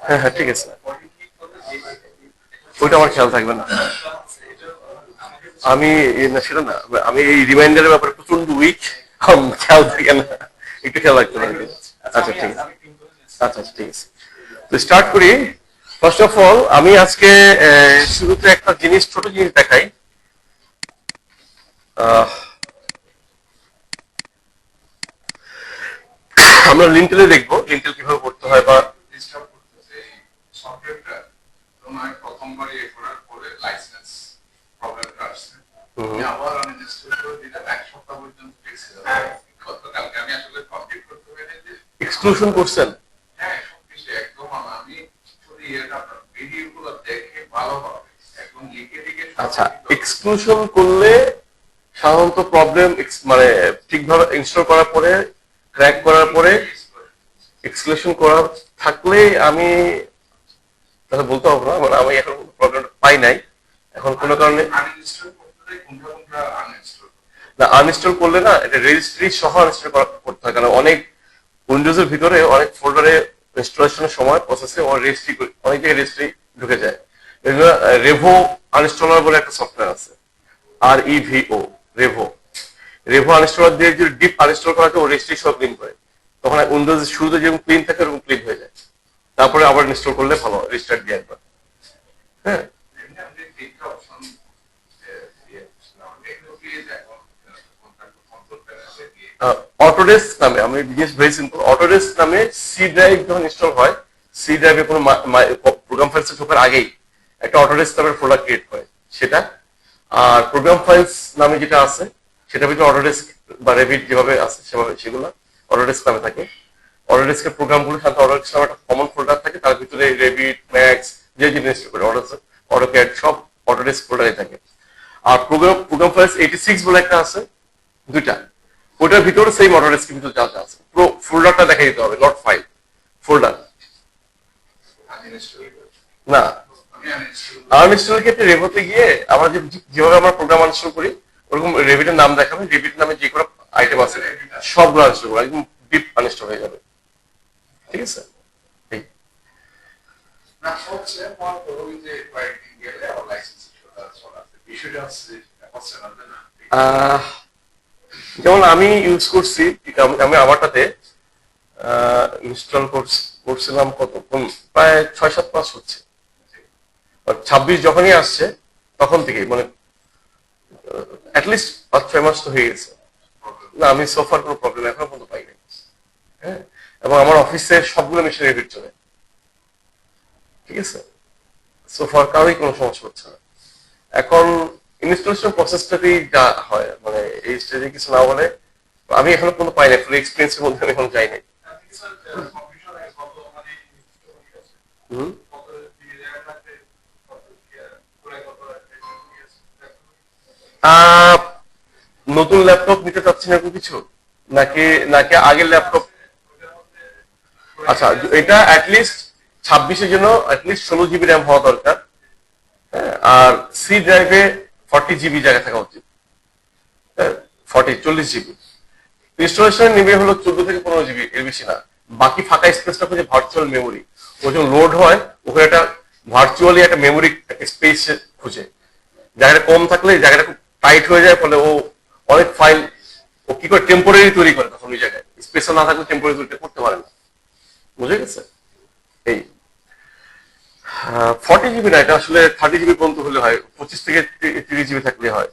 হ্যাঁ হ্যাঁ ঠিক আছে, ওইটা আমার খেয়াল থাকবে না। আমি না সেটা না, আমি এই রিমাইন্ডারের ব্যাপারে প্রচন্ড উইক, খেয়াল থাকে না, একটু খেয়াল রাখতে পারি। আচ্ছা ঠিক আছে, আচ্ছা আচ্ছা ঠিক আছে, তো স্টার্ট করি। ফার্স্ট অফ অল আমি আজকে শুরুতে একটা জিনিস, ছোট জিনিস দেখাই। আহ, আমরা লিন্টেলে দেখবো লিন্টেল কিভাবে করতে হয় বা এক্সক্লুশন করছেন। আচ্ছা, এক্সক্লুশন করলে সাধারণত প্রবলেম মানে ঠিকভাবে ইনস্টল করার পরে, ক্র্যাক করার পরে এক্সক্লুশন করা থাকলে আমি তাহলে বলতে হবে না, মানে আমি এখন প্রবলেমটা পাই নাই এখন কোনো কারণে। না, আনইনস্টল করলে না, এটা রেজিস্ট্রি সহ আনইনস্টল করতে হয়, কারণ অনেক উইন্ডোজ এর ভিতরে অনেক ফোল্ডারে ইনস্টলেশনের সময় প্রসেসে রেজিস্ট্রি, অনেক জায়গায় রেজিস্ট্রি ঢুকে যায়। এগুলো রেভো আনইনস্টলার বলে একটা সফটওয়্যার আছে, REVO, রেভো। রেভো আনইনস্টলার দিয়ে যদি ডিপ আনইনস্টল করা যায়, ও রেজিস্ট্রি সহ ক্লিন করে, তখন উইন্ডোজ শুরুতে যেরকম ক্লিন থাকে ওরকম ক্লিন হয়ে যায়। তারপরে আবার ইনস্টল করলে ভালো, রিস্টার্ট দিয়ে একবার। হ্যাঁ, অটোডেস্ক নামে, আমি জিনিস ভেরি সিম্পল, অটোডেস্ক নামে সি ড্রাইভ যখন ইনস্টল হয়, সি ড্রাইভে কোনো প্রোগ্রাম ফাইলস ঢোকার আগেই একটা অটোডেস্ক নামের ফোল্ডার ক্রিয়েট করে সেটা। আর প্রোগ্রাম ফাইলস নামে যেটা আছে সেটা ভিতরে অটোডেস্ক বা রেভিট যেভাবে আছে সেভাবে সেগুলো অটোডেস্ক নামে থাকে। অটোডেস্কের প্রোগ্রামগুলো সাথে অটোডেস্ক নামে একটা কমন ফোল্ডার থাকে, তার ভিতরে রেভিট, ম্যাক্স যে জিনিস ইনস্টল করে, অটোক্যাড সব অটোডেস্ক ফোল্ডারে থাকে। আর প্রোগ্রাম ফাইলস 86 বলে একটা আছে, দুইটা, ওটার ভিতরে সেই অটোডেস্কের ভিতরে যা যা আছে পুরো ফোল্ডারটা দেখা দিতে হবে, নট ফাইল, ফোল্ডার। না, আনইনস্টলের ক্ষেত্রে রেভোতে গিয়ে আমরা যেভাবে আমরা প্রোগ্রাম আনইনস্টল করি ওরকম রেভিটের নাম দেখাবে, রেভিট নামে যে কোনো আইটেম আছে সবগুলো আনইনস্টল করবে, একদম ডিপ আনইনস্টল হয়ে যাবে। ঠিক আছে, এই যেমন আমি ইউজ করছি, আমি আমারটাতে ইনস্টল করছিলাম কত, প্রায় 6-7 মাস হচ্ছে। 26 যখনই আসছে তখন থেকে, মানে অ্যাটলিস্ট 5-6 মাস তো হয়ে গেছে। না, আমি সোফার কোনো প্রবলেম এখনো পর্যন্ত পাই নাই। হ্যাঁ, এবং আমার অফিসের সবগুলো মেশিন রেভিট চলে। ঠিক আছে, সোফার কারোই কোনো সমস্যা হচ্ছে না। এখন ইনস্টলেশন প্রসেসটাতেই যা হয়, মানে এই স্টেজে কিছু না বলে আমি এখনো কোনো পাই নাই, ফুল এক্সপিরিয়েন্সের মধ্যে আমি এখন যাই নাই। নতুন ল্যাপটপ নিতে চাচ্ছেন এরকম কিছু, নাকি নাকি আগের ল্যাপটপ? আচ্ছা, এটা অ্যাটলিস্ট 26-এর জন্য অ্যাটলিস্ট 16 GB র্যাম হওয়া দরকার। হ্যাঁ, আর সি ড্রাইভে 40 GB জায়গা থাকা উচিত। হ্যাঁ, 40-40 GB। ইনস্টলেশন নেবে হলো 14 থেকে 15 GB, এর বেশি না। বাকি ফাঁকা স্পেসটা হচ্ছে ভার্চুয়াল মেমোরি। ও যখন লোড হয় ওখানে একটা ভার্চুয়ালি একটা মেমোরি স্পেস খুঁজে, জায়গাটা কম থাকলে জায়গাটা খুব টাইট হয়ে যায়, ফলে ও অনেক ফাইল ও কি করে টেম্পোরারি তৈরি করে, তখন ওই জায়গায় স্পেস না থাকলে টেম্পোরারি তৈরি করতে পারে না। বুঝে গেছে? এই 40 GB না, এটা আসলে 30 GB পর্যন্ত হলে হয়, 25 থেকে 30 GB থাকলে হয়।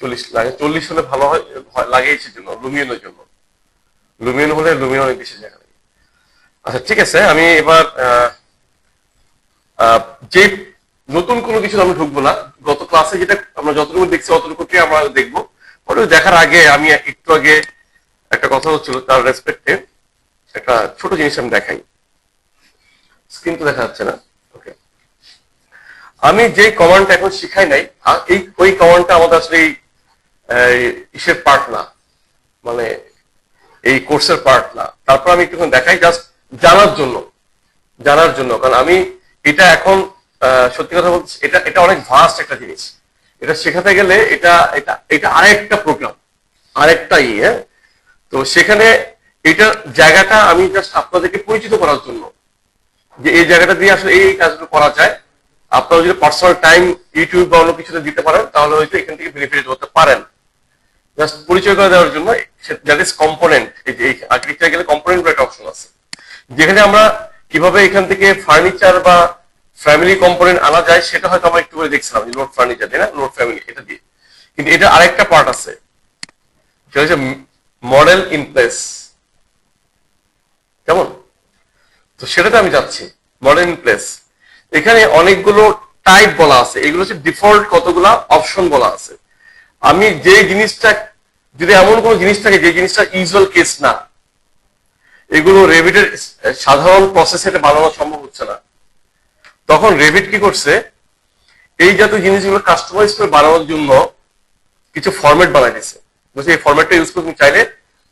40 লাগে, 40 হলে ভালো হয়, লাগে এই জন্য লুমিয়নের জন্য। লুমিয়ন হলে লুমিয়ন অনেক বেশি জায়গা লাগে। আচ্ছা ঠিক আছে, আমি এবার যে নতুন কোনো কিছু আমি ঢুকবো না, গত ক্লাসে যেটা আমরা যতটুকু দেখছি অতটুকুকে আমরা দেখবো। ওটা দেখার আগে আমি একটু আগে একটা কথা হচ্ছিল, তার রেসপেক্টে একটা ছোট জিনিস আমি দেখাই। স্ক্রিন তো দেখা যাচ্ছে না, ওকে। আমি যে কমান্ডটা এখন শিখাই নাই, এই ওই কমান্ডটা আমাদের আসলে ইসের পার্ট না, মানে এই কোর্সের পার্ট না। তারপর আমি একটু দেখাই জাস্ট জানার জন্য, কারণ আমি এটা এখন সত্যি কথা বলছি, এটা এটা অনেক ভাস্ট একটা জিনিস। এটা শেখাতে গেলে এটা এটা এটা আরেকটা প্রোগ্রাম, আরেকটা হ্যাঁ। তো সেখানে এটা জায়গাটা আমি জাস্ট আপনাদেরকে পরিচিত করার জন্য, যে এই জায়গাটা দিয়ে আসলে এই কাজগুলো করা যায়। আপনারা যদি পার্সোনাল টাইম ইউটিউব বা অন্য কিছুতে দিতে পারেন তাহলে হয়তো এখান থেকে বেনিফিট হতে পারেন। জাস্ট পরিচয় করে দেওয়ার জন্য দ্যাট ইজ কম্পোনেন্ট। এই আর্কিটেকচার গেলে কম্পোনেন্ট একটা অপশন আছে, যেখানে আমরা কিভাবে এখান থেকে ফার্নিচার বা ফ্যামিলি কম্পোনেন্ট আনা যায় সেটা হয়তো আমরা একটু করে দেখছিলাম, লোড ফার্নিচার তাই না, লোড ফ্যামিলি এটা দিয়ে। কিন্তু এটা আরেকটা পার্ট আছে, সেটা হচ্ছে মডেল ইন প্লেস। কেমন? তো সেটাতে আমি যাচ্ছি, মডেল ইন প্লেস। এখানে অনেকগুলো টাইপ বলা আছে, এগুলো হচ্ছে ডিফল্ট কতগুলা অপশন বলা আছে। আমি যে জিনিসটা, যদি এমন কোন জিনিস থাকে যে জিনিসটা ইউজুয়াল কেস না, এগুলো রেভিটের সাধারণ প্রসেসে এটা বানানো সম্ভব হচ্ছে না, তখন রেভিট কি করছে, এই জাতীয় জিনিসগুলো কাস্টমাইজ করে বানানোর জন্য কিছু ফরম্যাট বানাই দিচ্ছে। বুঝলি, এই ফরম্যাটটা ইউজ করে তুমি চাইলে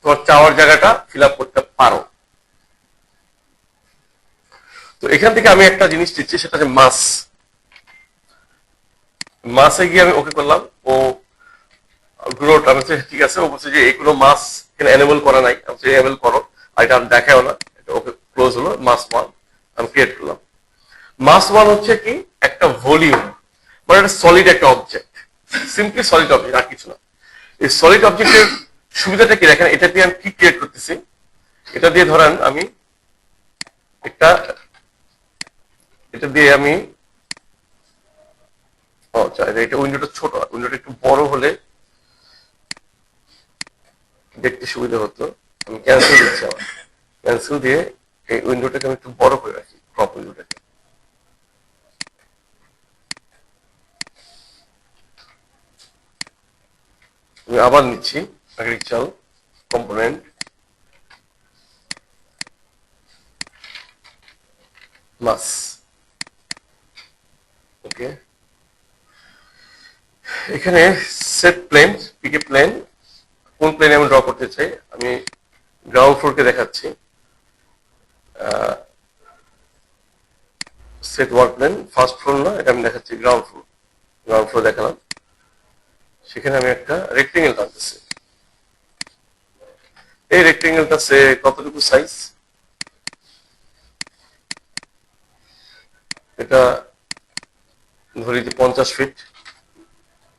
তোমার চাওয়ার জায়গাটা ফিল আপ করতে পারো। তো এখান থেকে আমি একটা জিনিস দিচ্ছি, সেটা হচ্ছে মাস। মাসে গিয়ে আমি ওকে করলাম, ও গ্রোথ আমি ঠিক আছে, ও বলছে যে এগুলো মাস এখানে এনেবল করা নাই, আমি এনেবল করো, আর এটা আমি দেখাও না, এটা ওকে ক্লোজ হলো। মাস ওয়ান আমি ক্রিয়েট করলাম। মাস ওয়ান হচ্ছে কি একটা ভলিউম, মানে একটা সলিড একটা অবজেক্ট, সিম্পলি সলিড অবজেক্ট, আর কিছু না। এই সলিড অবজেক্টের সুবিধাটা কি দেখেন, এটা দিয়ে আমি কি ক্রিয়েট করতেছি, এটা দিয়ে ধরেন আমি একটা, এটা দিয়ে আমি এটা উইন্ডোটা ছোট, উইন্ডোটা একটু বড় হলে দেখতে সুবিধা হতো। আমি ক্যান্সেল দিচ্ছি, আমার ক্যান্সেল দিয়ে এই উইন্ডোটাকে আমি একটু বড় করে রাখি, ক্রপ উইন্ডোটাকে। আমি আবার নিচ্ছি আর্কিটেকচারাল কম্পোনেন্ট, মাস, ওকে। এখানে সেট প্লেন, পিকে প্লেন, কোন প্লেনে আমি ড্র করতে চাই, আমি গ্রাউন্ড ফ্লোরকে দেখাচ্ছি। Set work plane, first floor না, এটা আমি দেখাচ্ছি গ্রাউন্ড ফ্লোর। গ্রাউন্ড ফ্লোর দেখালাম, সেখানে আমি একটা রেক্টেঙ্গেল টানতেছি। এই রেক্টেঙ্গেলটা সে কতটুকু সাইজ, এটা ধরি যে 50 ফিট,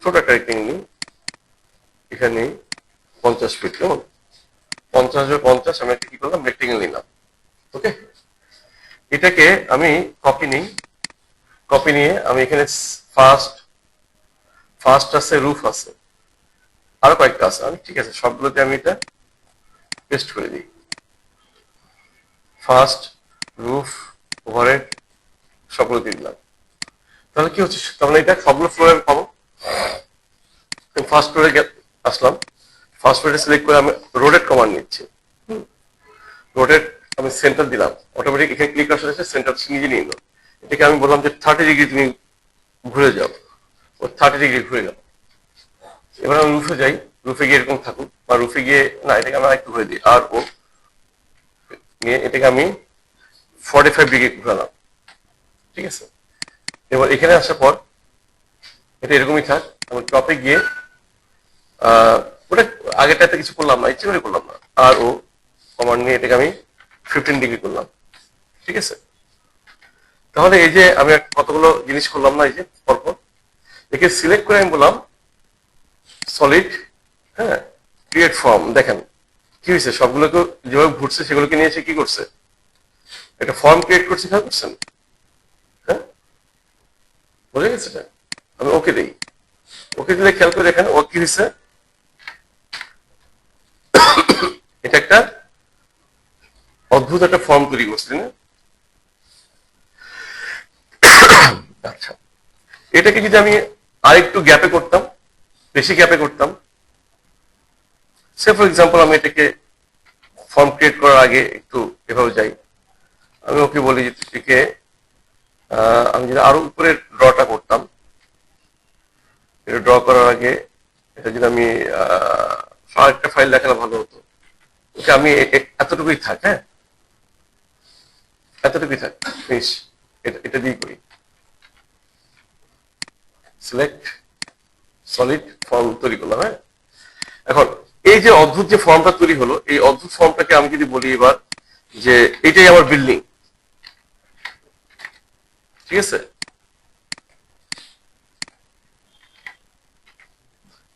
ছোট একটা রেক্টেঙ্গেল, এখানে 50 ফিট, কেমন? 50 আমি একটা কি করলাম, রেক্টেঙ্গেল নিলাম, ওকে। এটাকে আমি কপি নিই, কপি নিয়ে আমি এখানে ফার্স্ট আছে, রুফ আছে, আরো কয়েকটা আছে, আমি ঠিক আছে সবগুলোতে আমি এটা পেস্ট করে দিই। ফার্স্ট, রুফ, ওভারহেড সবগুলো দিয়ে দিলাম। তাহলে কি হচ্ছে, তাহলে এটা সবগুলো ফ্লোরে আমি পাবো। ফার্স্ট ফ্লোরে আসলাম, ফার্স্ট ফ্লোরে সিলেক্ট করে আমি রোটেট কমান্ড নিচ্ছি। রোটেট আমি সেন্টার দিলাম, অটোমেটিক এখানে ক্লিক করার সাথে সেন্টার নিজে নিয়ে নিল। এটাকে আমি বললাম যে 30 ডিগ্রি তুমি ঘুরে যাও, ও 30 ডিগ্রি ঘুরে গেল। এবার আমি রুফে যাই, রুফে গিয়ে এরকম থাকুক, বা রুফে গিয়ে না, এটাকে আমি একটু ঘুরে দিই, আর ও নিয়ে এটাকে আমি 45 ডিগ্রি ঘুরালাম, ঠিক আছে। এবার এখানে আসার পর এটা এরকমই থাক, আমি টপে গিয়ে ওটা আগেরটাতে কিছু করলাম না, ইচ্ছে করে করলাম না, আর ও কমান্ড নিয়ে এটাকে আমি 15 ডিগ্রি করলাম, ঠিক আছে। তাহলে এই যে আমি কতগুলো জিনিস করলাম না, এই যে পরপর একে সিলেক্ট করে আমি বললাম সলিড, হ্যাঁ, ক্রিয়েট ফর্ম। দেখেন কি হয়েছে, সবগুলোকে যেভাবে ঘুরছে সেগুলোকে নিয়ে এসে কি করছে, একটা ফর্ম ক্রিয়েট করছে, খেয়াল করছেন? হ্যাঁ, বোঝা গেছে এটা। আমি ওকে দিই, ওকে দিলে খেয়াল করে দেখেন ও কি হয়েছে, এটা একটা অদ্ভুত একটা ফর্ম তৈরি করছে না। আচ্ছা, এটাকে যদি আমি আরেকটু গ্যাপে করতাম, বেশি গ্যাপে করতাম, সে ফর এক্সাম্পল আমি এটাকে ফর্ম ক্রিয়েট করার আগে একটু এভাবে যাই, আমি ওকে বলি যে এটাকে আমি যদি আরো উপরে ড্রটা করতাম, এটা ড্র করার আগে এটা যদি আমি আরেকটা ফাইল দেখালে ভালো হতো। ওকে, আমি এতটুকুই থাক, হ্যাঁ, এতটুকুই থাক, ফিনিশ। এটা দিয়ে করি, সিলেক্ট সলিড ফর্ম তৈরি করলাম, হ্যাঁ। এখন এই যে অদ্ভুত যে ফর্মটা তৈরি হলো, এই অদ্ভুত ফর্মটাকে আমি যদি বলি এবার যে এটাই আমার বিল্ডিং, ঠিক আছে,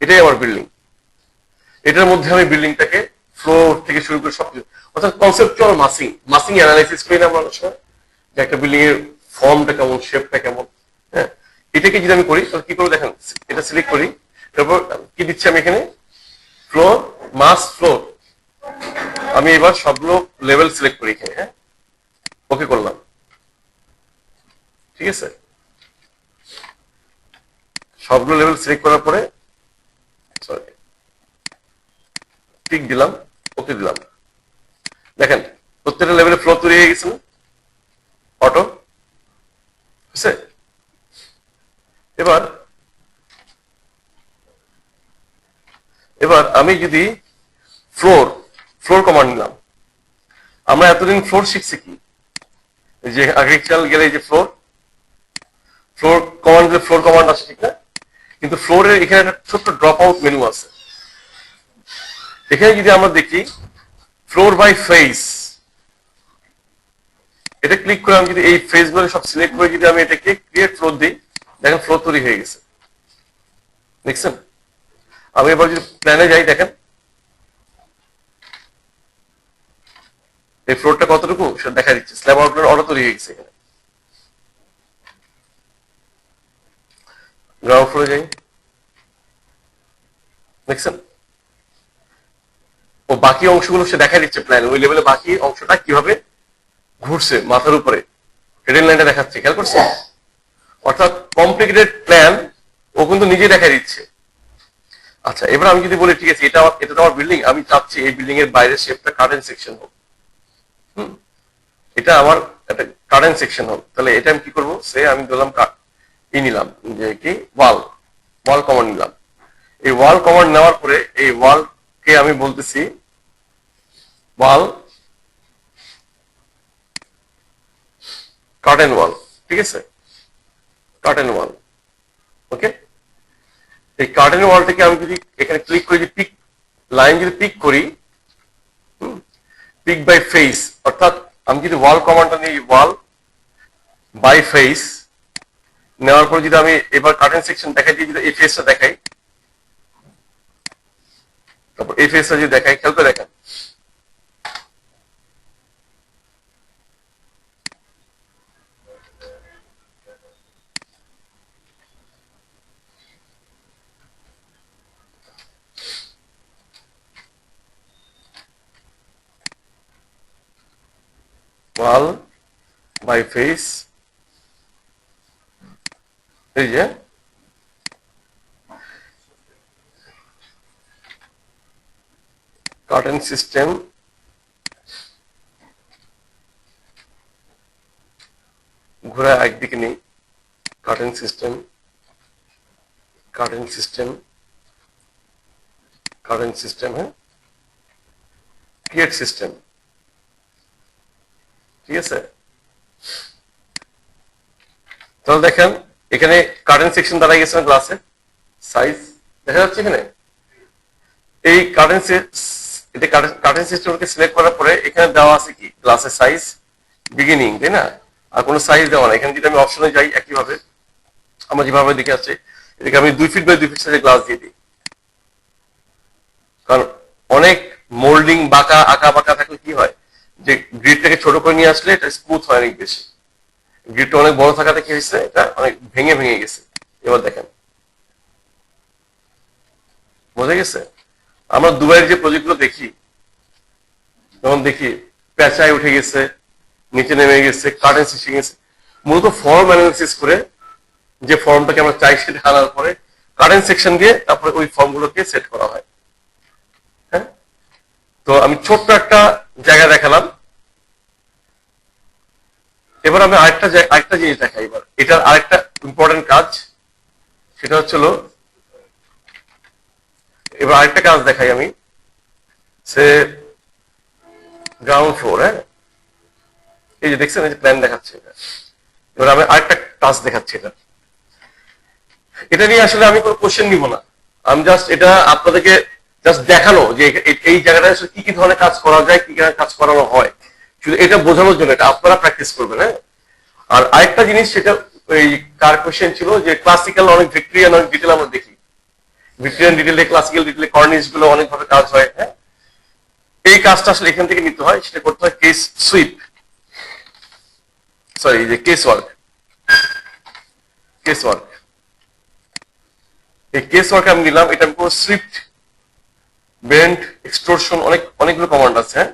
এটাই আমার বিল্ডিং। এটার মধ্যে আমি বিল্ডিংটাকে ফ্লোর থেকে শুরু করে সবকিছু, অর্থাৎ কনসেপচুয়াল মাসিং অ্যানালাইসিস করি না আমরা অনেক সময়, যে একটা বিল্ডিং এর ফর্মটা কেমন, শেপটা কেমন। হ্যাঁ, এটাকে যদি আমি করি তাহলে কি করবো দেখেন, এটা সিলেক্ট করি, তারপর কি দিচ্ছি আমি এখানে, ফ্লোর, মাস ফ্লোর। আমি এবার সবগুলো লেভেল সিলেক্ট করি এখানে। হ্যাঁ, ওকে করলাম, ঠিক আছে। সবগুলো লেভেল সিলেক্ট করার পরে সরি টিক দিলাম, ওকে দিলাম। দেখেন প্রত্যেকটা লেভেলে ফ্লো তৈরি হয়ে গেছে না, অটো। বুঝছে? এবার এবার আমি যদি ফ্লোর ফ্লোর কমান্ড নিলাম, আমরা এতদিন ফ্লোর শিখছি কি, যে আর্কিটেকচারাল গেলে যে ফ্লোর ফ্লোর কমান্ড দিলে ফ্লোর কমান্ড আছে, ঠিক না? কিন্তু ফ্লোরের এখানে একটা ছোট্ট ড্রপ আউট মেনু আছে। এখানে যদি আমরা দেখি ফ্লোর বাই ফেস, এটা ক্লিক করে আমি যদি এই ফেস গুলো সব সিলেক্ট করে যদি আমি এটাকে ক্রিয়েট ফ্লোর দিই, দেখেন ফ্লোর তৈরি হয়ে গেছে। দেখছেন? আমি এবার যদি প্ল্যানে যাই, দেখেন এই ফ্লোরটা কতটুকু সেটা দেখা দিচ্ছে, স্ল্যাব আউটলাইন অটো তৈরি হয়ে গেছে এখানে। গ্রাউন্ড ফ্লোরে যাই, দেখছেন ও বাকি অংশগুলো সে দেখা দিচ্ছে প্ল্যান, ওই লেভেলে বাকি অংশটা কিভাবে ঘুরছে মাথার উপরে, হেডেন লাইনটা দেখাচ্ছে, খেয়াল করছে? অর্থাৎ কমপ্লিকেটেড প্ল্যান ও কিন্তু নিজে দেখা দিচ্ছে। আচ্ছা, এবার আমি যদি বলি ঠিক আছে, এটা তো আমার বিল্ডিং, আমি চাচ্ছি এই বিল্ডিং এর বাইরের শেপটা কারেন্ট সেকশন হোক। এটা আমার একটা কারেন্ট সেকশন হোক, তাহলে এটা আমি কি করবো, সে আমি বললাম নিলাম যে কি ওয়াল কমান্ড নিলাম। এই ওয়াল কমান্ড নেওয়ার পরে এই ওয়াল কে আমি বলতেছি ওয়াল কার্টেন ওয়াল, ঠিক আছে, কার্টেন ওয়াল। ওকে, এই কার্টেন ওয়ালটাকে আমি যদি এখানে ক্লিক করে যদি পিক লাইন যদি পিক করি, পিক বাই ফেস, অর্থাৎ আমি যদি ওয়াল কমান্ডটা নিই, ওয়াল বাই ফেস নেওয়ার পর যদি আমি এবার কার্টেন সেকশন দেখাই দিয়ে যদি এই ফেসটা দেখাই, তারপর এই ফেসটা যদি দেখাই, খেয়াল করে দেখেন ওয়াল বাই ফেস, এই যে কার্টেন সিস্টেম ঘুরে একদিকে নেই, curtain system curtain system curtain system, হ্যাঁ, ক্রিয়েট সিস্টেম, ঠিক আছে। তাহলে দেখেন এখানে কার্টেন সেকশন দাঁড়াই গেছে গ্লাসে, সাইজ দেখা যাচ্ছে এখানে। এই কার্টেন সিস্টেমকে সিলেক্ট করার পরে এখানে দেওয়া আছে কি, গ্লাসের সাইজ বিগিনিং, তাই না? আর কোনো সাইজ দেওয়া না। এখানে যদি আমি অপশনে যাই, একইভাবে আমার যেভাবে দেখে আছে, এটাকে আমি 2 ফিট বাই 2 ফিট সাইজের গ্লাস দিয়ে দিই। কারণ অনেক মোল্ডিং আঁকা বাঁকা থাকলে কি হয়, যে গ্রিডটাকে ছোট করে নিয়ে আসলে এটা স্মুথ হয় অনেক বেশি। গ্রিডটা অনেক বড় থাকাতে কি হয়েছে, এটা অনেক ভেঙে ভেঙে গেছে। এবার দেখেন, বোঝা গেছে? আমরা দুবাইয়ের যে প্রজেক্টগুলো দেখি, যেমন দেখি পেঁচায় উঠে গেছে, নিচে নেমে গেছে, কার্টেন শিখে গেছে, মূলত ফর্ম অ্যানালিসিস করে যে ফর্মটাকে আমরা চাই সেটা আনার পরে কার্টেন সেকশন দিয়ে তারপরে ওই ফর্মগুলোকে সেট করা হয়। হ্যাঁ, তো আমি ছোট্ট একটা জায়গা দেখালাম। এবার আমি আরেকটা জিনিস দেখাই। এবার এটার আরেকটা ইম্পর্টেন্ট কাজ, সেটা হচ্ছিল, এবার আরেকটা কাজ দেখাই আমি, সে গ্রাউন্ড ফ্লোর। হ্যাঁ, এই যে দেখছেন, এই যে প্ল্যান দেখাচ্ছে এটা। এবার আমি আরেকটা কাজ দেখাচ্ছি। এটা নিয়ে আসলে আমি কোনো কোশ্চেন নিব না, আমি জাস্ট এটা আপনাদেরকে জাস্ট দেখানো যে এই জায়গাটায় আসলে কি কি ধরনের কাজ করা যায়, কি কি কাজ করানো হয়, শুধু এটা বোঝানোর জন্য। এটা আপনারা প্র্যাকটিস করবেন। হ্যাঁ, আর আরেকটা জিনিস, সেটা ওই কার কোশ্চেন ছিল যে ক্লাসিক্যাল অনেক ভিক্টোরিয়ান অনেক ডিটেল আমরা দেখি, ভিক্টোরিয়ান ডিটেলে ক্লাসিক্যাল ডিটেলে কর্নিশ গুলো অনেকভাবে কাজ হয়। হ্যাঁ, এই কাজটা আসলে এখান থেকে নিতে হয়, সেটা করতে হয় কেস সুইপ, সরি যে কেস ওয়ার্ক। কেস ওয়ার্ক, এই কেস ওয়ার্ক আমি নিলাম, এটা আমি কোনো সুইফট বেন্ড এক্সট্রোশন অনেকগুলো কমান্ড আছে। হ্যাঁ,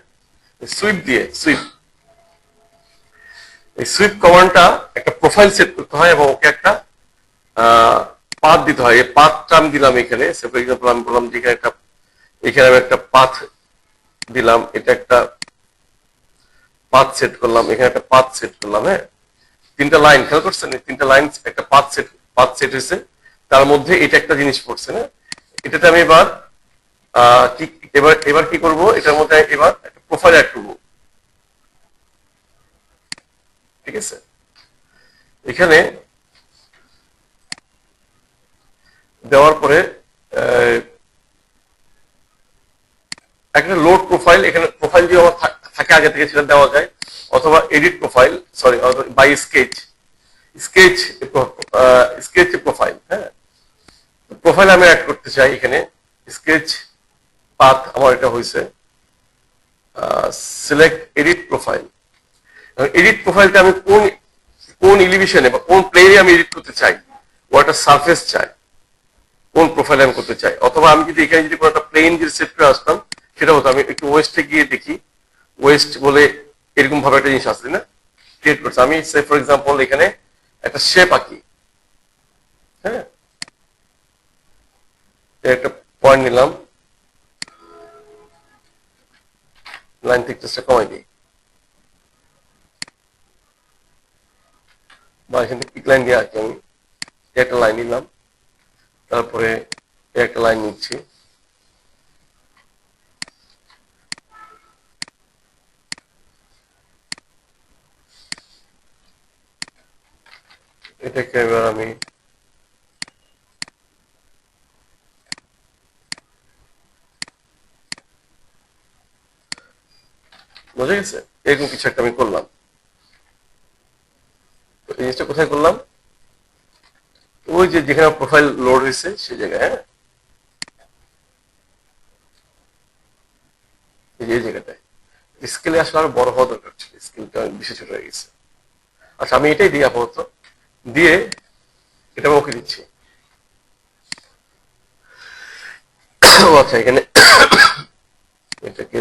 সুইপ দিয়ে সুইপ, এই সুইপ কমান্ডটা একটা প্রোফাইল সেট করতে হয় এবং ওকে একটা পাথ দিতে হয়। এই পাথটা আমি দিলাম এখানে, ফর এক্সাম্পল আমি বললাম যে এখানে আমি একটা পাথ দিলাম, এটা একটা পাথ সেট করলাম, এখানে একটা পাথ সেট করলাম। হ্যাঁ, তিনটা লাইন খেয়াল করছেন, তিনটা লাইন একটা পাথ সেট হয়েছে, তার মধ্যে এটা একটা জিনিস পড়ছে না, এটাতে আমি এবার এবার কি করব, এটার মধ্যে এবার একটা প্রোফাইল অ্যাড করবো। ঠিক আছে, এখানে দেওয়ার পরে একটা লোড প্রোফাইল, এখানে প্রোফাইল যদি আমার থাকে আগে থেকে সেটা দেওয়া যায়, অথবা edit profile, sorry by sketch profile. হ্যাঁ, প্রোফাইল আমি অ্যাড করতে চাই এখানে, স্কেচ পাথ আমার এটা হয়েছে, সিলেক্ট এডিট প্রোফাইল। এডিট প্রোফাইলটা আমি কোন এলিভেশনে বা কোন প্লেনে আমি এডিট করতে চাই, ওটা সারফেস চাই, কোন প্রোফাইল আমি করতে চাই। অথবা আমি যদি এখানে যদি কোনো একটা প্লেন যদি সেট করে আসতাম, সেটা হতো আমি একটু ওয়েস্টে গিয়ে দেখি, ওয়েস্ট বলে এরকম ভাবে একটা জিনিস আসছে না, ক্রিয়েট করছে। আমি সে ফর এক্সাম্পল এখানে একটা শেপ আঁকি। হ্যাঁ, একটা পয়েন্ট নিলাম, লাইন থিকনেসটা কমাই দিই, বা এখান থেকে পিক লাইন দিয়ে আঁকি। আমি একটা লাইন নিলাম, তারপরে একটা লাইন নিচ্ছি, এটাকে এবার আমি বোঝা গেছে, এরকম কিছু একটা আমি করলাম। এই জিনিসটা কোথায় করলাম, ওই যে যেখানে প্রোফাইল লোড হয়েছে সেই জায়গায়। হ্যাঁ, এই জায়গাটায় স্কেলে আসলে আরো বড় হওয়া দরকার ছিল, স্কেলটা বেশি ছোট হয়ে গেছে। আচ্ছা, আমি এটাই দিই আপাতত, দিয়ে এটা ওকে দিচ্ছি। আচ্ছা, এখানে এটাকে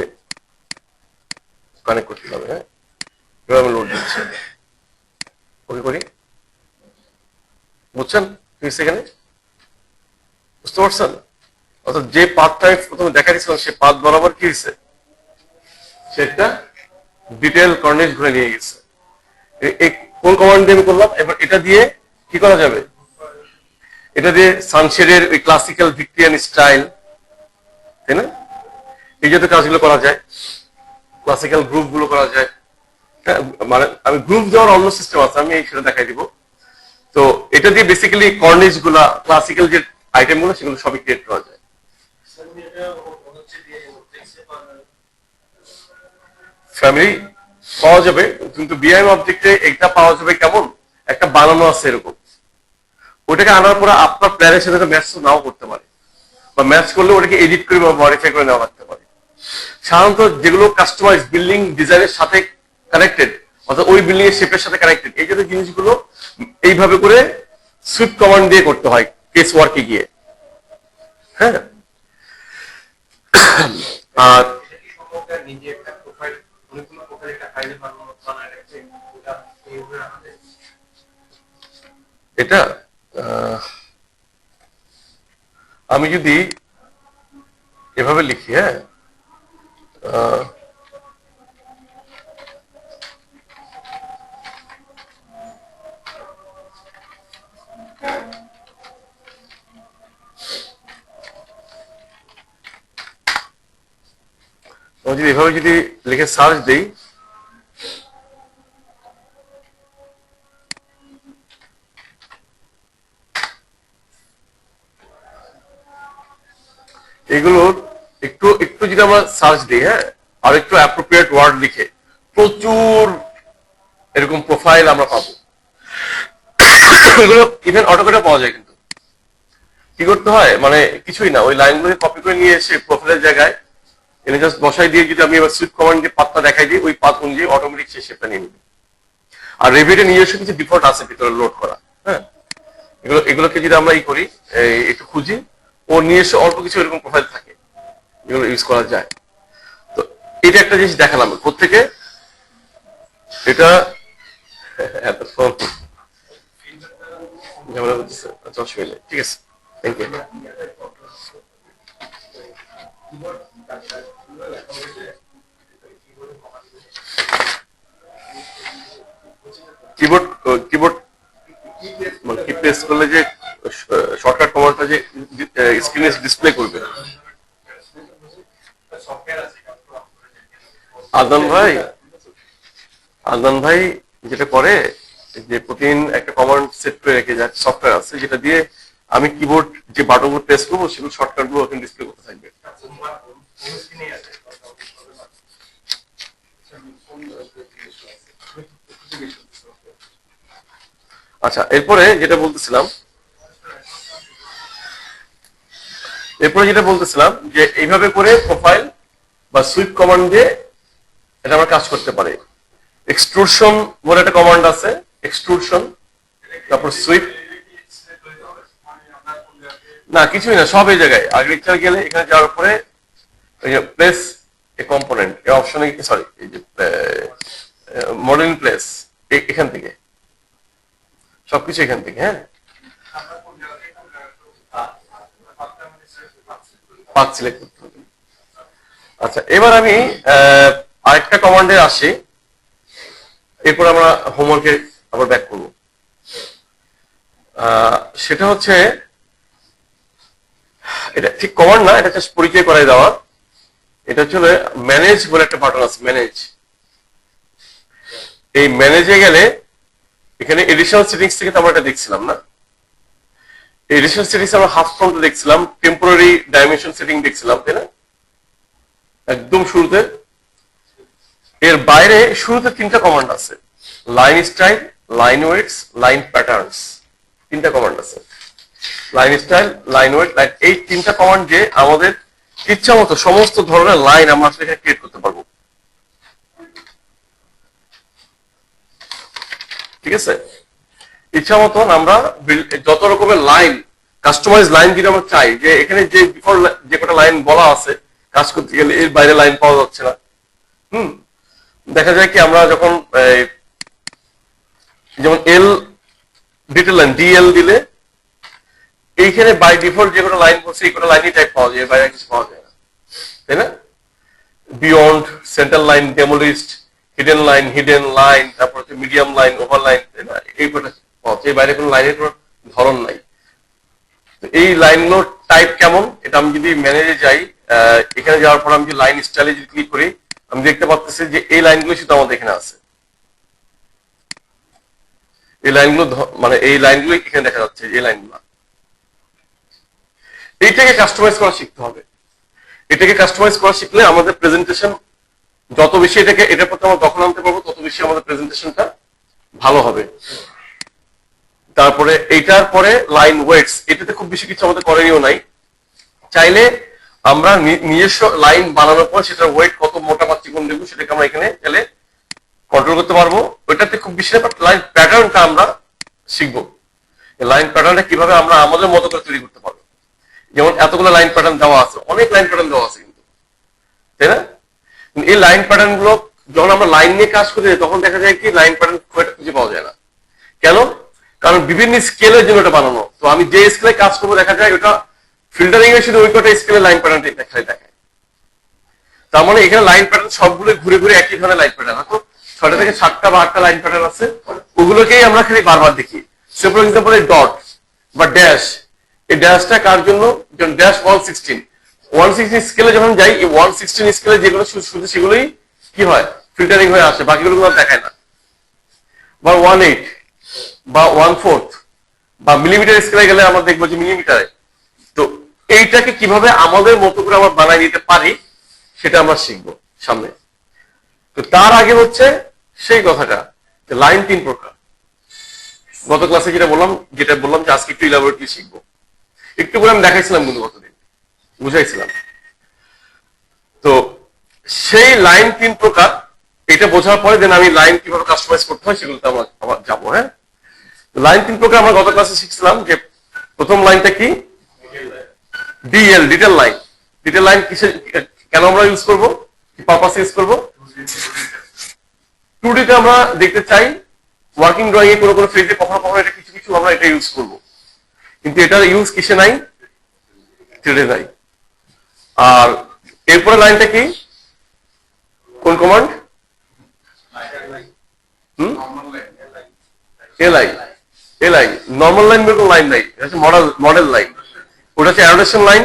কানেক্ট করতে হবে। হ্যাঁ, এবার আমি লোড দিচ্ছি, ওকে করি। বুঝছেন এখানে, বুঝতে পারছেন? অর্থাৎ যে পাথটা প্রথমে দেখা দিচ্ছিলাম সেই পাথ বরাবর কি হয়েছে, সে একটা ডিটেল কর্নিশ ঘুরে নিয়ে গেছে। কোন কমান্ড দিয়ে আমি করলাম, এবার এটা দিয়ে কি করা যাবে, এটা দিয়ে সানশেডের ওই ক্লাসিক্যাল ভিক্টোরিয়ান স্টাইল, তাই না, এই জাতীয় কাজগুলো করা যায়, ক্লাসিক্যাল গ্রুপ গুলো করা যায়। হ্যাঁ, মানে আমি গ্রুপ দেওয়ার অন্য সিস্টেম আছে, আমি এই সেটা দেখাই দিব। তো এটা দিয়ে বেসিক্যালি কর্নিশ গুলা, ক্লাসিক্যাল যে আইটেম গুলো সেগুলো সবই ক্রিয়েট করা যায়। ফ্যামিলি পাওয়া যাবে, কিন্তু বিআইএম অবজেক্টে এটা পাওয়া যাবে কেমন, একটা বানানো আছে এরকম, ওটাকে আনার পরে আপনার প্ল্যানের সাথে ম্যাচ নাও করতে পারে, বা ম্যাচ করলে ওটাকে এডিট করে বা মডিফাই করে নেওয়া লাগতে পারে। সাধারণত যেগুলো কাস্টমাইজ বিল্ডিং ডিজাইনের সাথে কানেক্টেড, অর্থাৎ ওই বিল্ডিং এর শেপের সাথে কানেক্টেড, এই জাতীয় জিনিসগুলো এইভাবে করে সুইপ কমান্ড দিয়ে করতে হয় কেস ওয়ার্কে গিয়ে। হ্যাঁ, আর এটা আমি যদি এভাবে লিখি, হ্যাঁ, যদি এভাবে যদি লিখে সার্চ দেই, এগুলোর একটু একটু যদি আমরা সার্চ দিই, হ্যাঁ, আর একটু অ্যাপ্রোপ্রিয়েট ওয়ার্ড লিখে প্রচুর এরকম প্রোফাইল আমরা পাবো। এগুলো ইভেন অটোকেটে পাওয়া যায়। কিন্তু কি করতে হয়, মানে কিছুই না, ওই লাইনগুলো কপি করে নিয়ে এসে প্রোফাইলের জায়গায় এনে জাস্ট বসাই দিয়ে যদি আমি এবার সুইফট কমান্ড দিয়ে পাতটা দেখাই দিই, ওই পাত অনুযায়ী অটোমেটিক সেই শেপটা নিয়ে নিবে। আর রেভিটে নিজস্ব কিছু ডিফল্ট আছে ভিতরে লোড করা, হ্যাঁ, এগুলোকে যদি আমরা করি, একটু খুঁজি, ওর নিজস্ব অল্প কিছু এরকম প্রোফাইল থাকে যেগুলো ইউজ করা যায়। তো এটা একটা জিনিস দেখালাম কোত্থেকে, এটা এতক্ষণ ঝামেলা করতেছে। আচ্ছা, অসুবিধা নেই, ঠিক আছে, থ্যাংক ইউ। কিবোর্ড কিবোর্ড মানে কি প্রেস করলে যে শর্টকাট কমান্ডটা যে স্ক্রিনে ডিসপ্লে করবে। আদনান ভাই যেটা করে, যে প্রতিদিন একটা কমান্ড সেট করে রেখে যায়, সফটওয়্যার আছে যেটা দিয়ে আমি কিবোর্ড যে বাটনগুলো প্রেস করবো সেগুলো শর্টকাট গুলো ওখানে ডিসপ্লে করতে থাকবে। আচ্ছা, এরপরে যেটা বলতেছিলাম যে এইভাবে করে প্রোফাইল বা সুইপ কমান্ড দিয়ে এটা আমরা কাজ করতে পারি। এক্সট্রুশন বলে একটা কমান্ড আছে, এক্সট্রুশন, তারপর সুইপ, না কিছুই না, সব এই জায়গায়। আর্কিটেকচার গেলে এখানে যাওয়ার পরে প্লেস এ কম্পোনেন্ট এই অপশনে, সরি, এই যে মডেলিং প্লেস, এখান থেকে সবকিছু এখান থেকে, হ্যাঁ, পাথ সিলেক্ট করতে হবে। আচ্ছা, এবার আমি আরেকটা কমান্ডে আসি, এরপর আমরা হোমওয়ার্কে আবার ব্যাক করব। সেটা হচ্ছে, এটা ঠিক কমান্ড না, এটা জাস্ট পরিচয় করাই দেওয়া। এটা হচ্ছে ম্যানেজ বলে একটা বাটন আছে, ম্যানেজ। এই ম্যানেজে গেলে এখানে এডিশনাল সেটিংস থেকে তো আমরা এটা দেখছিলাম না, এডিশনাল সেটিংস আমরা হাফ ফ্রন্ট দেখছিলাম, টেম্পোরারি ডাইমেনশন সেটিং দেখছিলাম, তাই না, একদম শুরুতে। এর বাইরে শুরুতে তিনটা কমান্ড আছে, line style, line weights, line patterns, তিনটা কমান্ড আছে। Line style, line weight, line, এই তিনটা কমান্ড যে আমাদের ইচ্ছা মতো সমস্ত ধরনের লাইন আমরা আসলে এখানে ক্রিয়েট করতে পারবো, ঠিক আছে। ইচ্ছা মতন আমরা যত রকমের লাইন, কাস্টমাইজ লাইন যদি আমরা চাই, যে এখানে যে ডিফল্ট যে কটা লাইন বলা আছে কাজ করতে গেলে এর বাইরে লাইন পাওয়া যাচ্ছে না। দেখা যায় কি, আমরা যখন যেমন এল ডিটেল লাইন, ডিএল দিলে এইখানে বাই ডিফল্ট যে কটা লাইন বলছে এই কটা লাইনই টাইপ পাওয়া যায়, বাইরে কিছু পাওয়া যায় না, তাই না। Beyond, centre line, ডেমোলিস্ট, hidden line, তারপর হচ্ছে মিডিয়াম লাইন, ওভার লাইন, তাই না, এই কটা পাওয়া যায়, বাইরে কোনো লাইনের কোনো ধরন নাই। তো এই লাইনগুলোর টাইপ কেমন, এটা আমি যদি ম্যানেজে যাই, এখানে যাওয়ার পর আমি যদি লাইন স্টাইলে যদি ক্লিক করি, আমি দেখতে পাচ্ছি যে এই লাইনগুলো শুধু আমাদের এখানে আছে, এই লাইনগুলো, মানে এই লাইনগুলো এখানে দেখা যাচ্ছে, এই লাইনগুলো। এইটাকে কাস্টমাইজ করা শিখতে হবে। এটাকে কাস্টমাইজ করা শিখলে আমাদের প্রেজেন্টেশন যত বেশি এটার প্রতি আমরা দখল আনতে পারবো, তত বেশি আমাদের প্রেজেন্টেশনটা ভালো হবে। তারপরে এইটার পরে লাইন ওয়েটস, এটাতে খুব বেশি কিছু আমাদের করণীয় নাই। চাইলে আমরা নিজস্ব লাইন বানানোর পর সেটার ওয়েট কত মোটা বা চিকন দেবো সেটাকে আমরা এখানে চাইলে কন্ট্রোল করতে পারবো। ওইটাতে খুব বেশি না, লাইন প্যাটার্নটা আমরা শিখবো, লাইন প্যাটার্নটা কিভাবে আমরা আমাদের মতো করে তৈরি করতে পারবো। যেমন এতগুলো লাইন প্যাটার্ন দেওয়া আছে, অনেক লাইন প্যাটার্ন দেওয়া আছে কিন্তু, তাই না। এই লাইন প্যাটার্ন গুলো যখন আমরা লাইন নিয়ে কাজ করি তখন দেখা যায় কি লাইন প্যাটার্ন খুব একটা খুঁজে পাওয়া যায় না। কেন? কারণ বিভিন্ন স্কেলের জন্য এটা বানানো। তো আমি যে স্কেলে কাজ করবো দেখা যায় ওটা ফিল্টারিং এর শুধু ওই কটা স্কেলে লাইন প্যাটার্নটা দেখায়। তার মানে এখানে লাইন প্যাটার্ন সবগুলো ঘুরে ঘুরে একই ধরনের লাইন প্যাটার্ন, হয়তো 6টা থেকে 7টা বা 8টা লাইন প্যাটার্ন আছে, ওগুলোকেই আমরা খালি বারবার দেখি। সে ফর এক্সাম্পল এই ডট বা ড্যাশ, এই ড্যাশটা কার জন্য, ড্যাশ 116 স্কেলে যখন যাই, এই 116 স্কেলে যেগুলো শুধু সেগুলোই কি হয়, ফিল্টারিং হয়ে আসে, বাকিগুলো দেখায় না। বা 18 বা 1/4 বা মিলিমিটার স্কেলে গেলে আমরা দেখবো যে মিলিমিটারে। তো এইটাকে কিভাবে আমাদের মতো করে আমরা বানাই নিতে পারি সেটা আমরা শিখবো সামনে। তো তার আগে হচ্ছে সেই কথাটা যে লাইন 3 প্রকার, গত ক্লাসে যেটা বললাম যে আজকে একটু ইলাবোরেটলি শিখবো, একটু করে আমি দেখাইছিলাম কিন্তু গতদিন বুঝাইছিলাম। তো সেই লাইন 3 প্রকার, এটা বোঝার পরে দেন আমি লাইন কিভাবে কাস্টমাইজ করতে হয় সেগুলোতে আমার যাবো। হ্যাঁ, লাইন 3 প্রকার আমরা গত ক্লাসে শিখছিলাম। যে প্রথম লাইনটা কি, DL, detail line. Detail line কিসে কেন আমরা ইউজ করবো, কি পারপাসে ইউজ করবো? 2D তে আমরা দেখতে চাই, ওয়ার্কিং ড্রয়িং এ কোনো ফেজে কখনো কখনো এটা কিছু কিছু আমরা এটা ইউজ করবো, কিন্তু এটার ইউজ কিসে নাই? 3D নাই। আর এরপরে লাইনটা কি, কোন command? LI. LI normal line বের লাইন নাই, এটা হচ্ছে মডেল লাইন। ওটা হচ্ছে অ্যানোটেশন লাইন,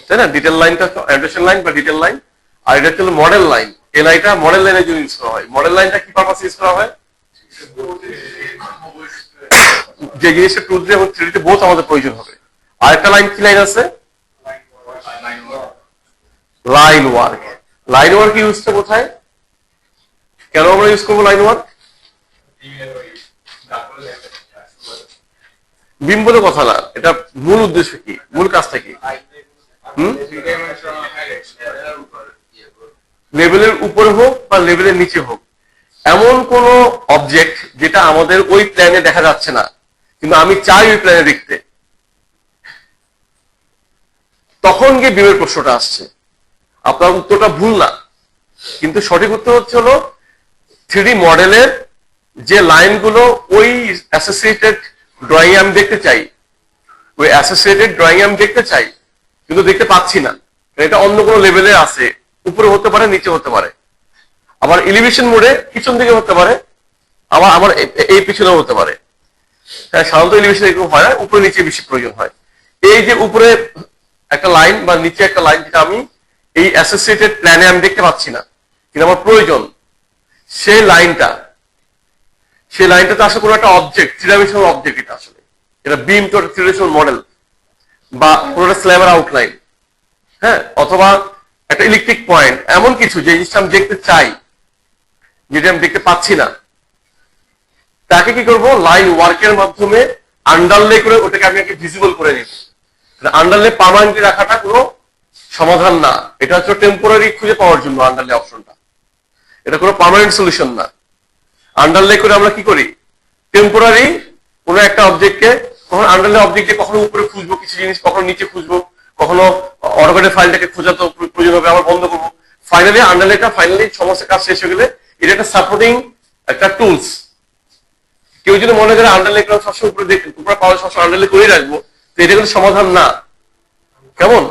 তাই না? ডিটেল লাইনটা অ্যানোটেশন লাইন বা ডিটেল লাইন, আর এটা হচ্ছে মডেল লাইন। এলআইটা মডেল লাইনের জন্য ইউজ করা হয়। মডেল লাইনটা কি পারপাসে ইউজ করা হয়? যে জিনিসটা 2D এবং 3D তে বোথ আমাদের প্রয়োজন হবে। আরেকটা লাইন কি লাইন আছে? Line work. লাইন ওয়ার্ক ইউজটা কোথায়, কেন আমরা ইউজ করবো লাইন ওয়ার্ক? বিম বলে কথা না, এটা মূল উদ্দেশ্য কি, মূল কাজটা কি? লেভেলের উপরে হোক বা লেভেলের নিচে হোক, এমন কোন অবজেক্ট যেটা আমাদের ওই প্ল্যানে দেখা যাচ্ছে না কিন্তু আমি চাই ওই প্ল্যানে দেখতে, তখন গিয়ে বিমের প্রশ্নটা আসছে। আপনার উত্তরটা ভুল না, কিন্তু সঠিক উত্তর হচ্ছে হলো 3D মডেলের যে লাইনগুলো ওই অ্যাসোসিয়েটেড ড্রয়িং আমি দেখতে চাই, ওই অ্যাসোসিয়েটেড ড্রয়িং আমি দেখতে চাই কিন্তু দেখতে পাচ্ছি না, এটা অন্য কোনো লেভেলে আছে, উপরে হতে পারে, নিচে হতে পারে, আবার এলিভেশন মোডে পিছন দিকে হতে পারে, আবার আমার এই পিছনেও হতে পারে। হ্যাঁ, সাধারণত এলিভেশন এরকম হয় না, উপরে নিচে বেশি প্রয়োজন হয়। এই যে উপরে একটা লাইন বা নিচে একটা লাইন যেটা আমি এই অ্যাসোসিয়েটেড প্ল্যানে আমি দেখতে পাচ্ছি না কিন্তু আমার প্রয়োজন, সেই লাইনটা তো আসলে কোনো একটা অবজেক্ট, 3 ডাইমেনশনাল অবজেক্ট। এটা আসলে এটা বিম তো 3 ডাইমেনশনাল মডেল বা কোনো একটা স্ল্যাবের আউটলাইন, হ্যাঁ, অথবা একটা ইলেকট্রিক পয়েন্ট, এমন কিছু যে জিনিসটা আমি দেখতে চাই যেটা আমি দেখতে পাচ্ছি না, তাকে কি করব, লাইন ওয়ার্কের মাধ্যমে আন্ডারলে করে ওটাকে আমি ভিজিবল করে নিব। আন্ডারলে পার্মানেন্টলি রাখাটা কোনো সমাধান না, এটা হচ্ছে টেম্পোরারি খুঁজে পাওয়ার জন্য আন্ডারলে অপশনটা, এটা কোনো পার্মানেন্ট সলিউশন না। আন্ডারলে করে আমরা কি করি, টেম্পোরারি কোনো একটা অবজেক্টকে, কখনো আন্ডারলে অবজেক্টকে কখনো উপরে খুঁজবো কিছু জিনিস, কখনো নিচে খুঁজবো, কখনো অটোক্যাডের ফাইলটাকে খোঁজা তো প্রয়োজন হবে, আবার বন্ধ করবো। ফাইনালি আন্ডারলেটা সমস্ত কাজ শেষ হয়ে গেলে এটা একটা সাপোর্টিং একটা টুলস। কেউ যদি মনে করে আন্ডারলে সবসময় উপরে পাওয়া সবসময় আন্ডারলে করে রাখবো, তো এটা কিন্তু সমাধান না। কেমন?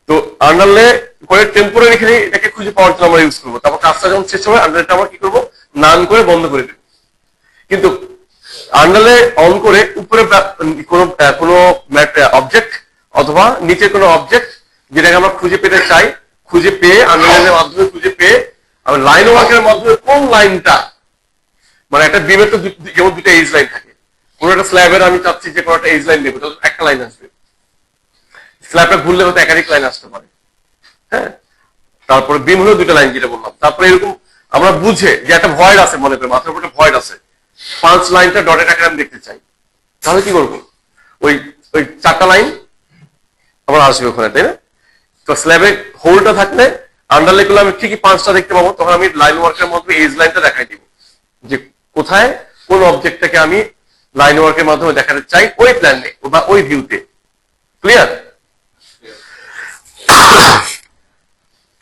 তো আন্ডারলে করে টেম্পোরারি এখানে এটাকে খুঁজে পাওয়ার জন্য আমরা ইউজ করবো, তারপর কাজটা যখন শেষ হবে আন্ডারলেটা আমরা কি করবো, নান করে বন্ধ করে দেবো। কিন্তু আন্ডারলে অন করে উপরে কোনো অবজেক্ট অথবা নিচে কোনো অবজেক্ট যেটাকে আমরা খুঁজে পেতে চাই, খুঁজে পেয়ে আন্ডারলাইনের মাধ্যমে খুঁজে পেয়ে আমি লাইন ওয়ার্কের মাধ্যমে কোন লাইনটা, মানে একটা বিমের তো যেমন দুটো এজ লাইন থাকে, কোন একটা স্ল্যাবের আমি চাচ্ছি যে কোনো একটা এজ লাইন নেবো, তাহলে একটা লাইন আসবে, স্ল্যাবটা ঘুরলে হয়তো একাধিক লাইন আসতে পারে। হ্যাঁ, তারপরে বিম হলো দুটো লাইন যেটা বললাম। তারপরে এরকম আমরা বুঝে যে একটা ভয়েড আছে, মনে করি মাথার উপর একটা ভয়েড আছে, 5 লাইনটা ডটেড আকারে আমি দেখতে চাই, তাহলে কি করবো, ওই 4টা লাইন আমার আসবে ওখানে, তাই না? তো স্ল্যাবে হোলটা থাকলে আন্ডারলে করলে আমি ঠিকই 5টা দেখতে পাবো, তখন আমি লাইন ওয়ার্কের মধ্যে এজ লাইনটা দেখাই দিব যে কোথায় কোন অবজেক্টটাকে আমি লাইন ওয়ার্কের মাধ্যমে দেখাতে চাই ওই প্ল্যানে বা ওই ভিউতে। ক্লিয়ার?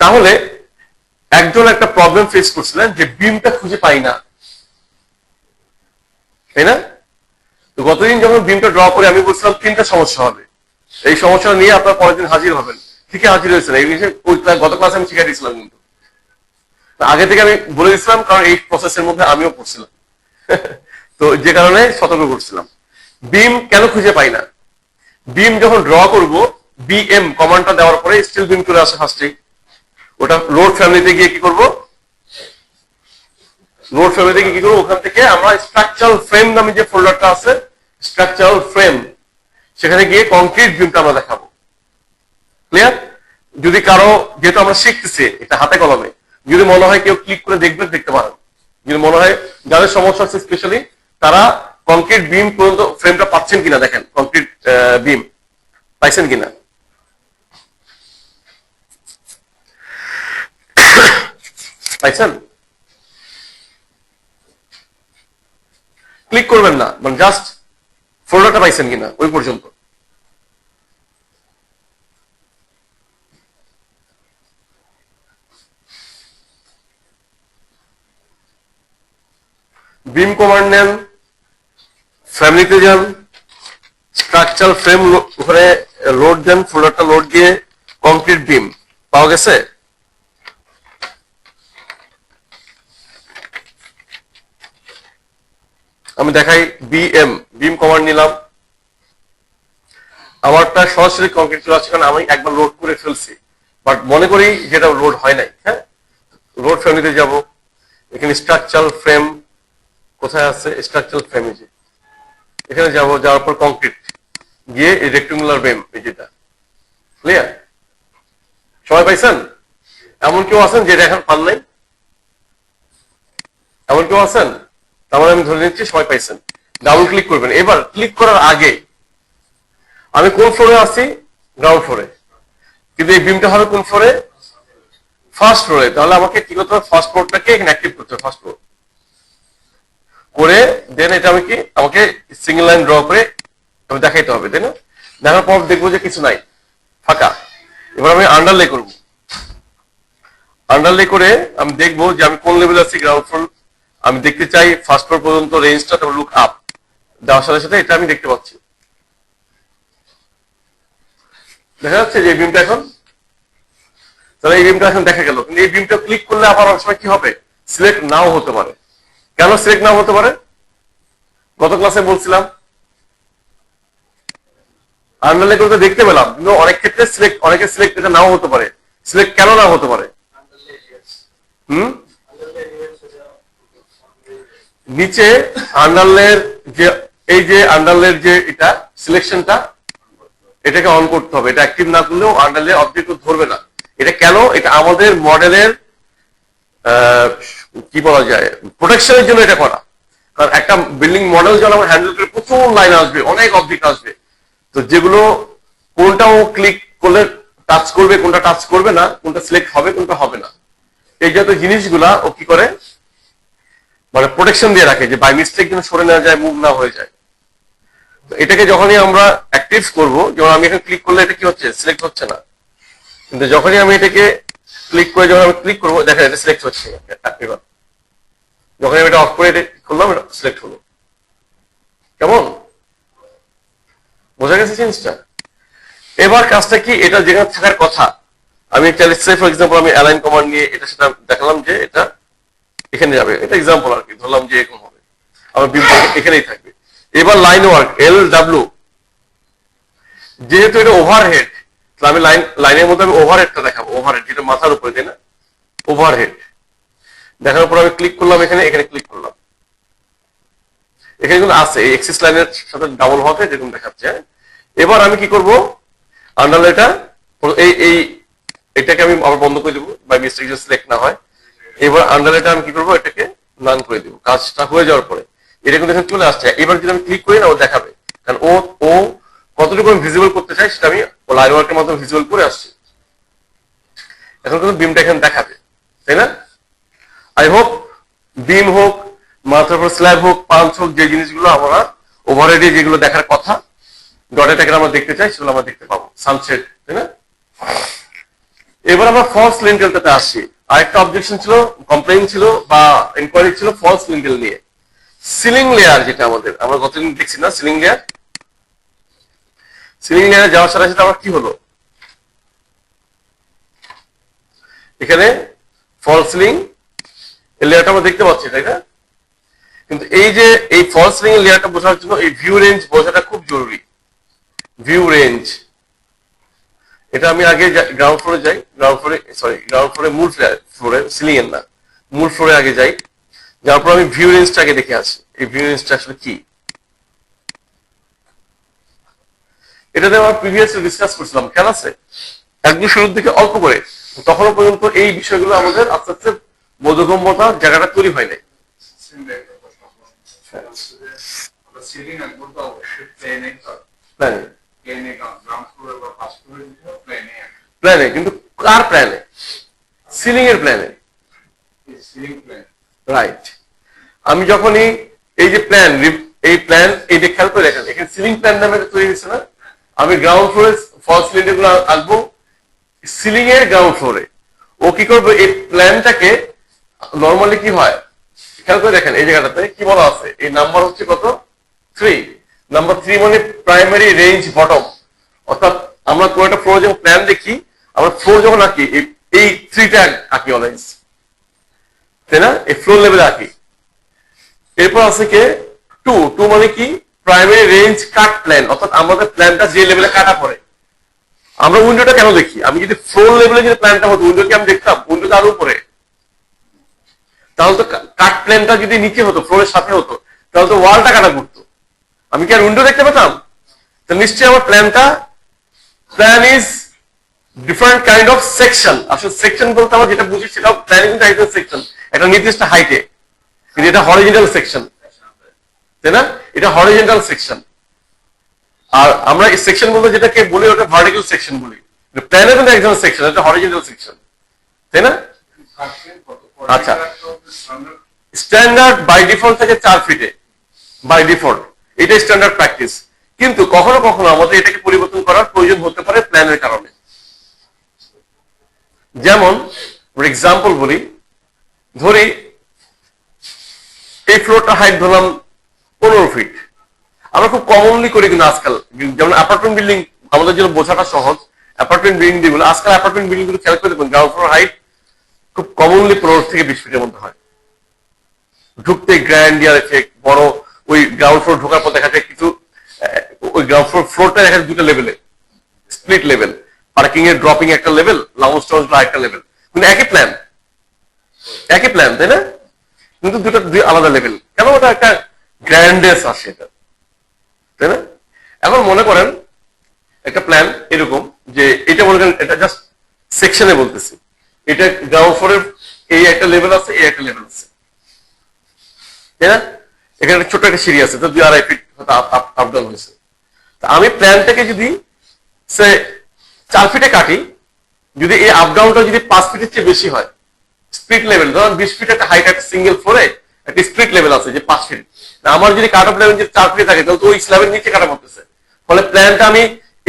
তাহলে একজন একটা প্রবলেম ফেস করছিলেন যে বিমটা খুঁজে পাই না, তাই না? তো গতদিন যখন বিমটা ড্র করে আমি বলছিলাম 3টা সমস্যা হবে, এই সমস্যা নিয়ে আপনার পরের দিন হাজির হবেন, ঠিকই হাজির হয়েছেন। এই বিষয়ে গত ক্লাসে আমি শিখে দিয়েছিলাম, কিন্তু আগে থেকে আমি বলে দিচ্ছিলাম, কারণ এই প্রসেসের মধ্যে আমিও পড়ছিলাম তো যে কারণে সতর্ক করছিলাম। বিম কেন খুঁজে পাই না, বিম যখন ড্র করব বিএম কমান্ডটা দেওয়ার পরে স্টিল বিম চলে আসে ফার্স্টেই, ওটা লোড ফ্যামিলিতে গিয়ে কি করব, লোড ফ্যামিলিতে গিয়ে কি করবো, ওখান থেকে আমরা স্ট্রাকচারাল ফ্রেম নামে যে ফোল্ডারটা আছে, স্ট্রাকচারাল ফ্রেম, সেখানে গিয়ে কংক্রিট বিমটা আমরা দেখাবো। ক্লিয়ার? যদি কারো, যেহেতু আমরা শিখতেছি এটা হাতে কলমে, যদি মনে হয় কেউ ক্লিক করে দেখতে পারেন, যদি মনে হয় যাদের সমস্যা আছে স্পেশালি, তারা কংক্রিট বিম পর্যন্ত ফ্রেমটা পাচ্ছেন কিনা দেখেন, কংক্রিট বিম পাইছেন কিনা। পাইছেন? ক্লিক করবেন না, মানে জাস্ট ফোল্ডারটা পাইছেন কিনা ওই পর্যন্ত। বিম কমান্ড নেন, ফ্যামিলিতে যান, স্ট্রাকচারাল ফ্রেম ওখানে লোড দেন, ফোল্ডারটা লোড দিয়ে কংক্রিট বিম পাওয়া গেছে। আমি দেখাই বিম কমান্ড নিলাম, আমারটা সরাসরি কংক্রিট চলে আসছে কারণ আমি একবার লোড করে ফেলছি, বাট মনে করি যেটা লোড হয় নাই। হ্যাঁ, লোড ফ্যামিলিতে যাব, এখানে স্ট্রাকচারাল ফ্রেম কোথায় আছে, স্ট্রাকচারাল ফ্রেম এই যে এখানে যাবো, যাওয়ার পর কংক্রিট গিয়ে এই রেক্টেঙ্গুলার বিম এই যেটা। ক্লিয়ার? সবাই পাইছেন? এমন কেউ আছেন যেটা এখন পান নাই? এমন কেউ আছেন? তারপরে আমি ধরে নিচ্ছি সবাই পাইছেন। ডাবল ক্লিক করবেন। এবার ক্লিক করার আগে আমি কোন ফ্লোরে আছি? গ্রাউন্ড ফ্লোরে, কিন্তু এই বিমটা হবে কোন ফ্লোরে? ফার্স্ট ফ্লোরে। তাহলে আমাকে কি করতে হবে? ফার্স্ট ফ্লোরটাকে এখানে অ্যাক্টিভ করতে হবে, ফার্স্ট ফ্লোর করে দেন এটা আমি কি আমাকে সিঙ্গেল লাইন ড্র করে আমি দেখাইতে হবে, তাই না? দেখার পর দেখবো যে কিছু নাই, ফাঁকা। এবার আমি আন্ডারলে করব, আন্ডারলে করে আমি দেখবো যে আমি কোন লেভেলে আছি। গ্রাউন্ড ফ্লোর আমি দেখতে চাই, ফার্স্ট ফ্লোর পর্যন্ত রেঞ্জটা, তারপর লুক আপ দেওয়ার সাথে সাথে এটা আমি দেখতে পাচ্ছি। দেখা যাচ্ছে যে এই বিমটা এখন, তাহলে এই বিমটা এখন দেখা গেল। কিন্তু এই বিমটা ক্লিক করলে আবার অনেক সময় কি হবে? সিলেক্ট নাও হতে পারে। কেন সিলেক্ট নাও হতে পারে? গত ক্লাসে বলছিলাম আন্ডারলাইন করতে দেখতে পেলাম, কিন্তু অনেক ক্ষেত্রে সিলেক্ট, অনেকে সিলেক্ট এটা নাও হতে পারে। সিলেক্ট কেন নাও হতে পারে? নিচে আন্ডারলের যে এই যে আন্ডারলের যে এটা সিলেকশনটা, এটাকে অন করতে হবে। এটা অ্যাক্টিভ না করলেও আন্ডারলে অবজেক্ট ধরবে না। এটা কেন? এটা আমাদের মডেলের কি বলা যায়, প্রোটেকশনের জন্য এটা করা। কারণ একটা বিল্ডিং মডেল যখন আমরা হ্যান্ডেল করে প্রচুর লাইন আসবে, অনেক অবজেক্ট আসবে, তো যেগুলো কোনটাও ক্লিক করলে টাচ করবে, কোনটা টাচ করবে না, কোনটা সিলেক্ট হবে, কোনটা হবে না, এই জাতীয় জিনিসগুলা ও কি করে, মানে প্রোটেকশন দিয়ে রাখে যে বাই মিস্টেক যেন সরে না যায়, মুভ না হয়ে যায়। তো এটাকে যখনই আমরা অ্যাক্টিভ করব, যেমন আমি এখানে ক্লিক করলে এটা কি হচ্ছে? সিলেক্ট হচ্ছে না। কিন্তু যখনই আমি এটাকে ক্লিক করে যখন আমি ক্লিক করবো, দেখেন এটা সিলেক্ট হচ্ছে। এবার যখন আমি এটা অফ করে করলাম, এটা সিলেক্ট হলো। কেমন বোঝা গেছে জিনিসটা? এবার কাজটা কি, এটা যেখানে থাকার কথা আমি চাইলে, ফর এক্সাম্পল আমি অ্যালাইন কমান্ড নিয়ে এটা সেটা দেখালাম যে এটা এখানে যাবে, এটা এক্সাম্পল আর কি, ধরলাম যে এরকম হবে, আমার বিম এখানেই থাকবে। এবার লাইন ওয়ার্ক LW, যেহেতু এটা ওভারহেড, আমি লাইনের মধ্যে আমি ওভারহেডটা দেখাবো, ওভারহেড যেটা মাথার উপরে, তাই না? ওভারহেড দেখানোর পর আমি ক্লিক করলাম এখানে, এখানে ক্লিক করলাম, এখানে কিন্তু আছে এই এক্সিস লাইনের সাথে ডাবল হতে যেরকম দেখাচ্ছে। এবার আমি কি করব? আন্ডারলাইনটা এই এটাকে আমি আবার বন্ধ করে দেবো, বাই মিস্টেক যদি সিলেক্ট না হয়। এবার আন্ডারলাইনটা আমি কি করবো? এটাকে নান করে দেবো। কাজটা হয়ে যাওয়ার পরে এটা কিন্তু এখানে চলে আসছে। এবার যদি আমি ক্লিক করি না, ও দেখাবে, কারণ ও কতটুকু আমি ভিজিবল করতে চাই সেটা আমি লাইন ওয়ার্কের মাধ্যমে ভিজিবল করে আসছি। এখন কিন্তু বিমটা এখানে দেখাবে, তাই না? আই হোপ বিম হোক, মাথার উপর স্ল্যাব হোক, পাঞ্চ হোক, যে জিনিসগুলো আমরা ওভারহেডে যেগুলো দেখার কথা, ডটেড আকারে আমরা দেখতে চাই, সেগুলো আমরা দেখতে পাবো। সানসেট, তাই না? এবার আমরা ফলস লিন্টেলটাতে আসছি। আরেকটা অবজেকশন ছিল, কমপ্লেইন ছিল বা ইনকোয়ারি ছিল ফলস লিন্টেল নিয়ে। সিলিং লেয়ার যেটা আমাদের, আমরা গতদিন দেখছি না, সিলিং লেয়ার। সিলিং লেয়ারে যাওয়ার সাথে সাথে আমার কি হলো? এখানে ফলস সিলিং লেয়ারটা আমরা দেখতে পাচ্ছি, তাই না? কিন্তু এই যে এই ফলস সিলিং লেয়ারটা বোঝার জন্য এই ভিউ রেঞ্জ বোঝাটা খুব জরুরি। ভিউ রেঞ্জ, এটা আমি আগে গ্রাউন্ড ফ্লোরে যাই, গ্রাউন্ড ফ্লোরে মূল ফ্লোরে, সিলিং এর না, মূল ফ্লোরে আগে যাই, যার পর আমি ভিউ রেঞ্জটা আগে দেখে আসি। এই ভিউ রেঞ্জটা আসলে কি, এটাতে আমরা প্রিভিয়াসলি ডিসকাস করছিলাম, খেয়াল আছে? একদম শুরুর দিকে অল্প করে, তখনও পর্যন্ত এই বিষয়গুলো আমাদের আস্তে আস্তে বোধগম্যতা জায়গাটা তৈরি হয় নাই। সিলিং একবার তো অবশ্যই প্লেনে প্ল্যানে প্লেনে গ্রাউন্ড ফ্লোরে বা ফার্স্ট ফ্লোরে দিতে হবে প্লেনে প্ল্যানে কিন্তু কার প্ল্যানে? সিলিং এর প্ল্যানে। Ceiling plane right. আমি যখনই এই যে প্ল্যান, এই প্ল্যান এই যে খেয়াল করে দেখেন এখানে সিলিং প্ল্যান নামে তৈরি হয়েছে না, আমি গ্রাউন্ড ফ্লোরে ফলস সিলিন্ডার গুলো আনবো সিলিং এর গ্রাউন্ড ফ্লোরে। ও কি করবে এই প্ল্যানটাকে, নর্মালি কি হয় খেয়াল করে দেখেন এই জায়গাটাতে কি বলা আছে, এই নাম্বার হচ্ছে কত 3, নাম্বার 3 মানে প্রাইমারি রেঞ্জ বটম। অর্থাৎ আমরা কোন একটা ফ্লোর যখন প্ল্যান দেখি, আমরা ফ্লোর যখন আঁকি এই 3টা আঁকি অলওয়েজ, তাই না? এই ফ্লোর লেভেলে আঁকি। এরপর আছে কে 2 মানে কি প্রাইমারি রেঞ্জ কাট প্ল্যান, অর্থাৎ আমাদের প্ল্যানটা যে লেভেলে কাটা পড়ে। আমরা উইন্ডোটা কেন দেখি? আমি যদি ফ্লোর লেভেলে যদি প্ল্যানটা হতো উইন্ডো কি আমি দেখতাম? উইন্ডোটা আরো উপরে, তাহলে তো কাট প্ল্যানটা যদি নিচে হতো ফ্লোরের সাথে হতো তাহলে তো ওয়ালটা কাটা পড়তো, আমি কি আর উইন্ডো দেখতে পেতাম? তো নিশ্চয়ই আমার plan is different kind of section. আসলে সেকশন বলতে আমরা যেটা বুঝি সেটা প্ল্যানিং সেকশন একটা নির্দিষ্ট হাইটে, কিন্তু এটা হরিজন্টাল সেকশন, তাই না? এটা হরিজন্টাল সেকশন। আর আমরা এই সেকশন বলতে যেটাকে বলি ওটা ভার্টিক্যাল সেকশন বলি। প্ল্যানের কিন্তু একজন সেকশন, এটা হরিজন্টাল সেকশন, তাই না? আচ্ছা, স্ট্যান্ডার্ড বাই ডিফল্ট থেকে 4 ফিটে বাই ডিফল্ট, এটা স্ট্যান্ডার্ড প্র্যাকটিস। কিন্তু কখনো কখনো আমাদের এটাকে পরিবর্তন করার প্রয়োজন হতে পারে প্ল্যানের কারণে। যেমন এক্সাম্পল বলি, ধরি এই ফ্লোরটা হাইট ধরলাম 15 ফিট। আমরা খুব কমনলি করি কিন্তু আজকাল, যেমন অ্যাপার্টমেন্ট বিল্ডিং আমাদের জন্য বোঝাটা সহজ, অ্যাপার্টমেন্ট বিল্ডিং যেগুলো আজকাল অ্যাপার্টমেন্ট বিল্ডিং গুলো খেয়াল করে দেখুন গ্রাউন্ড ফ্লোর হাইট খুব কমনলি 15 থেকে 20 ফিটের মধ্যে হয়। ঢুকতে গ্র্যান্ডিয়ার এফেক্ট বড়, ওই গ্রাউন্ড ফ্লোর ঢোকার পর দেখা যায় কিছু ওই গ্রাউন্ড ফ্লোরটা দেখা যায় দুটো লেভেলে, স্প্লিট লেভেল, পার্কিং এর ড্রপিং একটা লেভেল, লাউঞ্জ টাউঞ্জ একটা লেভেল, কিন্তু একই প্ল্যান, তাই না? কিন্তু দুই আলাদা লেভেল। কেন? ওটা একটা গ্র্যান্ডেস আসে এটা, তাই না? এখন মনে করেন একটা প্ল্যান এরকম যে এটা মনে করেন এটা জাস্ট সেকশনে বলতেছি, এটা গ্রাউন্ড ফ্লোরের এই একটা লেভেল আছে, এই একটা লেভেল আছে, তাই না? এখানে একটা ছোট একটা সিঁড়ি আছে, তো 2.5 ফিট আপ ডাউন হয়েছে। আমি প্ল্যানটাকে যদি সে 4 ফিটে কাটি, যদি এই আপ ডাউনটা যদি 5 ফিটের চেয়ে বেশি হয়, স্প্লিট লেভেল ধরুন 20 ফিট একটা হাইট একটা সিঙ্গেল ফ্লোরে একটা স্প্লিট লেভেল আছে যে 5 ফিট, আমার যদি কাট অফ লেভেল যদি 4 ফিটে থাকে তাহলে তো ওই স্ল্যাবের নিচে কাটা পড়তেছে, ফলে প্ল্যানটা আমি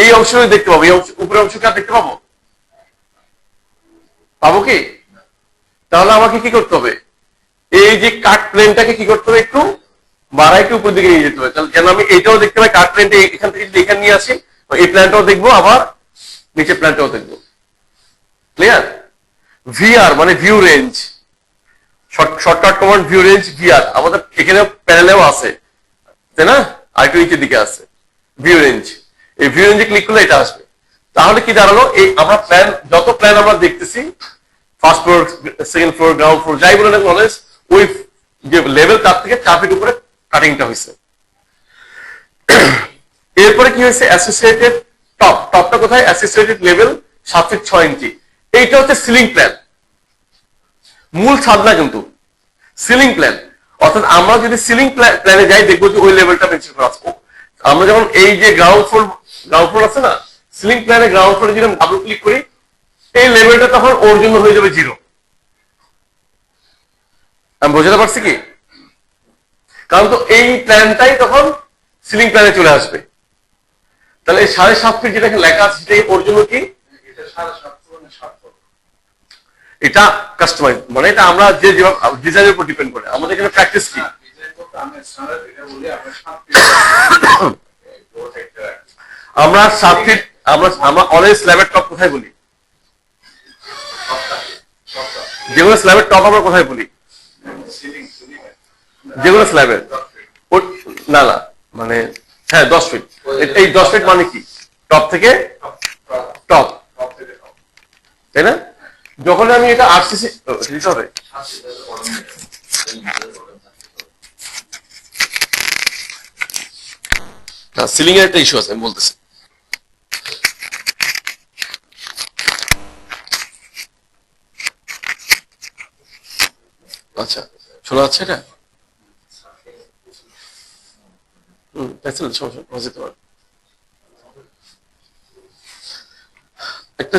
এই অংশই দেখতে পাবো, এই উপরের অংশটা দেখতে পাবো কি? তাহলে আমাকে কি করতে হবে, এই যে কাট প্লেনটাকে কি করতে হবে, একটু বাড়াই একটু উপর দিকে নিয়ে যেতে হবে, যেন আমি এইটাও দেখতে পাই, কাট প্লেনটা এখান থেকে যদি এখানে নিয়ে আসি এই প্ল্যানটাও দেখবো, আবার নিচে প্ল্যানটাও দেখবো। ক্লিয়ার? ভিআর মানে view range, shortcut command view range VR, আমাদের এখানে প্যানেলেও আছে, তাই না? আর একটু নিচের দিকে আছে ভিউ রেঞ্জ। এই ভিউ রেঞ্জে ক্লিক করলে এটা আসবে। তাহলে কি দাঁড়ালো, এই আমরা প্ল্যান যত প্ল্যান আমরা দেখতেছি first floor, second floor, ground floor যাই বলে না, ওই যে লেভেল তার থেকে 4 ফিট উপরে কাটিংটা হয়েছে। এরপরে কি হয়েছে, অ্যাসোসিয়েটেড টপটা কোথায়, অ্যাসোসিয়েটেড লেভেল 7 ফিট 6 ইঞ্চি। এইটা হচ্ছে সিলিং প্ল্যান, মূল ছাদ না কিন্তু সিলিং প্ল্যান। অর্থাৎ আমরা যদি সিলিং প্ল্যানে যাই দেখবো যে ওই লেভেলটা মেনশন করা আছে। আমরা যখন এই যে গ্রাউন্ড ফ্লোর আছে না, সিলিং প্ল্যানে গ্রাউন্ড ফ্লোরে যদি ডাবল ক্লিক করি এই লেভেলটা তখন ওর জন্য হয়ে যাবে 0। আমি বোঝাতে পারছি কি? কারণ তো এই প্ল্যানটাই তখন সিলিং প্ল্যানে চলে আসবে। তাহলে এই 7.5 ফিট যেটা লেখা আছে সেটাই ওর জন্য কি, এটা কাস্টমাইজ, মানে এটা আমরা যে ডিজাইনের উপর ডিপেন্ড করে, আমাদের এখানে প্র্যাকটিস কি, আমরা 7 ফিট, আমরা অলওয়েজ স্ল্যাবের টপ কোথায় বলি, যেগুলো স্ল্যাবের টপ আমরা কোথায় বলি, যেগুলো স্ল্যাবের না না মানে হ্যাঁ 10 ফিট। এই 10 ফিট মানে কি, টপ থেকে টপ, তাই না? যখন আমি এটা আরসিসি দিতে হবে, সিলিং এর একটা ইস্যু আছে আমি বলতেছি। আচ্ছা শোনা যাচ্ছে এটা? পেন্সিল সমস্যা যেতে পারে একটা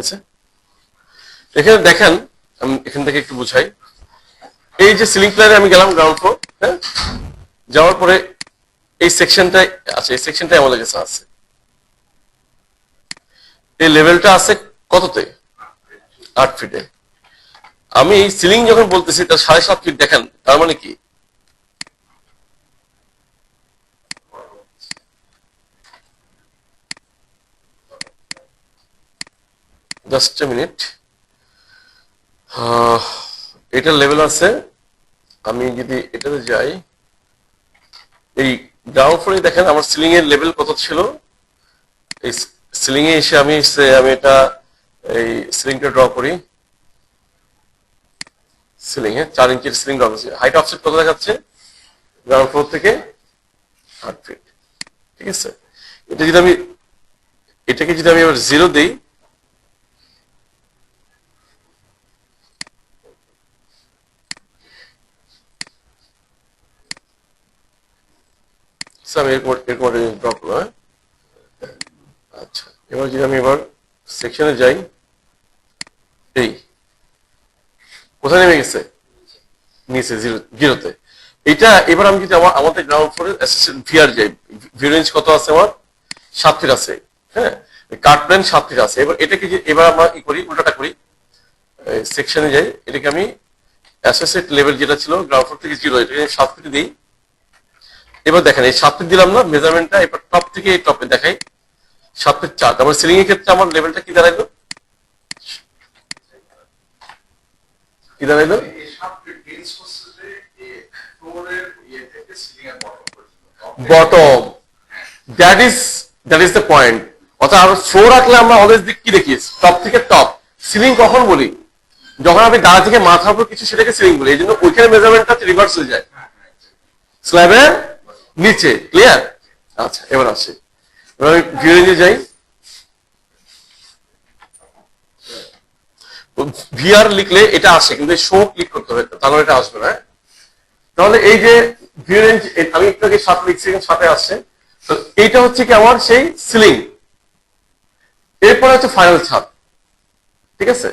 আচ্ছা এখানে দেখেন আমি এখান থেকে একটু বুঝাই এই যে সিলিং প্ল্যানে আমি গেলাম গ্রাউন্ড ফ্লোর হ্যাঁ যাওয়ার পরে এই সেকশনটাই আছে এই সেকশনটাই আমাদের কাছে আছে এই লেভেলটা আছে কততে 8 ফিটে আমি সিলিং যখন বলতেছি তার 7.5 ফিট দেখেন তার মানে কি জাস্ট এ মিনিট এটার লেভেল আছে আমি যদি এটাতে যাই এই গ্রাউন্ড ফ্লোরে দেখেন আমার সিলিং এর লেভেল কত ছিল এই সিলিং এ এসে আমি এটা এই সিলিংটা ড্র করি সিলিং এ 4 ইঞ্চির সিলিং ড্র করছি হাইট অফসেট কত দেখাচ্ছে গ্রাউন্ড ফ্লোর থেকে 8 ফিট ঠিক আছে এটাকে যদি আমি এবার 0 দেই আমি এরকম ড্র করবো হ্যাঁ আচ্ছা এবার যদি আমি এবার সেকশনে যাই এই কোথায় নেমে গেছে নিচে জিরোতে এটা এবার আমি যদি আমাদের গ্রাউন্ড ফ্লোরে ভিআর যাই ভিউ রেঞ্জ কত আছে আমার 7 ফিট আছে হ্যাঁ কাট প্ল্যান 7 ফিট আছে এবার এটাকে এবার আমরা কি করি উল্টাটা করি সেকশনে যাই এটাকে আমি অ্যাসোসিয়েট লেভেল যেটা ছিল গ্রাউন্ড ফ্লোর থেকে 0 এটাকে 7 ফিট দিই এবার দেখেন এই 7 ফিট দিলাম না মেজারমেন্টটা এবার টপ থেকে এই টপে দেখাই 7 ফিট 4 তারপর সিলিং এর ক্ষেত্রে আমার লেভেলটা কি দাঁড়াইলো কি দাঁড়াইলো bottom that is the point অর্থাৎ আর ফ্লোর রাখলে আমরা অলওয়েজ কি দেখি টপ থেকে টপ সিলিং কখন বলি যখন আমি গা থেকে মাথার উপর কিছু সেটাকে সিলিং বলি এই জন্য ওইখানে মেজারমেন্টটা রিভার্স হয়ে যায় স্ল্যাবের নিচে ক্লিয়ার আচ্ছা এবার আসি এবার আমি ভিউ রেঞ্জে যাই ভিআর লিখলে এটা আসে কিন্তু শো ক্লিক করতে হবে তাহলে এটা আসবে না তাহলে এই যে ভিউ রেঞ্জ আমি একটু আগে 7 লিখছি সাথে আসছে তো এইটা হচ্ছে কি আমার সেই সিলিং এরপরে হচ্ছে ফাইনাল ছাদ ঠিক আছে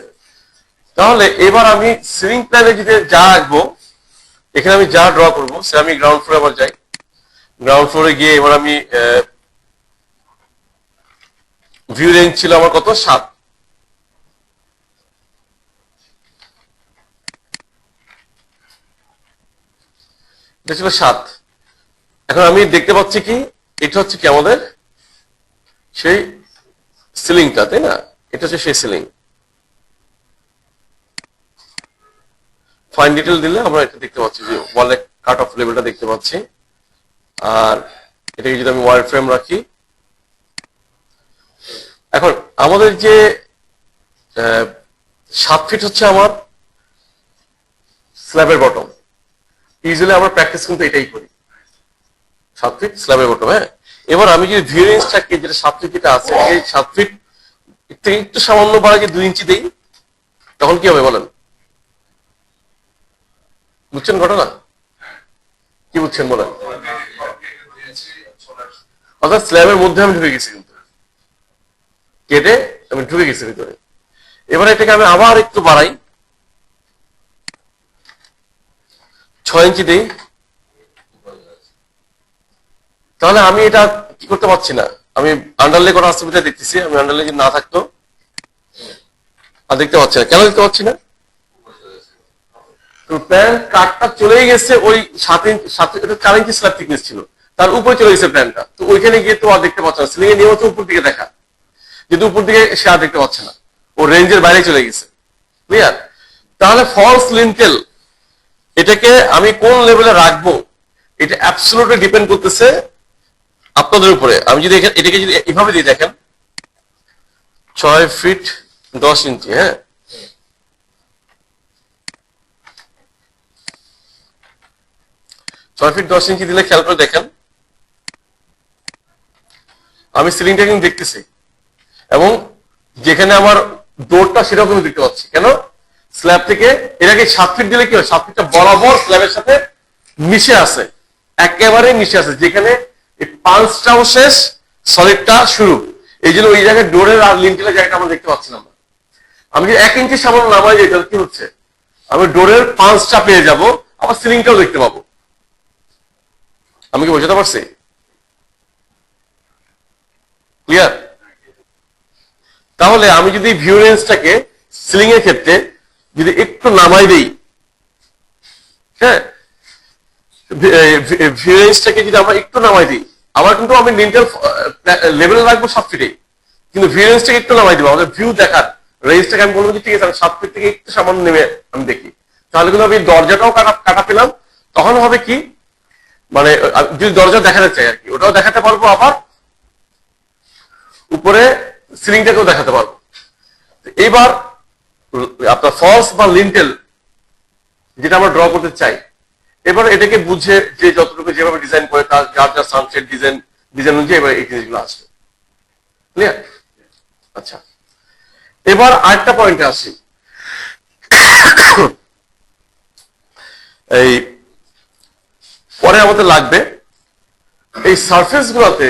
তাহলে এবার আমি সিলিং প্ল্যানে যদি যা আঁকবো এখানে আমি যা ড্র করবো সে আমি গ্রাউন্ড ফ্লোরে আবার যাই গ্রাউন্ড ফ্লোরে গিয়ে এবার আমি ভিউ রেঞ্জ ছিল আমার কত 7 এটা ছিল 7 এখন আমি দেখতে পাচ্ছি কি এটা হচ্ছে কি আমাদের সেই সিলিংটা তাই না এটা হচ্ছে সেই সিলিং ফাইন ডিটেল দিলে আমরা এটা দেখতে পাচ্ছি যে ওয়ালে কাট অফ লেভেলটা দেখতে পাচ্ছি আর এটাকে যদি আমি ওয়াল ফ্রেম রাখি এখন আমাদের যে 7 ফিট হচ্ছে আমার স্ল্যাবের বটম ইউজুয়ালি আমরা প্র্যাকটিস কিন্তু এটাই করি 7 ফিট স্ল্যাবের বটম হ্যাঁ এবার আমি যদি ভিউ রেঞ্জটাকে যেটা 7 ফিট যেটা আছে এই 7 ফিট থেকে একটু সামান্য বাড়াকে 2 ইঞ্চি দেই তখন কি হবে বলেন বুঝছেন ঘটনা কি বুঝছেন বলেন অর্থাৎ স্ল্যাবের মধ্যে আমি ঢুকে গেছি কিন্তু কেটে আমি ঢুকে গেছি ভিতরে এবার এটাকে আমি আবার একটু বাড়াই 6 ইঞ্চি দেই তাহলে আমি এটা কি করতে পারছি না আমি আন্ডারলে করা অসুবিধা দেখতেছি আমি আন্ডারলে যদি না থাকতো আর দেখতে পাচ্ছি না কেন দেখতে পাচ্ছি না প্ল্যান কাটটা চলেই গেছে ওই 7 ইঞ্চি 4 ইঞ্চি স্ল্যাব থিকনেস ছিল তার উপরে চলে গেছে প্ল্যানটা তো ওইখানে গিয়ে তো আর দেখতে পাচ্ছে না সিলিং এর নিয়ম হচ্ছে উপর দিকে দেখা কিন্তু উপর দিকে সে আর দেখতে পাচ্ছে না ও রেঞ্জের বাইরে চলে গেছে ক্লিয়ার তাহলে ফলস লিন্টেল এটাকে আমি কোন লেভেলে রাখবো এটা অ্যাবসলিউটলি ডিপেন্ড করতেছে আপনাদের উপরে আমি যদি এটাকে যদি এভাবে দিয়ে দেখেন 6 ফিট 10 ইঞ্চি হ্যাঁ 6 ফিট 10 ইঞ্চি দিলে খেয়াল করে দেখেন আমি সিলিংটা কিন্তু দেখতেছি এবং যেখানে আমার ডোরটা সেরকমই দেখতে পাচ্ছি কেন স্ল্যাব থেকে এটাকে 7 ফিট দিলে কি হয়, 7 ফিটটা বরাবর স্ল্যাবের সাথে মিশে আছে, একেবারে মিশে আছে, যেখানে এই পাঁচটাও শেষ সলিডটা শুরু। এই জন্য ওই জায়গায় ডোরের আর লিন্টেলের জায়গাটা আমরা দেখতে পাচ্ছি না। আমি যে 1 ইঞ্চি সামান্য নামাই যাই তাহলে কি হচ্ছে, আমি ডোরের পাঁচটা পেয়ে যাব, আবার সিলিংটাও দেখতে পাবো। আমি কি বোঝাতে পারছি? ক্লিয়ার? তাহলে আমি যদি ভিউ রেঞ্জটাকে সিলিং এর ক্ষেত্রে যদি একটু নামাই দেই, হ্যাঁ, ভিউ রেঞ্জটাকে যদি আমরা একটু নামাই দিই, আবার কিন্তু আমি লিন্টাল লেভেল রাখবো 7 ফিটে, কিন্তু ভিউ রেঞ্জটাকে একটু নামাই দিব, আমাদের ভিউ দেখার রেঞ্জটাকে আমি বলবো যে ঠিক আছে আমি 7 ফিট থেকে একটু সামান্য নেমে আমি দেখি, তাহলে কিন্তু আমি দরজাটাও কাটা পেলাম। তখন হবে কি, মানে যদি দরজা দেখাতে চাই আর কি, ওটাও দেখাতে পারবো, আবার উপরে সিলিংটাকেও দেখাতে পারবো। এবার আপনার ফলস বা লিন্টেল যেটা আমরা ড্র করতে চাই, এবার এটাকে বুঝে যে যতটুকু যেভাবে ডিজাইন করে তার যার যার সানসেট ডিজাইন অনুযায়ী এবার এই জিনিসগুলো আসবে। ক্লিয়ার? আচ্ছা, এবার আরেকটা পয়েন্টে আসি। এই পরে আমাদের লাগবে এই সারফেস গুলোতে,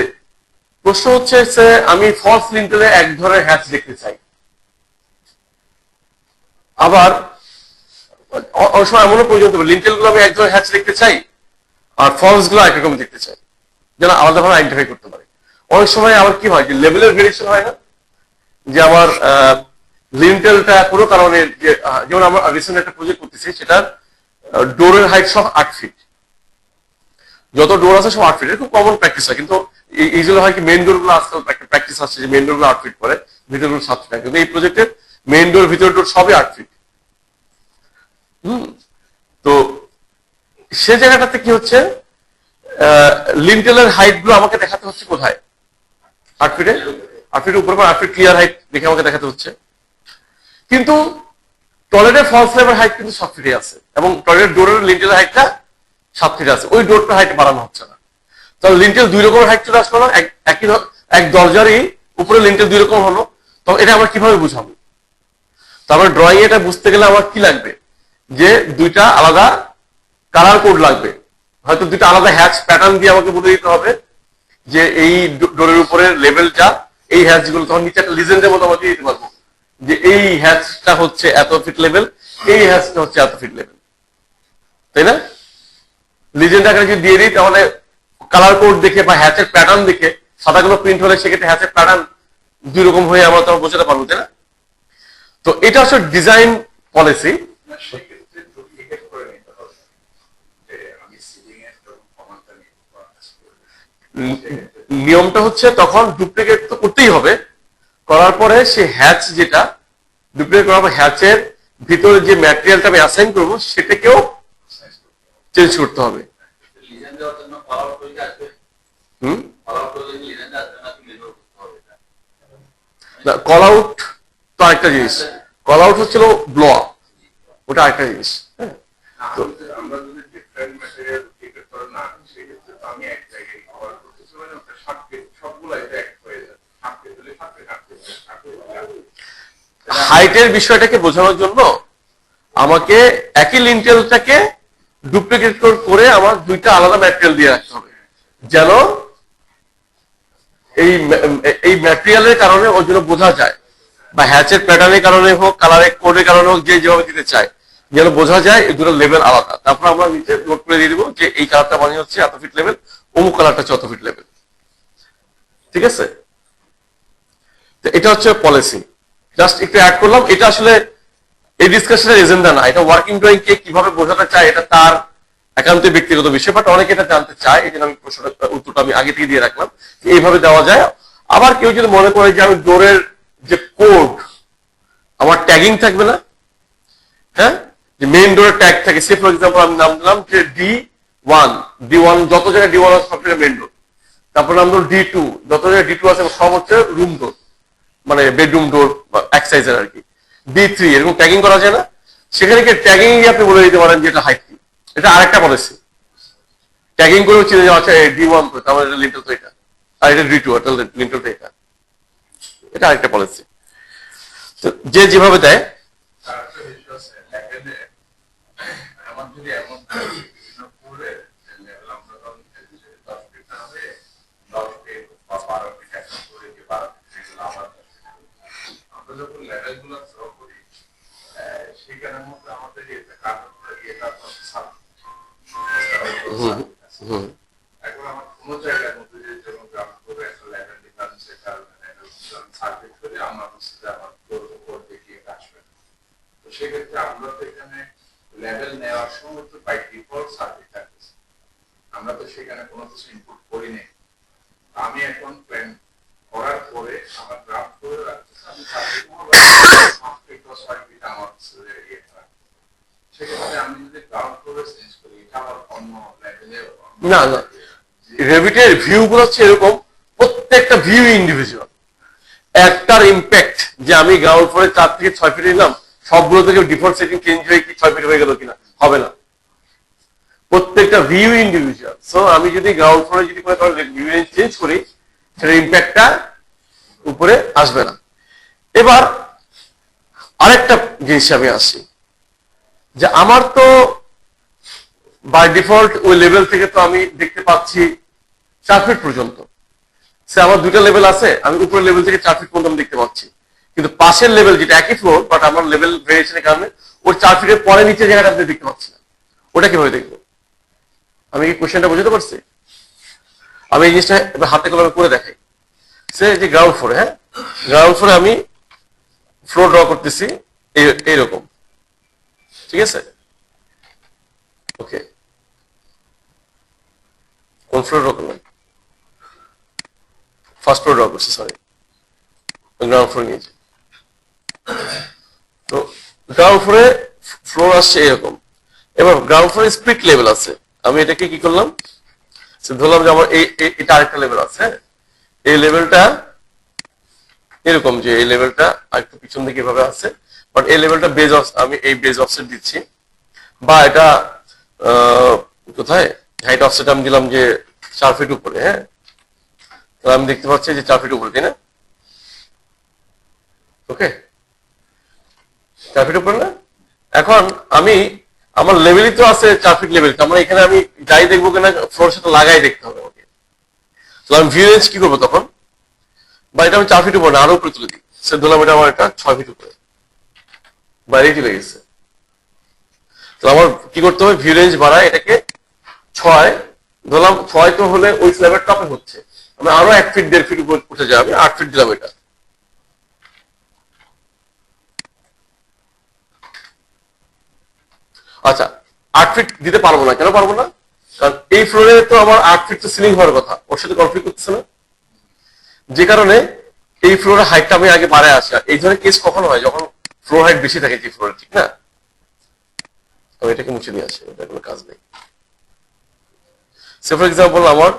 প্রশ্ন হচ্ছে যে আমি ফলস লিন্টেলে এক ধরনের হ্যাচ দেখতে চাই, আবার অনেক সময় এমনও প্রয়োজন হবে লিন্টেল গুলো আমি এক ধরনের হ্যাচ দেখতে চাই আর ফলস গুলো একরকম দেখতে চাই, যেন আলাদাভাবে আইডেন্টিফাই করতে পারি। অনেক সময় আবার কি হয় যে লেভেলের ভেরিয়েশন হয় না, যে আমার লিন্টেলটা কোনো কারণে, যেমন আমরা রিসেন্ট একটা প্রজেক্ট করতেছি, সেটার ডোরের হাইট সব 8 ফিট, যত ডোর আছে সব 8 ফিট, খুব কমন প্র্যাকটিস হয়। কিন্তু এইগুলো হয় কি মেইন ডোর গুলো আজকাল একটা প্র্যাকটিস আসছে যে মেইন ডোর গুলো 8 ফিট করে, ভিতর গুলো 7 ফিট, কিন্তু এই প্রজেক্টের মেইন ডোর ভিতর ডোর সবই 8 ফিট। তো সে জায়গাটাতে কি হচ্ছে, লিন্টেলের হাইট গুলো আমাকে দেখাতে হচ্ছে কোথায়, 8 ফিটে, 8 ফিটের উপরে 8 ফিট ক্লিয়ার হাইট দেখে আমাকে দেখাতে হচ্ছে। কিন্তু টয়লেটের ফলস লেভেল হাইট কিন্তু 7 ফিটে আছে, এবং টয়লেট ডোরের লিন্টেলের হাইটটা 7 ফিটে আছে, ওই ডোরটা হাইট বাড়ানো হচ্ছে না। তাহলে লিন্টেল 2 রকমের হাইট চলে আসলো না, এক দরজারই উপরে লিন্টেল 2 রকম হলো। তো এটা আমরা কিভাবে বুঝাবো? তারপরে ড্রয়িং এটা বুঝতে গেলে আমার কি লাগবে, যে দুইটা আলাদা কালার কোড লাগবে, হয়তো দুইটা আলাদা হ্যাচ প্যাটার্ন দিয়ে আমাকে বলে দিতে হবে যে এই ডোরের উপরের লেভেলটা, এই হ্যাচ গুলো, তখন নিচে একটা লিজেন্ডের মতো আমাকে দিতে পারবো যে এই হ্যাচটা হচ্ছে এত ফিট লেভেল, এই হ্যাচটা হচ্ছে এত ফিট লেভেল, তাই না? লিজেন্ড আকারে যদি দিয়ে দিই, তাহলে কালার কোড দেখে বা হ্যাচের প্যাটার্ন দেখে, সাদাগুলো প্রিন্ট হলে সেক্ষেত্রে হ্যাচের প্যাটার্ন 2 রকম হয়ে আমরা তখন বোঝাতে পারবো, তাই না? তো এটা হচ্ছে ডিজাইন পলিসি। সেক্ষেত্রে ডুপ্লিকেট করে নিতে হবে, যে আমি সিলিং এর ক্ষমতা নিব। নিয়মটা হচ্ছে তখন ডুপ্লিকেট তো করতেই হবে, করার পরে সে হ্যাচ যেটা ডুপ্লিকেট করার পর হ্যাচের ভিতরে যে ম্যাটেরিয়ালটা আমি অ্যাসাইন করবো সেটাকেও চেঞ্জ করতে হবে। কল আউট তো আরেকটা জিনিস, কল আউট হচ্ছিল ব্লো আপ, ওটা আরেকটা জিনিস। হ্যাঁ, আমরা যদি ডিফারেন্ট ম্যাটেরিয়াল ডুপ্লিকেট করে না, সেক্ষেত্রে তো আমি এক জায়গায় কভার করতেছি, মানে ওটা সবগুলাই এক হয়ে যায়, 7 ফিট হলে 7 ফিট, 8 ফিট, 8 ফিট। হাইটের বিষয়টাকে বোঝানোর জন্য আমাকে একই লিন্টেলটাকে ডুপ্লিকেট করে আমার দুইটা আলাদা ম্যাটেরিয়াল দিয়ে রাখতে হবে, যেন এই ম্যাটেরিয়ালের কারণে ওর জন্য বোঝা যায়, বা হ্যাচের প্যাটার্নের কারণে হোক, কালারের কোডের কারণে হোক, যে যেভাবে দিতে চায়, যেন বোঝা যায় এই দুটো লেভেল আলাদা। তারপর আমরা নিচে নোট করে দিয়ে দিব যে এই কালারটা মানে হচ্ছে এত ফিট লেভেল, অমুক কালারটা হচ্ছে অত ফিট লেভেল। ঠিক আছে? তো এটা হচ্ছে পলিসি, জাস্ট একটু অ্যাড করলাম। এটা আসলে এই ডিসকাশনের এজেন্ডা না, এটা ওয়ার্কিং ড্রয়িং কে কিভাবে বোঝাতে চায় এটা তার একান্ত ব্যক্তিগত বিষয়, বাট অনেকে এটা জানতে চায়, এই জন্য আমি প্রশ্নটা উত্তরটা আমি আগে থেকে দিয়ে রাখলাম যে এইভাবে দেওয়া যায়। আবার কেউ যদি মনে করে যে আমি ডোরের যে কোড আমার ট্যাগিং থাকবে না, হ্যাঁ, যে মেইন ডোরের ট্যাগ থাকে, সে ফর এক্সাম্পল আমি নাম দিলাম যে D1, যত জায়গায় D1 আছে সব জায়গায় মেইন ডোর, তারপর নাম দিলাম D2, যত জায়গায় D2 আছে সব হচ্ছে রুম ডোর, মানে বেডরুম ডোর এক সাইজের আর কি। D3 এরকম ট্যাগিং করা যায় না, সেখানে কি ট্যাগিং আপনি বলে দিতে পারেন যে এটা হাইট কি, এটা আরেকটা পলিসি। ট্যাগিং করেও চিনে যাওয়া, আচ্ছা D1 তো তার মানে লিন্টেল তো এটা, আর এটা D2 লিন্টেল তো এটা, এটা আরেকটা পলিসি। তো যে যেভাবে দেয়। আমার যদি এমন বিভিন্ন ফ্লোরে লেভেল আমরা ধরুন 10 ফিট না হয়ে 10 ফিট বা 12 ফিট একটা ফ্লোরে যে 12 ফিট সেগুলো আবার আমরা যখন লেভেল গুলো থ্রো করি সেখানের মধ্যে আমাদের এটা কাঠামো এটা এখন আমার কোনো জায়গার মধ্যে যে যেমন গ্রাউন্ড ফ্লোরে একটা লেভেল ডিফারেন্স সেটা সার্কিট করে আমার হচ্ছে যে আমার ফ্লোর উপর দেখিয়ে আসবে। তো সেক্ষেত্রে আমরা তো এখানে লেভেল নেওয়ার সময় তো বাই ডিফল্ট সার্কিট থাকতেছে, আমরা তো সেখানে কোনো কিছু ইনপুট করি নাই। আমি এখন প্ল্যান করার পরে আমার গ্রাউন্ড ফ্লোরে রাখতেছে, আমি সার্কিট আমার সেক্ষেত্রে আমি যদি গ্রাউন্ড ফ্লোরে চেঞ্জ করি এটা আমার অন্য লেভেলে না না, রেভিটের ভিউ গুলো হচ্ছে এরকম, প্রত্যেকটা ভিউ ইন্ডিভিজুয়াল। একটার ইম্প্যাক্ট যে আমি গ্রাউন্ড ফ্লোরে 4 থেকে 6 ফিট নিলাম, সবগুলো থেকে ডিফল্ট সেটিং চেঞ্জ হয়ে কি 6 ফিট হয়ে গেল কিনা, হবে না। প্রত্যেকটা ভিউ ইন্ডিভিজুয়াল। সো আমি যদি গ্রাউন্ড ফ্লোরে যদি কোনো কারণে ভিউ রেঞ্জ চেঞ্জ করি, সেটার ইম্প্যাক্টটা উপরে আসবে না। এবার আরেকটা জিনিস আমি আসি, যে আমার তো বাই ডিফল্ট ওই লেভেল থেকে তো আমি দেখতে পাচ্ছি 4 ফিট পর্যন্ত। সে আমার দুইটা লেভেল আছে, আমি উপরের লেভেল থেকে 4 ফিট পর্যন্ত আমি দেখতে পাচ্ছি, কিন্তু পাশের লেভেল যেটা একই ফ্লোর বাট আমার লেভেল ভেরিয়েশনের কারণে ওর 4 ফিটের পরে নিচে জায়গাটা আপনি দেখতে পাচ্ছি না। ওটা কিভাবে দেখবো? আমি কি কোশ্চেনটা বুঝতে পারছি? আমি এই জিনিসটা এবার হাতে কলমে করে দেখাই। সে যে গ্রাউন্ড ফ্লোরে, হ্যাঁ, গ্রাউন্ড ফ্লোরে আমি ফ্লোর ড্র করতেছি এইরকম, ঠিক আছে? ওকে, কোন ফ্লোর ড্র করলাম? ফার্স্ট ফ্লোর ড্র করছি, সরি, গ্রাউন্ড ফ্লোর নিয়েছি। তো গ্রাউন্ড ফ্লোরে ফ্লোর আসছে এরকম। এবার গ্রাউন্ড ফ্লোরে স্প্লিট লেভেল আছে, আমি এটাকে কি করলাম, ধরলাম যে আমার এটা আরেকটা লেভেল আছে, এই লেভেলটা এরকম, যে এই লেভেলটা আরেকটু পিছন দিকে এভাবে আছে, বাট এই লেভেলটা বেজ অফ, আমি এই বেজ অফসেট দিচ্ছি, বা এটা কোথায় হাইট অফসেট আমি দিলাম যে 4 ফিট উপরে, হ্যাঁ, তাহলে আমি দেখতে পাচ্ছি যে 4 ফিট উপরে, তাই না? ওকে, 4 ফিট উপরে না? এখন আমি আমার লেভেলই তো আছে 4 ফিট লেভেল, তার মানে এখানে আমি যাই দেখবো কিনা ফ্লোরের সাথে লাগাই দেখতে হবে আমাকে। তো আমি ভিউ রেঞ্জ কি করবো তখন? বা এটা আমি 4 ফিট উপরে না আরো উপরে তুলে দিই, সে ধরলাম এটা আমার একটা 6 ফিট উপরে, বাইরেই চলে গেছে। তো আমার কি করতে হবে, ভিউ রেঞ্জ বাড়ায় এটাকে 6 ধরলাম, 6 তো হলে ওই স্ল্যাবের টপে হচ্ছে, আমি আরো 1 ফিট 1.5 ফিট উপরে উঠে যাবে, 8 ফিট দিলাম এটা। আচ্ছা, 8 ফিট দিতে পারবো না, কেন পারবো না? কারণ এই ফ্লোরে তো আমার 8 ফিট তো সিলিং হওয়ার কথা, ওর সাথে কনফ্লিক্ট করতেছে না, যে কারণে এই ফ্লোরের হাইটটা আমি আগে বাড়ায় আসি। এই ধরনের কেস কখন হয়, যখন ফ্লোর হাইট বেশি থাকে যে ফ্লোরে, ঠিক না? আমি এটাকে মুছে দিয়ে আসি, এটা কোনো কাজ নেই। সে ফর এক্সাম্পল আমার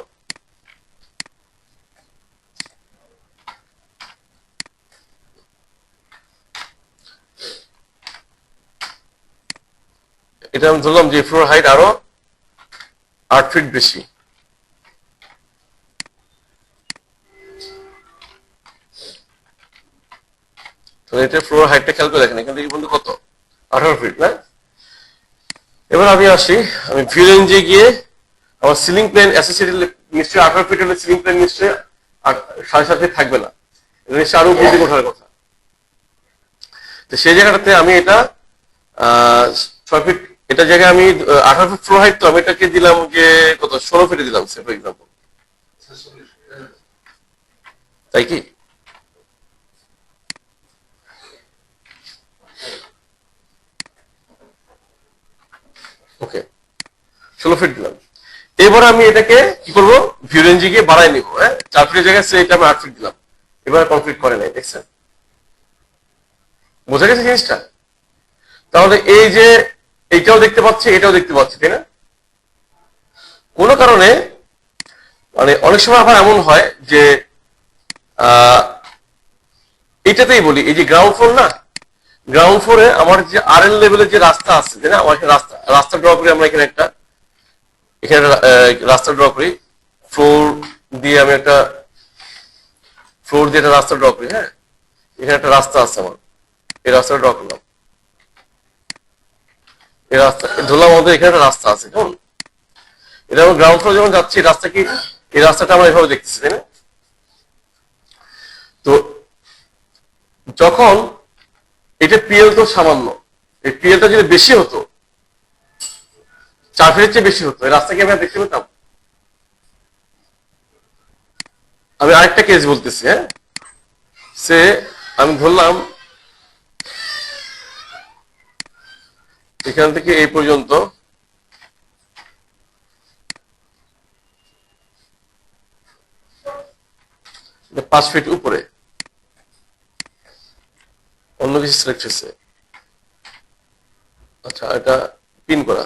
এটা আমি ধরলাম যে ফ্লোর হাইট আরো 8 ফিট বেশি, তো এটা ফ্লোর হাইটটা খেয়াল করে দেখেন, এখান থেকে বন্ধু কত, 18 ফিট না? এবার আমি আসি, আমি ভিউ রেঞ্জে গিয়ে আমার সিলিং প্লেন অ্যাসোসিয়েটেড নিশ্চয়ই 18 ফিট হলে সিলিং প্লেন নিশ্চয়ই 7.5 ফিট থাকবে না, এটা নিশ্চয়ই আরো উপর দিকে ওঠার কথা। তো সেই জায়গাটাতে আমি এটা 6 ফিট, এটা জায়গায় আমি 18 ফিট ফ্লোর হাইট, তো আমি এটাকে দিলাম যে কত, 16 ফিটে দিলাম সে ফর এক্সাম্পল, তাই কি? ওকে, 16 ফিট দিলাম। এবার আমি এটাকে কি করবো, ভিউ রেঞ্জে গিয়ে বাড়াই নিবো, হ্যাঁ, 4 ফিটের জায়গায় এটা আমি 8 ফিট দিলাম, এবার কনফ্লিক্ট করে নাই, দেখছেন? বোঝা গেছে জিনিসটা? তাহলে এই যে এইটাও দেখতে পাচ্ছি, এটাও দেখতে পাচ্ছি, তাই না? কোনো কারণে মানে অনেক সময় আবার এমন হয় যে এটাতেই বলি, এই যে গ্রাউন্ড ফ্লোর না, গ্রাউন্ড ফ্লোরে আমার যে RL লেভেলের যে রাস্তা আছে, তাই না, আমার এখানে রাস্তা ড্র করি, আমরা এখানে একটা রাস্তা ড্র করি, ফ্লোর দিয়ে আমি একটা ফ্লোর দিয়ে একটা রাস্তা ড্র করি, হ্যাঁ, এখানে একটা রাস্তা আছে আমার, এই রাস্তাটা ড্র করলাম। এই রাস্তা ধরলাম আমাদের এখানে একটা রাস্তা আছে, কেমন? এটা আমরা গ্রাউন্ড ফ্লোর যখন যাচ্ছি, রাস্তা কি, এই রাস্তাটা আমরা এভাবে দেখতেছি, তাই না? তো যখন এটা পিএল তো সামান্য, এই পিএলটা যদি বেশি হতো, 4 ফিটের চেয়ে বেশি হতো, এই রাস্তা কি আমরা দেখতে পেতাম? আমি আরেকটা কেস বলতেছি, হ্যাঁ, সে আমি ধরলাম এখান থেকে এই পর্যন্ত 5 ফিট উপরে অন্য কিছু সিলেক্ট হয়েছে। আচ্ছা, এটা পিন করা,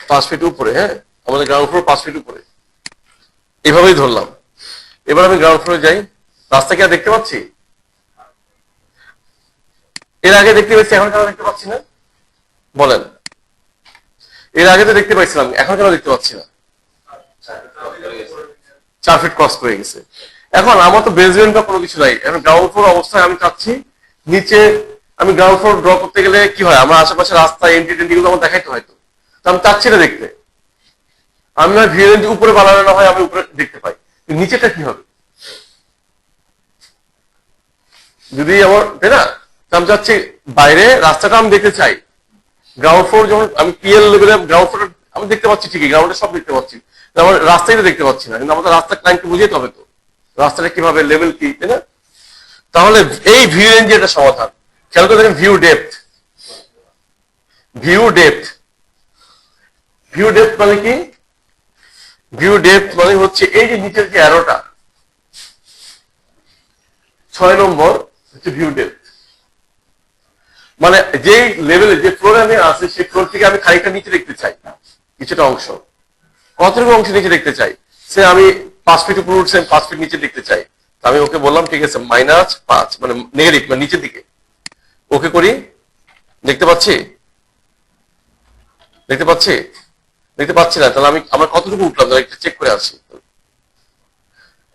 5 ফিট উপরে, হ্যাঁ, আমাদের গ্রাউন্ড ফ্লোর 5 ফিট উপরে, এভাবেই ধরলাম। এবার আমি গ্রাউন্ড ফ্লোরে যাই, রাস্তা কি আর দেখতে পাচ্ছি? এর আগে দেখতে পাচ্ছি, এখন কেন দেখতে পাচ্ছি না বলেন? এর আগে তো দেখতে পাইছিলাম, এখন কেন দেখতে পাচ্ছি না? 4 ফিট ক্রস করে গেছে। এখন আমার তো বেসমেন্ট বা কোনো কিছু নাই, এখন গ্রাউন্ড ফ্লোর অবস্থায় আমি চাচ্ছি নিচে, আমি গ্রাউন্ড ফ্লোর ড্র করতে গেলে কি হয়, আমার আশেপাশে রাস্তা এন্ট্রি টেন্ট্রি গুলো আমার দেখাইতে হয়তো, তো আমি চাচ্ছি না দেখতে। আমি হয় ভিউ রেঞ্জ উপরে বানানো না হয় আমি উপরে দেখতে পাই, নিচেটা কি হবে যদি আমার, তাই না? আমি চাচ্ছি বাইরে রাস্তাটা আমি দেখতে চাই। গ্রাউন্ড ফ্লোর যেমন আমি পিএল লেভেলে গ্রাউন্ড ফ্লোর আমি দেখতে পাচ্ছি ঠিকই, গ্রাউন্ডে সব দেখতে পাচ্ছি, আমার রাস্তায় দেখতে পাচ্ছি না, কিন্তু আমাদের রাস্তা ক্লাইন্টকে বুঝিয়ে হবে তো রাস্তাটা কিভাবে, লেভেল কি, তাই না? তাহলে এই ভিউ রেঞ্জের একটা সমাধান, খেয়াল করে দেখেন, view depth. View depth, view depth মানে কি? ভিউ ডেপথ মানে হচ্ছে এই যে নিচের যে অ্যারোটা, 6 নম্বর হচ্ছে ভিউ ডেপথ। মানে যে লেভেলে, যে ফ্লোরে আমি আছি, সেই ফ্লোর থেকে আমি খানিকটা নিচে দেখতে চাই, কিছুটা অংশ, কতটুকু অংশ নিচে দেখতে চাই, সে আমি 5 ফিট উপরে উঠছে, 5 ফিট নিচে দেখতে চাই। আমি ওকে বললাম ঠিক আছে, -5 মানে নেগেটিভ, মানে নিচের দিকে ওকে করি। দেখতে পাচ্ছি? দেখতে পাচ্ছি? দেখতে পাচ্ছি না, তাহলে আমি আমরা কতটুকু উঠলাম একটু চেক করে আসি।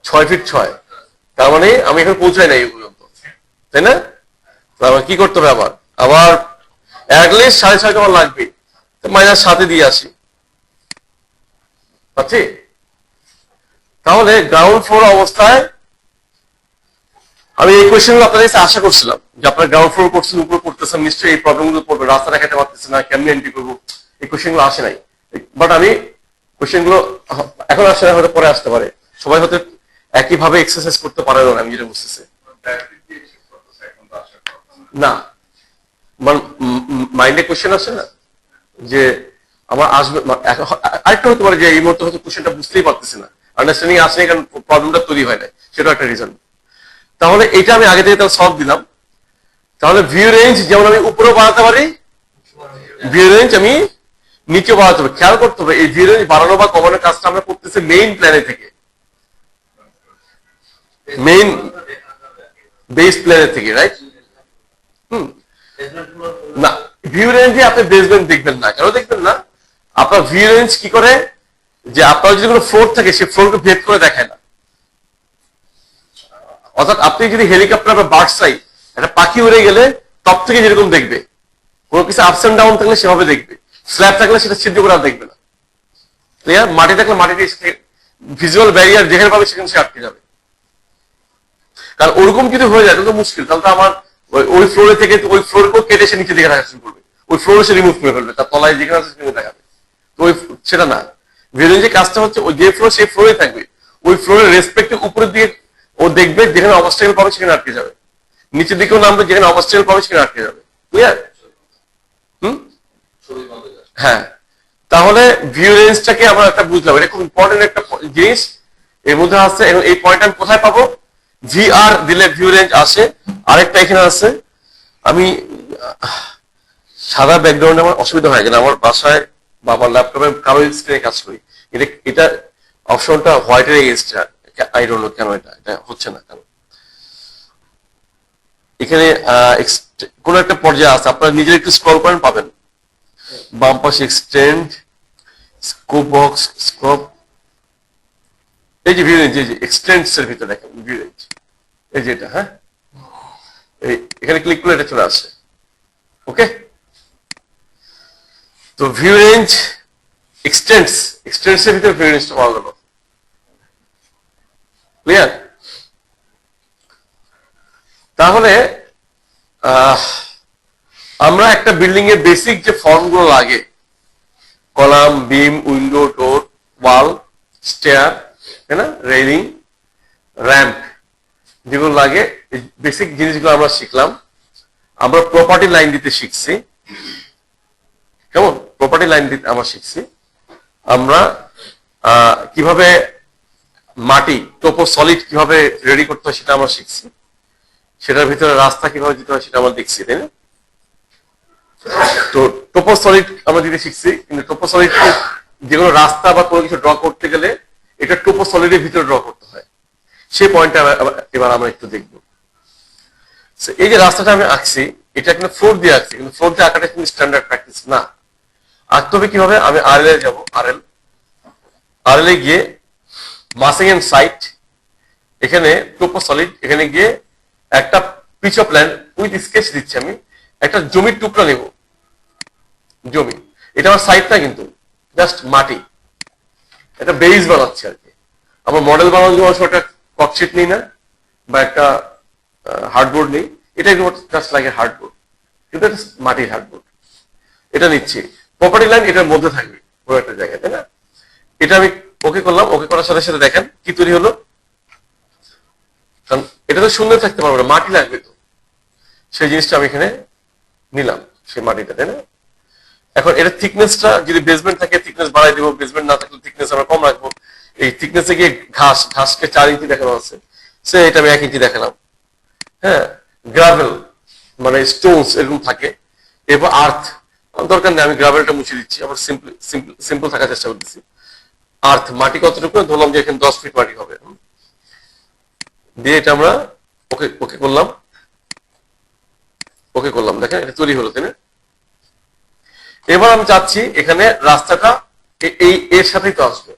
6 ফিট 6, তার মানে আমি এখন পৌঁছাই নাই এই পর্যন্ত, তাই না? আমার কি করতে হবে, আবার আবার অ্যাটলিস্ট 6.5 আমার লাগবে, -7 দিয়ে আসি, পাচ্ছি? তাহলে গ্রাউন্ড ফ্লোর অবস্থায় আমি এই কোয়েশ্চেন গুলো আপনাদের কাছে আশা করছিলাম যে আপনারা গ্রাউন্ড ফ্লোর করছেন, উপরে করতেছেন, নিশ্চয়ই এই প্রবলেম গুলো পড়বে, রাস্তা দেখাতে পারতেছে না, কেমনি এন্ট্রি করবো, এই কোয়েশ্চেন গুলো আসে নাই। বাট আমি কোয়েশ্চেন গুলো এখন আসে না, হয়তো পরে আসতে পারে, সবাই হয়তো একইভাবে এক্সারসাইজ করতে পারে না, আমি যেটা বুঝতেছি না। মাইন্ডে কোয়েশ্চেন আসে না যে আমার আসবে, আরেকটা হতে পারে যে এই মুহূর্তে হয়তো কোয়েশ্চেনটা বুঝতেই পারতেছি না, আন্ডারস্ট্যান্ডিং আসে না, কারণ প্রবলেমটা তৈরি হয় না, সেটা একটা রিজন। তাহলে এটা আমি আগে থেকে তাহলে সলভ দিলাম। তাহলে ভিউ রেঞ্জ যেমন আমি উপরেও বাড়াতে পারি, ভিউ রেঞ্জ আমি নিচেও বাড়াতে হবে। খেয়াল করতে হবে এই ভিউ রেঞ্জ বাড়ানো বা কমানোর কাজটা আমরা করতেছি মেইন প্ল্যানে থেকে, মেইন বেস প্ল্যানের থেকে, রাইট? না, ভিউ রেঞ্জে আপনি বেসমেন্ট দেখবেন না, কেন দেখবেন না? আপনার ভিউ রেঞ্জ কি করে, যে আপনার যদি কোনো ফ্লোর থাকে সেই ফ্লোরকে ভেদ করে দেখায় না। অর্থাৎ আপনি যদি হেলিকপ্টার বা বার্ড সাই একটা পাখি উড়ে গেলে টপ থেকে যেরকম দেখবে, কোনো কিছু আপস এন্ড ডাউন থাকলে সেভাবে দেখবে, স্ল্যাব থাকলে সেটা ছিদ্র করে আর দেখবে না, ক্লিয়ার? মাটি থাকলে মাটিতে ভিজুয়াল ব্যারিয়ার যেখানে পাবে সেখানে সে আটকে যাবে। কারণ ওরকম যদি হয়ে যায় তাহলে তো মুশকিল, তাহলে তো আমার ওই ফ্লোরে থেকে ওই ফ্লোরকেও কেটে সে নিচে দিকে দেখা শুরু করবে, ওই ফ্লোরে সে রিমুভ করে ফেলবে, তার তলায় যেখানে আছে সেখানে দেখাবে। তো ওই সেটা না, ভিউরেঞ্জের কাজটা হচ্ছে ওই যে ফ্লোর সেই ফ্লোরে থাকবে, ওই ফ্লোরের রেসপেক্টে উপরের দিকে ও দেখবে, যেখানে অবস্টাকেল পাবে সেখানে আটকে যাবে, নিচের দিকেও নামবে, যেখানে অবস্টাকেল পাবে সেখানে আটকে যাবে, ক্লিয়ার? হ্যাঁ, তাহলে ভিউ রেঞ্জটাকে আমরা একটা বুঝলাম, এটা খুব ইম্পর্টেন্ট একটা জিনিস এর মধ্যে আছে। এবং এই পয়েন্ট আমি কোথায় পাবো? ভিআর দিলে ভিউ রেঞ্জ আসে। আরেকটা এখানে আছে, আমি সাদা ব্যাকগ্রাউন্ডে আমার অসুবিধা হয়, কেন আমার বাসায় বা আমার ল্যাপটপে কালো স্ক্রিনে কাজ করি, এটা অপশনটা হোয়াইটের এগেইনস্টটা, আই ডোন্ট নো কেন এটা হচ্ছে না কেন। এখানে কোন একটা পর্যায়ে আছে, আপনারা নিজের একটু স্ক্রল করেন পাবেন, বাম পাশে এক্সটেন্ড স্কোপ বক্স, স্কোপ, এই যে ভিউ রেঞ্জ, এই যে এক্সটেন্ডস এর ভিতরে দেখেন ভিউ রেঞ্জ, এই যে এটা, হ্যাঁ এখানে ক্লিক করলে এটা চলে আসে। ওকে, তো ভিউ রেঞ্জ এক্সটেন্স এর ভিতরে ভিউ রেঞ্জটা পাওয়া গেল। ক্লিয়ার? তাহলে আমরা একটা বিল্ডিং এর বেসিক যে ফর্ম গুলো লাগে, কলাম, বিম, উইন্ডো, ডোর, ওয়াল, স্টেয়ার, তাই না, রেলিং, র্যাম্প, যেগুলো লাগে বেসিক জিনিসগুলো আমরা শিখলাম। আমরা প্রপার্টি লাইন দিতে শিখছি, কেমন? প্রপার্টি লাইন দিতে আমরা শিখছি। আমরা কিভাবে মাটি টোপো সলিড কিভাবে রেডি করতে হয় সেটা আমরা শিখছি। সেটার ভিতরে রাস্তা কিভাবে দিতে হয় সেটা আমরা দেখছি, তাই না? তো টোপো সলিড আমরা দিতে শিখছি, কিন্তু টোপো সলিড যেগুলো রাস্তা বা কোনো কিছু ড্র করতে গেলে এটা টোপো সলিডের ভিতরে ড্র করতে হয়, সেই পয়েন্টটা এবার আমরা একটু দেখবো। এই যে রাস্তাটা আমি আঁকছি, এটা কিন্তু ফ্লোর দিয়ে আঁকছি, কিন্তু ফ্লোর দিয়ে আঁকাটা কিন্তু স্ট্যান্ডার্ড প্র্যাকটিস না। আঁকতে হবে কিভাবে? আমি আরএল এ যাবো, আরএল এ গিয়ে মাসিং এন্ড সাইট, এখানে টোপো সলিড, এখানে গিয়ে একটা piece of land with sketch দিচ্ছি। আমি একটা জমির টুকরা নেব, জমি, এটা আমার সাইট না, কিন্তু জাস্ট মাটি, একটা বেস বানাচ্ছি আর কি। আমার মডেল বানানোর জন্য একটা ককশিট নেই না, বা একটা হার্ডবোর্ড নেই, এটা জাস্ট লাগে হার্ডবোর্ড, কিন্তু এটা মাটির হার্ডবোর্ড, এটা নিচ্ছি। প্রপার্টি লাইন এটার মধ্যে থাকবে পুরো একটা জায়গায়, তাই না? এটা আমি ওকে করলাম, ওকে করার সাথে সাথে দেখেন কি তৈরি হলো। কারণ এটা তো সুন্দর থাকতে পারবে না, মাটি লাগবে তো, সেই জিনিসটা আমি এখানে নিলাম, সেই মাটিটা, তাই না? এখন এটা থিকনেসটা যদি বেসমেন্ট থাকে থিকনেস বাড়াই দিব, বেসমেন্ট না থাকলে থিকনেস আমরা কম রাখবো। এই থিকনেসে গিয়ে ঘাসকে 4 ইঞ্চি দেখানো আছে, সে এটা আমি 1 ইঞ্চি দেখালাম। হ্যাঁ, গ্রাভেল মানে স্টোনস এরকম থাকে, এরপর আর্থ, দরকার নেই, আমি গ্রাভেলটা মুছে দিচ্ছি, আবার সিম্পল থাকার চেষ্টা করতেছি। আর্থ, মাটি কতটুকু ধরলাম যে এখানে 10 ফিট মাটি হবে, দিয়ে এটা আমরা ওকে ওকে করলাম, ওকে করলাম, দেখেন এটা তৈরি হলো, তাই না? এবার আমি চাচ্ছি এখানে রাস্তাটা এই এর সাথেই তো আসবে।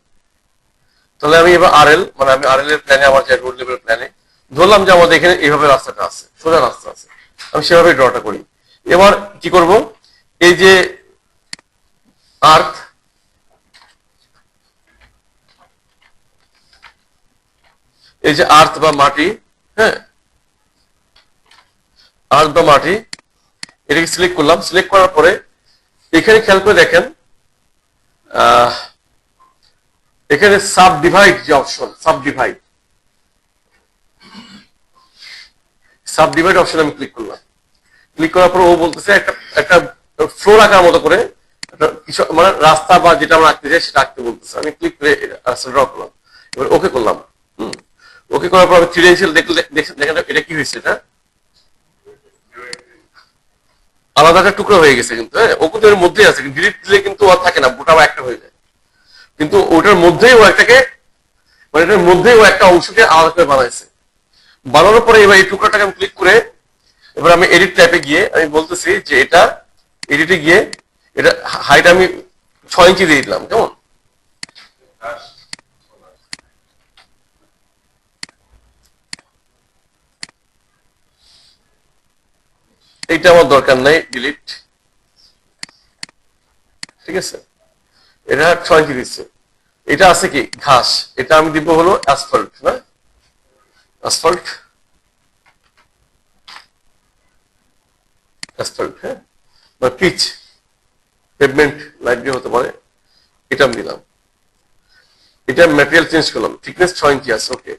তাহলে আমি এবার আরএল মানে আমি আরএল এর প্ল্যানে, আমার যে রোড লেভেল প্ল্যানে ধরলাম যে আমাদের এখানে এইভাবে রাস্তাটা আছে, সোজা রাস্তা আছে, আমি সেভাবে ড্রটা করি। এবার কি করব? এই যে আর্থ, এই যে আর্থ বা মাটি, হ্যাঁ, আর্থ বা মাটি, এটাকে সিলেক্ট করলাম। সিলেক্ট করার পরে এখানে খেয়াল করে দেখেন, এখানে সাব ডিভাইড যে অপশন, সাব ডিভাইড অপশন আমি ক্লিক করলাম। ক্লিক করার পর ও বলতেছে একটা একটা ফ্লোর আঁকার মতো করে কিছু মানে রাস্তা বা যেটা আমরা আঁকতে চাই সেটা আঁকতে বলতেছে। আমি ক্লিক করে রাস্তা ড্র করলাম, এবার ওকে করলাম। ওকে করার পর আমি থ্রিডেন্সিয়াল দেখেন এটা কি হয়েছে, এটা আলাদা একটা টুকরো হয়ে গেছে, কিন্তু হ্যাঁ, ও কিন্তু এর মধ্যেই আছে, ডিলিট দিলে কিন্তু আর থাকে না, ওটা একটা হয়ে যায়। কিন্তু ওটার মধ্যেই ও একটাকে মানে এটার মধ্যেই ও একটা অংশকে আলাদা করে বানাইছে। বানানোর পরে এবার এই টুকরাটাকে আমি ক্লিক করে এবার আমি এডিট ট্যাবে গিয়ে আমি বলতেছি যে এটা এডিটে গিয়ে এটা হাইট আমি 6 ইঞ্চি দিয়ে দিলাম, কেমন? এইটা আমার দরকার নাই, ডিলিট। ঠিক আছে, এটা 6 ইঞ্চি দিচ্ছে। এটা আছে কি ঘাস, এটা আমি দিব হলো অ্যাসফল্ট, না অ্যাসফল্ট, অ্যাসফল্ট, হ্যাঁ, বা পিচ, পেভমেন্ট লাইট দিয়ে হতে পারে, এটা আমি দিলাম। এটা ম্যাটেরিয়াল চেঞ্জ করলাম, থিকনেস 6 ইঞ্চি আছে, ওকে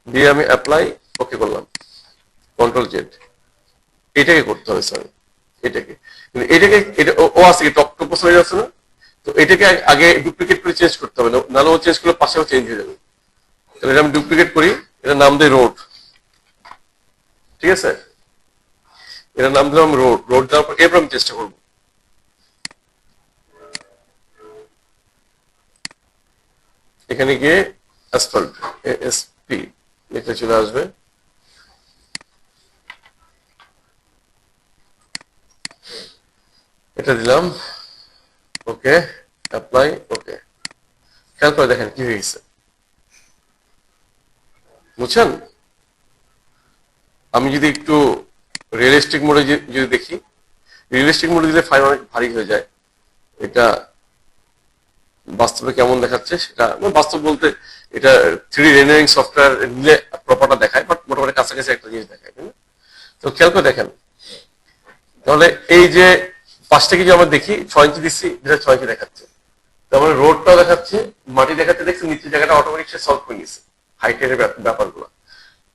দিয়ে আমি অ্যাপ্লাই ওকে করলাম, কন্ট্রোল জেড। এটাকে করতে হবে, সরি এটাকে, কিন্তু এটাকে এটা ও আছে কি টপ টপ হয়ে যাচ্ছে না, তো এটাকে আগে ডুপ্লিকেট করে চেঞ্জ করতে হবে, নাহলে ও চেঞ্জ করলে পাশেও চেঞ্জ হয়ে যাবে। তাহলে এটা আমি ডুপ্লিকেট করি, এটা নাম দেয় রোড, ঠিক আছে, এটার নাম দিলাম রোড। রোড দেওয়ার পর এরপর আমি চেষ্টা করবো এখানে গিয়ে অ্যাসফল্ট, এএসপি লিখে চলে আসবে। এটা দিলাম, ওকে অ্যাপ্লাই, ওকে। খেয়াল করে দেখেন কি হয়ে গেছে, বুঝছেন? আমি যদি একটু রিয়েলিস্টিক মোডে যদি দেখি, রিয়েলিস্টিক মোডে দিলে ফাইল অনেক ভারী হয়ে যায়। এটা বাস্তবে কেমন দেখাচ্ছে সেটা, বাস্তব বলতে এটা 3D রেন্ডারিং সফটওয়্যার নিলে প্রপারটা দেখায়, বাট মোটামুটি কাছাকাছি একটা জিনিস দেখায়, তাই না? তো খেয়াল করে দেখেন, তাহলে এই যে 5 থেকে যে আমরা দেখি 6 ইঞ্চি দিচ্ছি, যেটা 6 ইঞ্চি দেখাচ্ছে, তারপরে রোডটাও দেখাচ্ছে, মাটি দেখাচ্ছে, দেখছি নিচের জায়গাটা অটোমেটিক সে সলভ করে নিয়েছে, হাইটের ব্যাপারগুলো।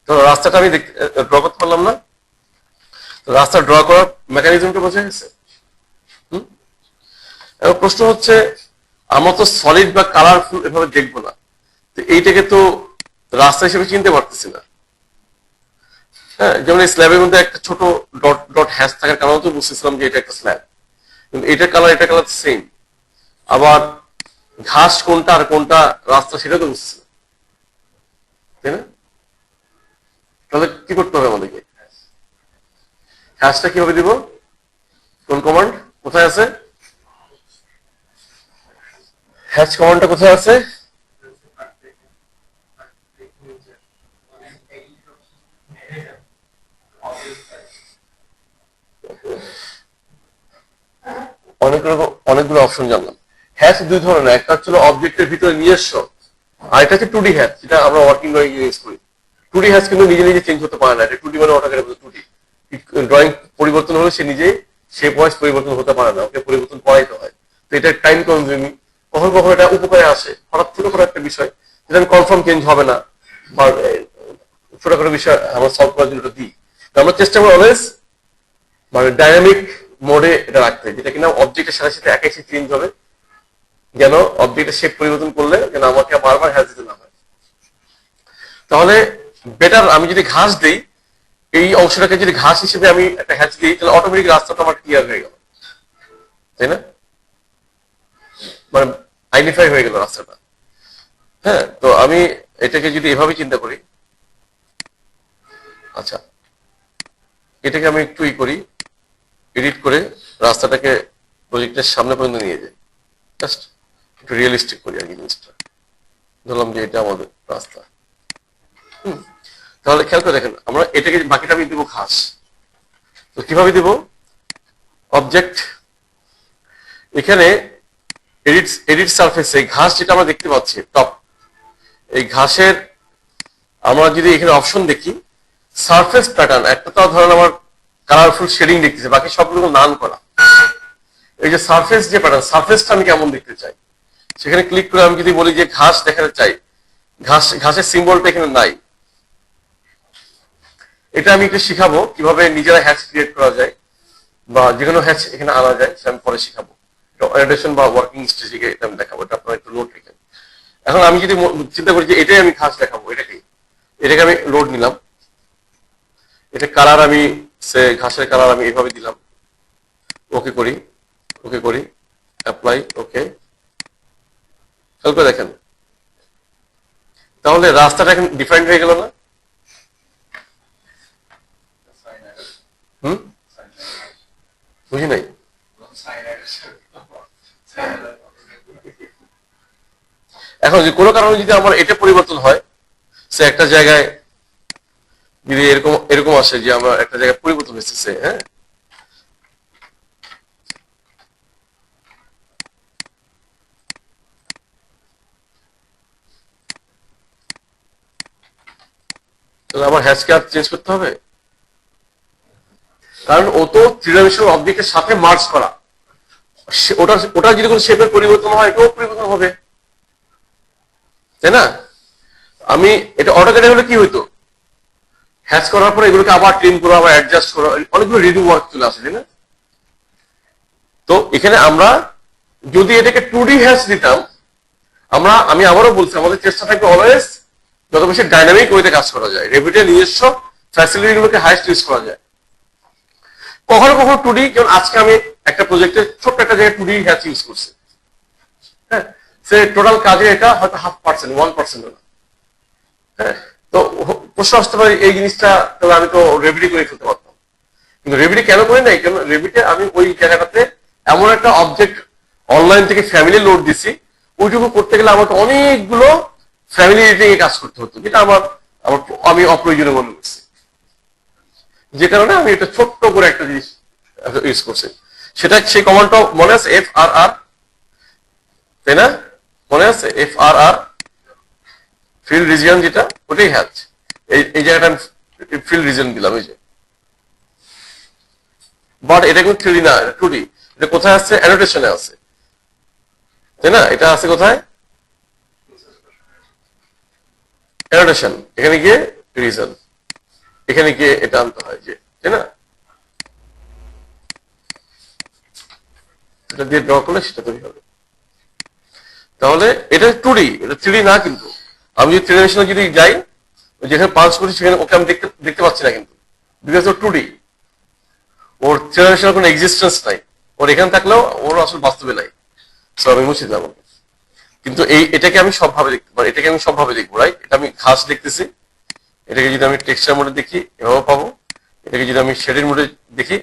তো রাস্তাটা আমি ড্র করতে পারলাম না, তো রাস্তা ড্র করার মেকানিজমটা বোঝা গেছে। এবার প্রশ্ন হচ্ছে, আমরা তো সলিড বা কালারফুল এভাবে দেখবো না, তো এইটাকে তো রাস্তা হিসেবে চিনতে পারতেছি না। হ্যাঁ, যেমন এই স্ল্যাবের মধ্যে একটা ছোট ডট ডট হ্যাশ থাকার কারণে তো বুঝতেছিলাম যে এটা একটা স্ল্যাব, কিন্তু এটা কালার সেম। আবার ঘাস কোনটা আর কোনটা রাস্তা সেটা তো বুঝতেছি না, তাই না? তাহলে কি করতে হবে আমাদেরকে? হ্যাশটা কিভাবে দিব? কোন কমান্ড কোথায় আছে? হ্যাশ কমান্ডটা কোথায় আছে? অনেকগুলো অপশন জানলাম। হ্যাশ দুই ধরনের, একটা হচ্ছে অবজেক্টের ভিতরে নিজস্ব, আর এটা হচ্ছে 2D হ্যাশ, যেটা আমরা ওয়ার্কিং ড্রয়িং ইউজ করি। 2D হ্যাশ কিন্তু নিজে নিজে চেঞ্জ হতে পারে না, এটা 2D মানে অটোক্যাডে 2D। ড্রয়িং পরিবর্তন হলে সে নিজেই শেপ ওয়াইজ পরিবর্তন হতে পারে না, ওকে পরিবর্তন করাইতে হয়। তো এটা টাইম কনজিউমিং, কখনো কখনো এটা উপকারে আসে, হঠাৎ ছোটখাটো একটা বিষয় যেটা আমি কনফার্ম চেঞ্জ হবে না, বা ছোটখাটো বিষয় আমরা সলভ করার জন্য এটা দিই। তো আমরা চেষ্টা করি অলওয়েজ মানে ডাইনামিক মোডে এটা রাখতে, যেটা কিনা অবজেক্টের সাথে সাথে একই সাথে চেঞ্জ হবে, যেন অবজেক্টের শেপ পরিবর্তন করলে যেন আমাকে বারবার হ্যাশ দিতে না হয়। তাহলে বেটার আমি যদি ঘাস দিই, এই অংশটাকে যদি ঘাস হিসেবে আমি একটা হ্যাচ দিই, তাহলে অটোমেটিক রাস্তাটা আমার ক্লিয়ার হয়ে গেল, তাই না? মানে আইডেন্টিফাই হয়ে গেল রাস্তাটা। হ্যাঁ, তো আমি এটাকে যদি এভাবে চিন্তা করি, আচ্ছা এটাকে আমি একটু করি, এডিট করে রাস্তাটাকে প্রজেক্টের সামনে পর্যন্ত নিয়ে যাই, জাস্ট একটু রিয়েলিস্টিক করি আর কি জিনিসটা। ধরলাম যে এটা আমাদের রাস্তা। তাহলে খেয়াল করে দেখেন, আমরা এটাকে বাকিটা আমি দেবো ঘাস। তো কিভাবে দিব? অবজেক্ট, এখানে এডিট সারফেসে ঘাস যেটা আমরা দেখতে পাচ্ছি টপ, এই ঘাসের আমরা যদি এখানে অপশন দেখি, সারফেস প্যাটার্ন, একটা তো ধরেন আমার কালারফুল শেডিং দেখতেছে, বাকি সবগুলো নান করা। এই যে সারফেস যে প্যাটার্ন, সারফেসটা আমি কেমন দেখতে চাই, সেখানে ক্লিক করে আমি যদি বলি যে ঘাস দেখাতে চাই, ঘাসের সিম্বলটা এখানে নাই। এটা আমি একটু শিখাবো কিভাবে নিজেরা হ্যাচ ক্রিয়েট করা যায়, বা যে কোনো হ্যাচ এখানে আনা যায়, সেটা আমি পরে শিখাবো। অ্যানোটেশন বা ওয়ার্কিং স্টেজে এটা আমি দেখাবো, এটা আপনারা একটু নোট রেখেন। এখন আমি যদি চিন্তা করি যে এটাই আমি ঘাস দেখাবো, এটাকে আমি লোড নিলাম, এটা কালার আমি ঘাসের কালার আমি এভাবে দিলাম, ওকে করি অ্যাপ্লাই, ওকে। খেয়াল করে দেখেন, তাহলে রাস্তাটা এখন ডিফাইন্ড হয়ে গেল না? বুঝি নাই। এখন যে কোনো কারণে যদি আমার এটা পরিবর্তন হয়, সে একটা জায়গায় যদি এরকম এরকম আসে যে আমার একটা জায়গায় পরিবর্তন হচ্ছে, হ্যাঁ, তাহলে আমার হ্যাশ কার্ড চেঞ্জ করতে হবে, কারণ ও তো থ্রি-ডাইমেনশনাল অবজেক্টের সাথে মার্জ করা, ওটা যদি কোনো শেপের পরিবর্তন হয়, এটাও পরিবর্তন হবে, তাই না? আমি এটা অটোক্যাডে হলে কি হইতো, হ্যাচ করার পরে এগুলোকে আবার ট্রিম করা, আবার অ্যাডজাস্ট করা, অনেকগুলো রিডু ওয়ার্ক চলে আসে, তাই না? তো এখানে আমরা যদি এটাকে 2D হ্যাচ দিতাম, আমি আবারও বলছি, আমাদের চেষ্টা থাকবে অলওয়েজ যত বেশি ডাইনামিক ওয়েতে কাজ করা যায়, রেভিটের নিজস্ব ফ্যাসিলিটি গুলোকে হাইস্ট ইউজ করা যায়। কখনো কখনো 2D, যেমন আজকে আমি একটা প্রজেক্টে ছোট্ট একটা জায়গায় 2D হ্যাচ ইউজ করছি, হ্যাঁ, সে টোটাল কাজে এটা হয়তো 0.5%, 1% না। হ্যাঁ, তো প্রশ্ন আসতে পারে এই জিনিসটা তাহলে আমি তো রেভিটি করে ফেলতে পারতাম, কিন্তু রেভিটি কেন করি নাই? কেন রেভিটে আমি ওই জায়গাটাতে এমন একটা অবজেক্ট অনলাইন থেকে ফ্যামিলি লোড দিছি, ওইটুকু করতে গেলে আমাকে অনেকগুলো ফ্যামিলি রেটিং এ কাজ করতে হতো, যেটা আমি অপ্রয়োজনীয় মনে করছি। যে কারণে আমি এটা ছোট্ট করে একটা জিনিস ইউজ করছি। সেটা সেই কমান্ডটা মনে আছে, FRR, তাই না? মনে আছে FRR, ফিল্ড রিজিয়ন, যেটা ওটাই হ্যাচ। এই জায়গাটা আমি ফিল্ড রিজিয়ন দিলাম, এই যে। বাট এটা কিন্তু 3D না, এটা 2D। এটা কোথায় আছে? অ্যানোটেশনে আছে, তাই না? এটা আছে কোথায়? অ্যানোটেশন। এখানে গিয়ে রিজন, এখানে গিয়ে এটা আনতে হয়, যে, তাই না? এটা দিয়ে ড্র করলে সেটা তৈরি হবে। তাহলে এটা 2D, এটা 3D না। কিন্তু আমি যদি 3 ডাইমেনশনে যদি যাই, যেখানে পাঞ্চ করছি সেখানে ওকে আমি দেখতে পাচ্ছি না, কিন্তু বিকজ ও 2D, ওর 3 ডাইমেনশনাল কোনো এক্সিস্টেন্স নাই। ওর এখানে থাকলেও ওর আসলে বাস্তবে নাই। সো আমি মুছে দিলাম। কিন্তু এটাকে আমি সবভাবে দেখতে পারি, এটাকে আমি সবভাবে দেখবো, রাইট? এটা আমি ঘাস দেখতেছি, এটাকে যদি আমি টেক্সচার মোডে দেখি এভাবে পাবো, এটাকে যদি আমি শেডের মোডে দেখি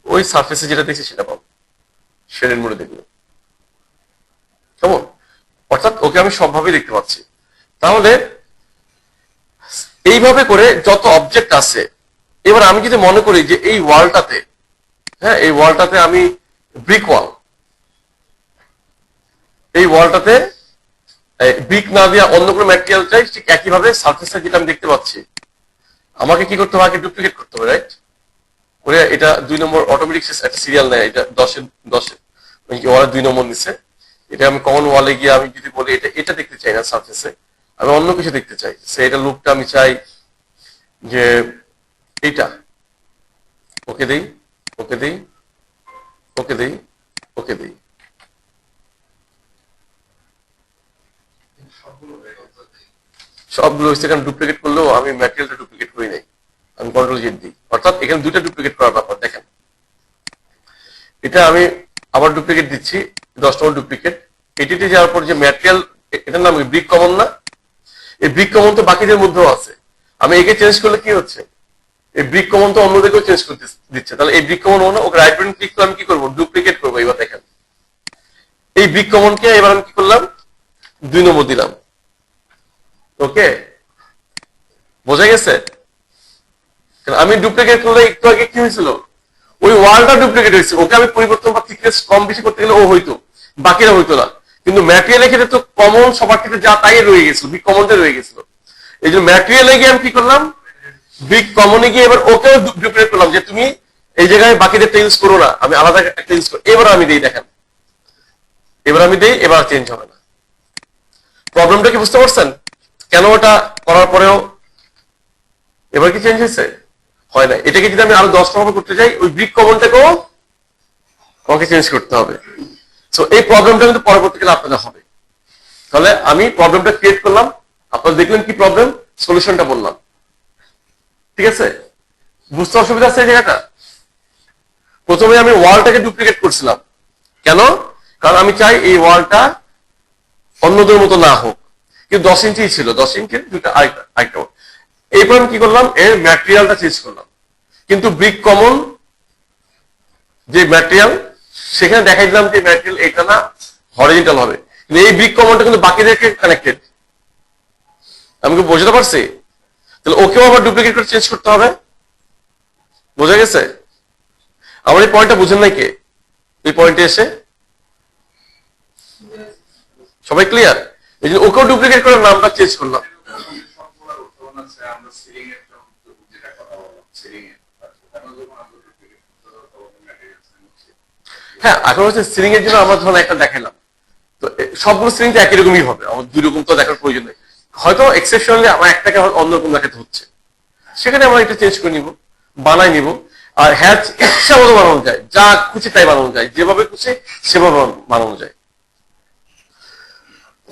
ওই সারফেসে যেটা দেখছি সেটা পাবো, শেডের মোডে দেখবো, কেমন? অর্থাৎ ওকে আমি সবভাবে দেখতে পাচ্ছি। তাহলে এইভাবে করে যত অবজেক্ট আছে, এবার আমি যদি মনে করি যে এই ওয়ালটাতে, হ্যাঁ, এই ওয়ালটাতে আমি ব্রিক ওয়াল, এই ওয়ালটাতে ব্রিক না দিয়ে অন্য কোনো ম্যাটেরিয়াল চাই, ঠিক একইভাবে সারফেসটা যেটা আমি দেখতে পাচ্ছি, আমাকে কি করতে হবে? ডুপ্লিকেট করতে হবে, রাইট? ওরে এটা 2 নম্বর অটোমেটিক একটা সিরিয়াল নেয়, এটা 10 ওয়ালে 2 নম্বর নিচ্ছে। এটা আমি কমন ওয়ালে গিয়ে আমি যদি বলি এটা দেখতে চাই না সারফেসে, আমি অন্য কিছু দেখতে চাই, সে এটা লুকটা আমি চাই যে এইটা, ওকে দেই, ওকে দেই, ওকে দেই, ওকে দেই। সবগুলো সেখানে ডুপ্লিকেট করলেও আমি ম্যাটেরিয়ালটা ডুপ্লিকেট করি নাই, আমি কন্ট্রোল জেড দিই। অর্থাৎ এখানে 2টা ডুপ্লিকেট করার ব্যাপার। দেখেন, এটা আমি আবার ডুপ্লিকেট দিচ্ছি, 10 নম্বর ডুপ্লিকেট। এটিতে যাওয়ার পর যে ম্যাটেরিয়াল, এটার নাম ব্রিক কমন না? এই ব্রিক কমন তো বাকিদের মধ্যেও আছে। আমি একে চেঞ্জ করলে কি হচ্ছে? এই ব্রিক কমন তো অন্যদেরকেও চেঞ্জ করতে দিচ্ছে। তাহলে এই brick common okay right button click করে আমি কি করবো? ডুপ্লিকেট করবো। এবার দেখেন, এই ব্রিক কমনকে এবার আমি কি করলাম? 2 নম্বর দিলাম। ওকে, বোঝা গেছে? আমি ডুপ্লিকেট করলে একটু আগে কি হয়েছিল? ওই ওয়ালটা ডুপ্লিকেট হয়েছে, ওকে আমি পরিবর্তন বা থিকনেস কম বেশি করতে গেলে ও হইতো, বাকিরা হইতো না। কিন্তু ম্যাটেরিয়ালের ক্ষেত্রে তো কমন সবার ক্ষেত্রে যা তাই রয়ে গেছিল, বিগ কমনটা রয়ে গেছিল। এই জন্য ম্যাটেরিয়ালে গিয়ে আমি কি করলাম? বিগ কমনে গিয়ে এবার ওকেও ডুপ্লিকেট করলাম, যে তুমি এই জায়গায় বাকিদেরটা ইউজ করো না, আমি আলাদা একটা ইউজ করি। এবার আমি দিই, দেখেন, এবার আমি দিই, এবার চেঞ্জ হবে না। প্রবলেমটা কি বুঝতে পারছেন? কেন ওটা করার পরেও এবার কি চেঞ্জ হয়েছে? হয় না। এটাকে যদি আমি আরো 10 নম্বর করতে যাই, ওই ব্রিক কমনটাকেও আমাকে চেঞ্জ করতে হবে। সো এই প্রবলেমটা কিন্তু পরবর্তীকালে আপনাদের হবে। তাহলে আমি প্রবলেমটা ক্রিয়েট করলাম, আপনারা দেখলেন কি প্রবলেম, সলিউশনটা বললাম। ঠিক আছে? বুঝতে অসুবিধা আছে এই জায়গাটা? প্রথমে আমি ওয়ালটাকে ডুপ্লিকেট করছিলাম, কেন? কারণ আমি চাই এই ওয়ালটা অন্যদের মতো না হোক, কিন্তু 10 ইঞ্চি ছিল, 10 ইঞ্চির দুইটা আরেকটা। এরপর আমি কি করলাম? এর ম্যাটেরিয়ালটা চেঞ্জ করলাম, কিন্তু ব্রিক কমন যে ম্যাটেরিয়াল, সেখানে দেখাই দিলাম যে ম্যাটেরিয়াল এটা না, হরিজন্টাল হবে। কিন্তু এই ব্রিক কমনটা কিন্তু বাকিদেরকে কানেক্টেড। আমি কি বোঝাতে পারছি? তাহলে ওকেও আবার ডুপ্লিকেট করে চেঞ্জ করতে হবে। বোঝা গেছে? আমার এই পয়েন্টটা বুঝেন নাই কে? এই পয়েন্টে এসে সবাই ক্লিয়ার? এই জন্য ওকেও ডুপ্লিকেট করে নামটা চেঞ্জ করলাম। হ্যাঁ, এখন হচ্ছে সিলিং এর জন্য আমরা ধরুন একটা দেখালাম, তো সবগুলো সিলিং তো একই রকমই হবে, আমার 2 রকম তো দেখার প্রয়োজন নেই। হয়তো এক্সেপশনালি আমার একটাকে অন্যরকম দেখাতে হচ্ছে, সেখানে আমরা এটা চেঞ্জ করে নিব, বানাই নিব। আর হ্যাচ ইচ্ছা মতো বানানো যায়, যা খুশি তাই বানানো যায়, যেভাবে খুশি সেভাবে বানানো যায়।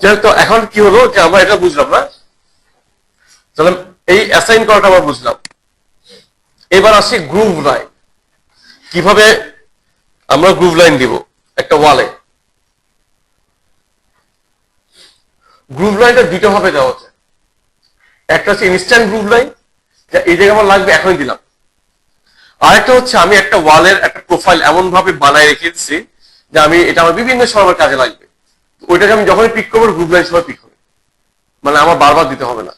যাই হোক, তো এখন কি হলো যে আমরা এটা বুঝলাম না, তাহলে এই অ্যাসাইন করাটা আমরা বুঝলাম। এবার আসি গ্রুভ লাইন। কিভাবে আমরা গ্রুভ লাইন দিব একটা ওয়ালে? গ্রুভ লাইনটা 2টা ভাবে দেওয়া যায়। একটা হচ্ছে ইনস্ট্যান্ট গ্রুভ লাইন, যা এই জায়গায় আমার লাগবে এখনই দিলাম। আরেকটা হচ্ছে আমি একটা ওয়ালের একটা প্রোফাইল এমন ভাবে বানায় রেখে দিচ্ছি যে আমি এটা আমার বিভিন্ন সময় আমার কাজে লাগবে, ওইটাকে আমি যখনই পিক করবো গ্রুভ লাইন সময় পিক হবে, মানে আমার বারবার দিতে হবে না,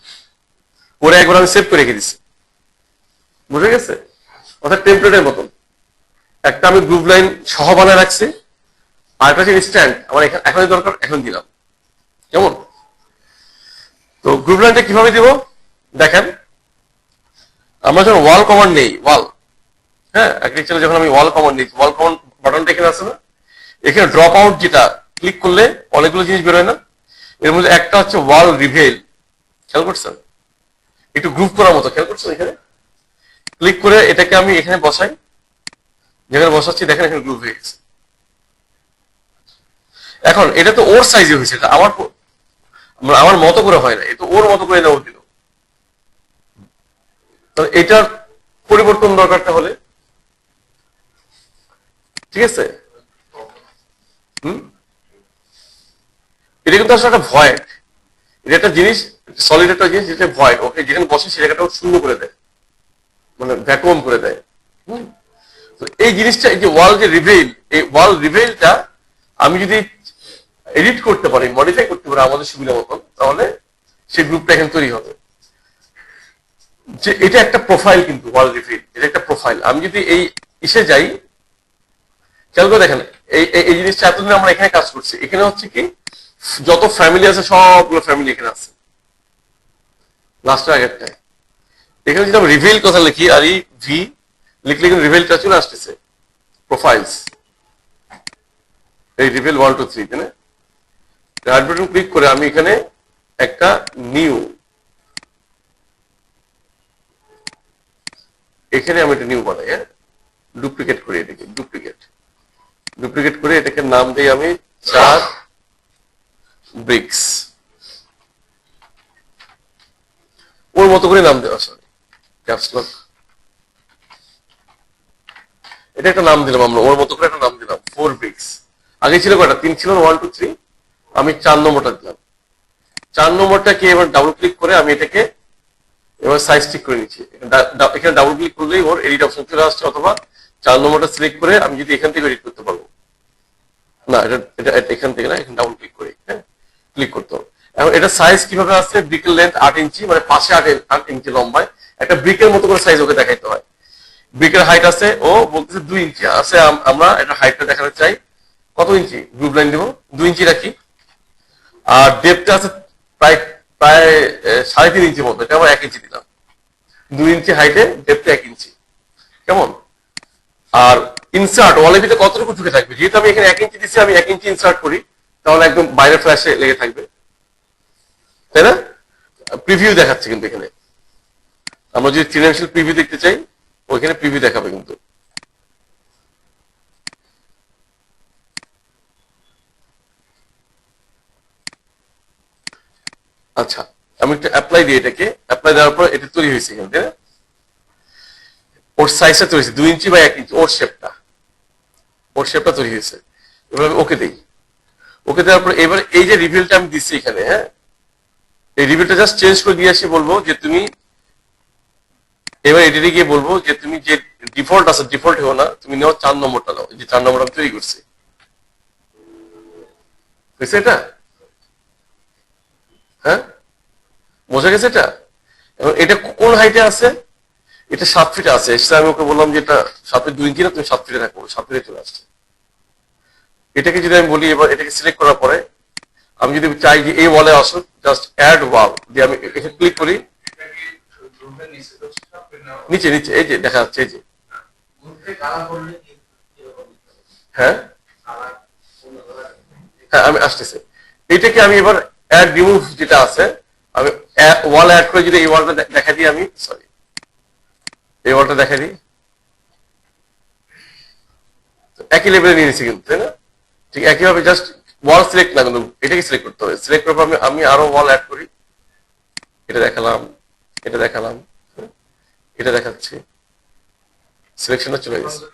ওরা একবার আমি সেভ করে রেখে দিচ্ছি। বুঝে গেছে? অর্থাৎ টেমপ্লেটের মতন। একটা আমি গ্রুপ লাইন সহ বানায় রাখছি, আর একটা হচ্ছে ইনস্ট্যান্ট, আমার এখনই দরকার এখন দিলাম। কেমন? তো গ্রুপ লাইনটা কিভাবে দিব দেখেন, আমরা যখন ওয়াল কমান্ড নেই, ওয়াল, হ্যাঁ অ্যাগ্রিকালচারে যখন আমি ওয়াল কমান্ড নিই, ওয়াল কমান্ড বাটনটা এখানে আছে না, এখানে ড্রপ আউট যেটা ক্লিক করলে অনেকগুলো জিনিস বেরোয় না, এর মধ্যে একটা হচ্ছে ওয়াল রিভেল, খেয়াল করছেন? একটু গ্রুপ করার মতো, খেয়াল করছেন? এখানে ক্লিক করে এটাকে আমি এখানে বসাই, যেখানে বসাচ্ছি দেখেন এখানে গ্রুপ হয়ে গেছে। এখন এটা তো ওর সাইজে হয়েছে, এটা আমার মতো করে হয় না, এটা ওর মতো করে নেওয়া দিল। তো এটার পরিবর্তন দরকারটা হলে, ঠিক আছে? এটা কিন্তু আসলে একটা ভয়েড, এটা একটা জিনিস, সলিড একটা জিনিস যেটা ভয়েড, ওকে যেখানে বসে সে জায়গাটা শূন্য করে দেয়, মানে ভ্যাকুয়াম করে দেয়। তো এই জিনিসটা, এই যে ওয়াল যে রিভেল, এই ওয়াল রিভেলটা আমি যদি এডিট করতে পারি, মডিফাই করতে পারি আমাদের সুবিধা মতন, তাহলে সেই গ্রুপটা এখানে তৈরি হবে। যে এটা একটা প্রোফাইল, কিন্তু ওয়াল রিভেল এটা একটা প্রোফাইল। আমি যদি এই ইসে যাই, খেয়াল করে দেখেন এই জিনিসটা এতদিন আমরা এখানে কাজ করছি, এখানে হচ্ছে কি যত ফ্যামিলি আছে সবগুলো ফ্যামিলি এখানে আছে লাস্টের আগেরটায়। এখানে যদি আমি রিভেল কথা লিখি, আর এই ভি লিখলে কিন্তু রিভেলটা চলে আসতেছে, প্রোফাইলস, এই রিভেল 1 2 3, তাই না? রাইট বাটন ক্লিক করে আমি এখানে একটা নিউ, এখানে আমি একটা নিউ বানাই, হ্যাঁ ডুপ্লিকেট করি, এটাকে ডুপ্লিকেট করে এটাকে নাম দিই আমি 4 ব্রিক্স, ওর মতো করে নাম দেওয়া, সরি ক্যাপস লক, এটা একটা নাম দিলাম আমরা, ওর মতো করে একটা নাম দিলাম 4 ব্রিক্স। আগে ছিল কয়টা? 3 ছিল, 1 2 3, আমি 4 নম্বরটা দিলাম। 4 নম্বরটাকে এবার ডাবল ক্লিক করে আমি এটাকে এবার সাইজ ঠিক করে নিচ্ছি। এখানে ডাবল ক্লিক করলেই ওর এডিট অপশন চলে আসছে, অথবা 4 নম্বরটা সিলেক্ট করে আমি যদি এখান থেকে এডিট করতে পারবো, না এটা এটা এখান থেকে না, এখানে ডাবল ক্লিক করে, হ্যাঁ ক্লিক করতে হবে। এখন এটা সাইজ কিভাবে আসছে, ব্রিকের লেন্থ 8 ইঞ্চি, মানে পাশে 8 ইঞ্চি লম্বায়, একটা ব্রিকের মতো করে সাইজ ওকে দেখাইতে হয়। ব্রিকের হাইট আছে, ও বলতেছে 2 ইঞ্চি আছে, আমরা এটা হাইটটা দেখাতে চাই, কত ইঞ্চি গ্রুপ লাইন দিব, 2 ইঞ্চি রাখি। আর ডেপটা আছে প্রায় প্রায় 3.5 ইঞ্চি মতো, এটা আমরা 1 ইঞ্চি দিলাম। 2 ইঞ্চি হাইটে, ডেপটা 1 ইঞ্চি, কেমন? আর ইনসার্ট ওয়ালের ভিতরে কতটুকু ঢুকে থাকবে, যেহেতু আমি এখানে 1 ইঞ্চি দিচ্ছি, আমি 1 ইঞ্চি ইনসার্ট করি, তাহলে একদম বাইরে ফ্ল্যাশে লেগে থাকবে, তাই না? প্রিভিউ দেখাচ্ছে কিন্তু এখানে, আমরা যদি ফিনান্সিয়াল প্রিভিউ দেখতে চাই, ওইখানে প্রিভিউ দেখাবে কিন্তু। আচ্ছা, আমি একটা অ্যাপ্লাই দিই, এটাকে অ্যাপ্লাই দেওয়ার পর এটা তৈরি হয়েছে এখানে, তাই না? ওর সাইজটা তৈরি হয়েছে 2 ইঞ্চি বা 1 ইঞ্চি, ওর শেপটা তৈরি হয়েছে। এবার আমি ওকে দেই, ওকে দেওয়ার পর এবার এই যে রিভিলটা আমি দিচ্ছি এখানে, হ্যাঁ এই রিভিলটা জাস্ট চেঞ্জ করে দিয়ে আসি, বলবো যে তুমি এবার এডিটে গিয়ে বলবো যে তুমি যে ডিফল্ট আছে, ডিফল্ট হো না, তুমি নাও 4 নম্বরটা নাও, যে 4 নম্বর আমি তৈরি করছি, বুঝছে এটা? হ্যাঁ বোঝা গেছে এটা? এবং এটা কোন হাইটে আছে, এটা 7 ফিটে আছে, সেটা আমি ওকে বললাম যে এটা 7 ফিট 2 ইঞ্চি না, তুমি 7 ফিটে রাখো, 7 ফিটে চলে আসছে। এটাকে যদি আমি বলি, এবার এটাকে সিলেক্ট করার পরে আমি যদি চাই যে এই ওয়ালে আসো, জাস্ট অ্যাড ওয়াল দিয়ে আমি এখানে ক্লিক করি, নিচে নিচে এই যে দেখা যাচ্ছে, এই যে হ্যাঁ হ্যাঁ আমি আসতেছি। এইটাকে আমি এবার অ্যাড রিমুভ যেটা আছে, আমি ওয়াল অ্যাড করে যদি এই ওয়ালটা দেখা দিই, আমি সরি এই ওয়ালটা দেখা দিই, একই লেভেলে নিয়ে নিচ্ছি কিন্তু, তাই না? ঠিক একইভাবে জাস্ট ওয়াল সিলেক্ট না, কিন্তু এটাকে সিলেক্ট করতে হবে। সিলেক্ট করার পর আমি আরো ওয়াল অ্যাড করি, এটা দেখালাম, এটা দেখালাম, এটা দেখাচ্ছি, সিলেকশনটা চলে গেছে।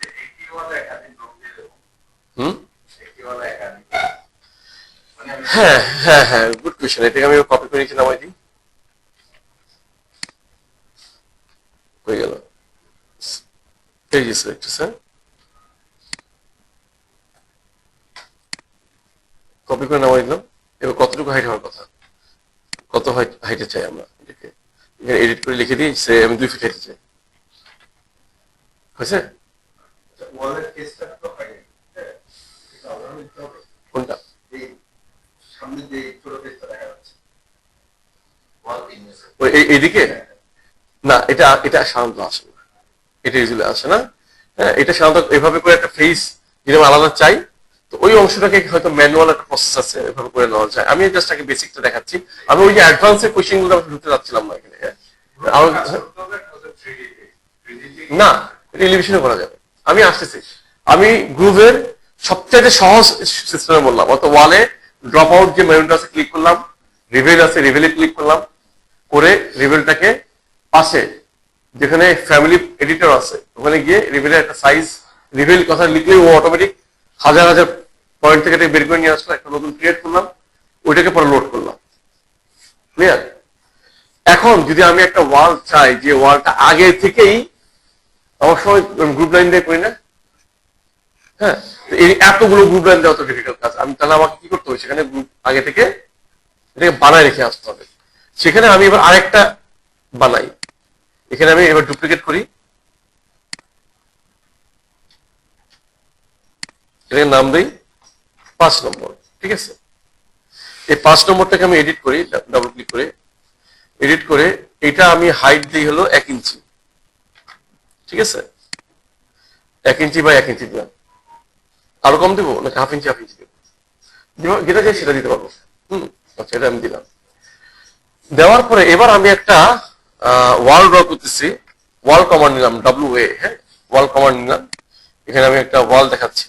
হুম হ্যাঁ হ্যাঁ হ্যাঁ, গুড কোয়েশ্চেন। এটাকে আমি কপি করে নিচে নামাই দিই, হয়ে গেল, এই যে সিলেক্ট, স্যার কপি করে নামাই দিলাম। এবার কতটুকু হাইট হওয়ার কথা, কত হাইটে চাই আমরা এটাকে, এখানে এডিট করে লিখে দিই, সে আমি 2 ফিট হাইটে চাই, হয়েছে? ওয়ালের কেসটা তো আগে, হ্যাঁ, এটা আলাদা নিতে হবে। কোনটা? এই সামনে যে ছোট কেসটা দেখা যাচ্ছে, ওয়াল ইনভেস্ট ওই এইদিকে না, এটা এটা সাধারণত আসে না, এটা ইউজুয়ালি আসে না। হ্যাঁ, এটা সাধারণত এভাবে করে একটা ফেস যেরকম আলাদা চাই, তো ওই অংশটাকে হয়তো ম্যানুয়াল একটা প্রসেস আছে, এভাবে করে নেওয়া যায়। আমি জাস্ট আগে বেসিকটা দেখাচ্ছি, আমি ওই যে অ্যাডভান্সের কোশ্চেন গুলো ঢুকতে যাচ্ছিলাম না এখানে। হ্যাঁ, না, এটা এলিভেশনে করা যাবে। আমি আসতেছি, আমি গ্রুভের সবচেয়ে সহজ সিস্টেমে বললাম, অত ওয়ালে ড্রপ আউট যে মেনুটা আছে ক্লিক করলাম, রিভেল আছে রিভেলে ক্লিক করলাম, করে রিভেলটাকে পাশে যেখানে ফ্যামিলি এডিটর আছে ওখানে গিয়ে রিভেলের একটা সাইজ, রিভেল কথা লিখলেই ও অটোমেটিক হাজার হাজার পয়েন্ট থেকে এটা বের করে নিয়ে আসলো, একটা নতুন ক্রিয়েট করলাম, ওইটাকে পরে লোড করলাম। ক্লিয়ার? এখন যদি আমি একটা ওয়াল চাই, যে ওয়ালটা আগে থেকেই, আমার সময় গ্রুপ লাইন দিয়ে করি না, হ্যাঁ, তো এই এতগুলো গ্রুপ লাইন দেওয়া তো ডিফিকাল্ট কাজ। আমি তাহলে আমাকে কি করতে হবে, সেখানে গ্রুপ আগে থেকে এটাকে বানায় রেখে আসতে হবে। সেখানে আমি এবার আরেকটা বানাই, এখানে আমি এবার ডুপ্লিকেট করি, এটাকে নাম দিই 5 নম্বর। ঠিক আছে, এই 5 নম্বরটাকে আমি এডিট করি, ডাবল ক্লিক করে এডিট করে, এটা আমি হাইট দিই হলো 1 ইঞ্চি। ঠিক আছে, 1 ইঞ্চি বা 1 ইঞ্চি দিলাম, আরো কম দিব নাকি হাফ ইঞ্চি দিব, যেটা চাই সেটা দিতে পারবো। আচ্ছা, এটা আমি দিলাম। দেওয়ার পরে এবার আমি একটা ওয়াল ড্র করতেছি, ওয়াল কমান্ড নিলাম, WA। হ্যাঁ, ওয়াল কমান্ড নিলাম, এখানে আমি একটা ওয়াল দেখাচ্ছি,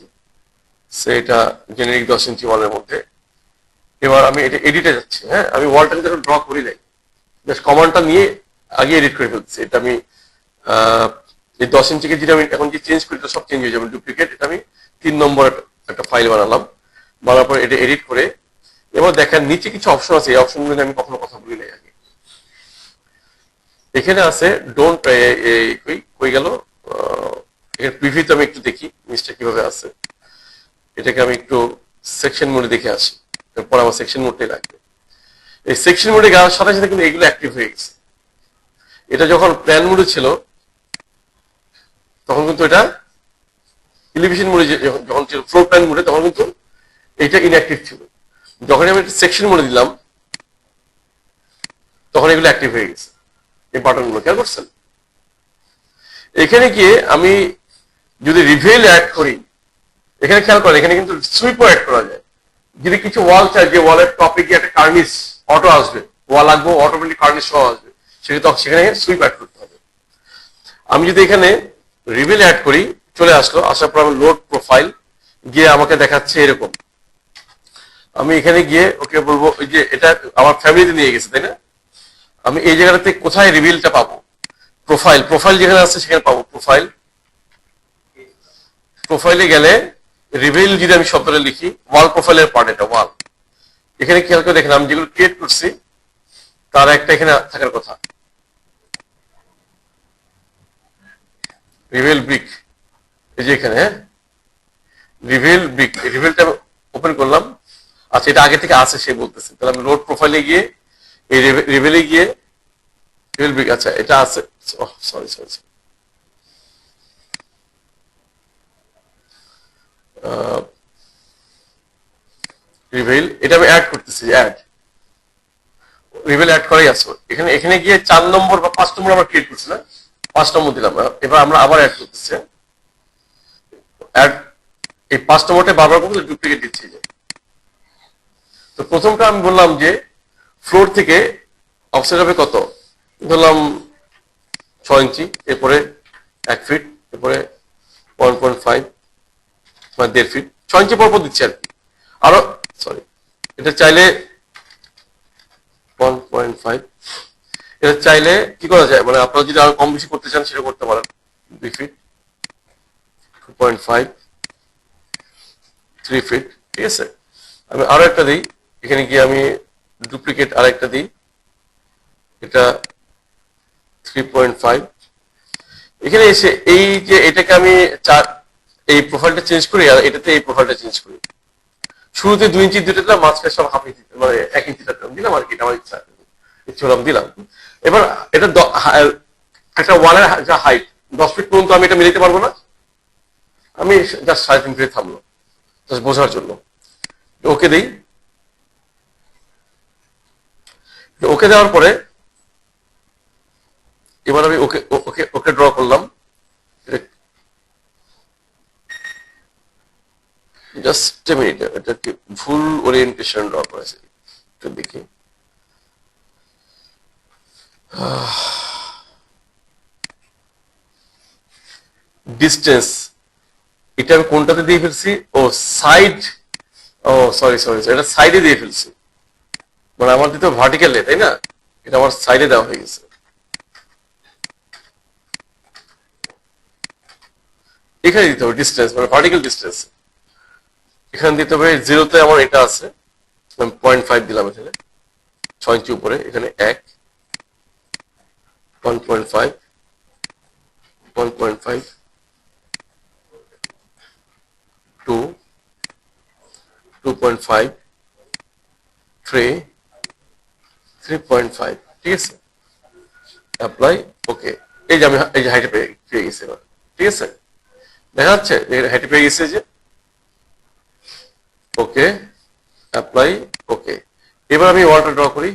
সেটা জেনেরিক 10 ইঞ্চি ওয়ালের মধ্যে। এবার আমি এটা এডিটে যাচ্ছি। হ্যাঁ, আমি ওয়ালটাকে যখন ড্র করি নাই, জাস্ট কমান্ডটা নিয়ে আগে এডিট করে ফেলছি। এটা আমি এই 10 ইঞ্চিকে যদি আমি এখন যে চেঞ্জ করি, তো সব চেঞ্জ হয়ে যাবে, ডুপ্লিকেট। এটা আমি 3 নম্বর একটা ফাইল বানালাম, বানার পরে এটা এডিট করে, এবার দেখেন নিচে কিছু অপশন আছে, এই অপশনগুলো নিয়ে আমি কখনো কথা বলি নাই আগে। এখানে আছে ডোন্ট, কই গেল, এর প্রিভিউতে আমি একটু দেখি জিনিসটা কিভাবে আছে। এটাকে আমি একটু সেকশন মোডে দেখে আসি, এরপর আমার সেকশন মোডটাই লাগবে। এই সেকশন মোডে যাওয়ার সাথে সাথে কিন্তু এগুলো অ্যাক্টিভ হয়ে গেছে। এটা যখন প্ল্যান মোডে ছিল তখন কিন্তু এটা এলিভেশন মোডে, যখন ছিল ফ্লোর প্ল্যান মোডে তখন কিন্তু এটা ইনঅ্যাক্টিভ ছিল। যখন আমি সেকশন মোডে দিলাম তখন এগুলো অ্যাক্টিভ হয়ে গেছে। এই বাটনগুলো খেয়াল করছেন? এখানে গিয়ে আমি যদি রিভেল অ্যাড করি, এখানে খেয়াল করেন এখানে কিন্তু সুইপও অ্যাড করা যায়। যদি কিছু ওয়াল চাই, যে ওয়ালের টপে গিয়ে একটা কার্নিশ অটো আসবে, ওয়াল আঁকবো অটোমেটিক কার্নিশ সহ আসবে, সেখানে সুইপ অ্যাড করতে হবে। আমি যদি এখানে রিভেল অ্যাড করি, চলে আসলো, আসার পর আমি লোড প্রোফাইল গিয়ে আমাকে দেখাচ্ছে এরকম। আমি এখানে গিয়ে ওকে বলবো, ওই যে এটা আমার ফ্যামিলিতে নিয়ে গেছে, তাই না? আমি এই জায়গাটাতে কোথায় রিভিলটা পাবো, প্রোফাইল যেখানে আছে সেখানে পাবো। প্রোফাইলে গেলে রিভিল যদি আমি শব্দটা লিখি, ওয়াল প্রোফাইলের পার্ট, এটা ওয়াল। এখানে খেয়াল করে দেখেন আমি যেগুলো ক্রিয়েট করছি তার একটা এখানে থাকার কথা, রিভিল ব্রিক, এই যে এখানে। হ্যাঁ, রিভিল ব্রিক, রিভিলটা ওপেন করলাম। আচ্ছা, এটা আগে থেকে আছে সে বলতেছে, তাহলে আমি লোড প্রোফাইলে গিয়ে এই রিভিলে গিয়ে রিভিল ব্রিক, আচ্ছা এটা আছে, সরি রিভিল, এটা আমি অ্যাড করতেছি, রিভিল অ্যাড করাই আসো। এখানে গিয়ে 4 নম্বর বা 5 নম্বর আমরা ক্রিয়েট করছি না, 5 নম্বর দিলাম। এবার আমরা আবার অ্যাড করতেছি, এই 5 নম্বরটা বারবার করতে ডুপ্লিকেট দিচ্ছি। তো প্রথমটা আমি বললাম যে ফ্লোর থেকে অফসেট হবে কত, ধরলাম 6 ইঞ্চি, এরপরে 1 ফিট, এরপরে 1.5 মানে 1.5 ফিট, 6 ইঞ্চি পর দিচ্ছি আর কি। আরো সরি, এটা চাইলে 1.5, এটা চাইলে কি করা যায়, মানে আপনারা যদি আরো কম বেশি করতে চান সেটা করতে পারেন। 2 ফিট, 2.5, 3 ফিট। ঠিক আছে, আমি আরো একটা দিই, এখানে গিয়ে আমি ডুপ্লিকেট আরেকটা দিই, এটা 3.5। এখানে এসে এই যে এটাকে আমি এই প্রোফাইলটা চেঞ্জ করি, আর এটাতে এই প্রোফাইলটা চেঞ্জ করি। শুরুতে 2 ইঞ্চি দুটো দিলাম, মাঝখানে সব হাফ ইঞ্চি মানে 1 ইঞ্চি দিলাম আর কি, আমার ইচ্ছা দিলাম। এবার এটা একটা ওয়ালের যা হাইট, 10 ফিট পর্যন্ত আমি এটা মিলাইতে পারবো না, আমি জাস্ট 3.5 ফিটে থামলো, জাস্ট বোঝার জন্য। ওকে দেই, ওকে দেওয়ার পরে এবার আমি ওকে ওকে ওকে ড্র করলাম, জাস্ট এ মিনিট, এটা কি ভুল ওরিয়েন্টেশন ড্র করেছে, একটু দেখি। ডিস্টেন্স এটা আমি কোনটাতে দিয়ে ফেলছি, ও সাইড, ও সরি সরি, এটা সাইডে দিয়ে ফেলছি, মানে আমার দিতে ভার্টিক্যালে, তাই না, এটা আমার সাইডে দেওয়া হয়ে গেছে। এখানে দিতে হবে ডিস্টেন্স, মানে ভার্টিক্যাল ডিস্টেন্স, এখানে দিতে হবে 0-তে আমার এটা আছে, আমি 0.5 দিলাম এখানে, 6 ইঞ্চি উপরে, এখানে 1, 1.5, 1.5, 2, 2.5, 3, 3.5, ঠিক আছে, অ্যাপ্লাই, ওকে। এই যে আমি এই যে হাইটে পেয়ে গেছি এবার, ঠিক আছে, দেখা যাচ্ছে হাইটে পেয়ে গেছে যে, ওকে, অ্যাপ্লাই, ওকে। এবার আমি ওয়ালটা ড্র করি,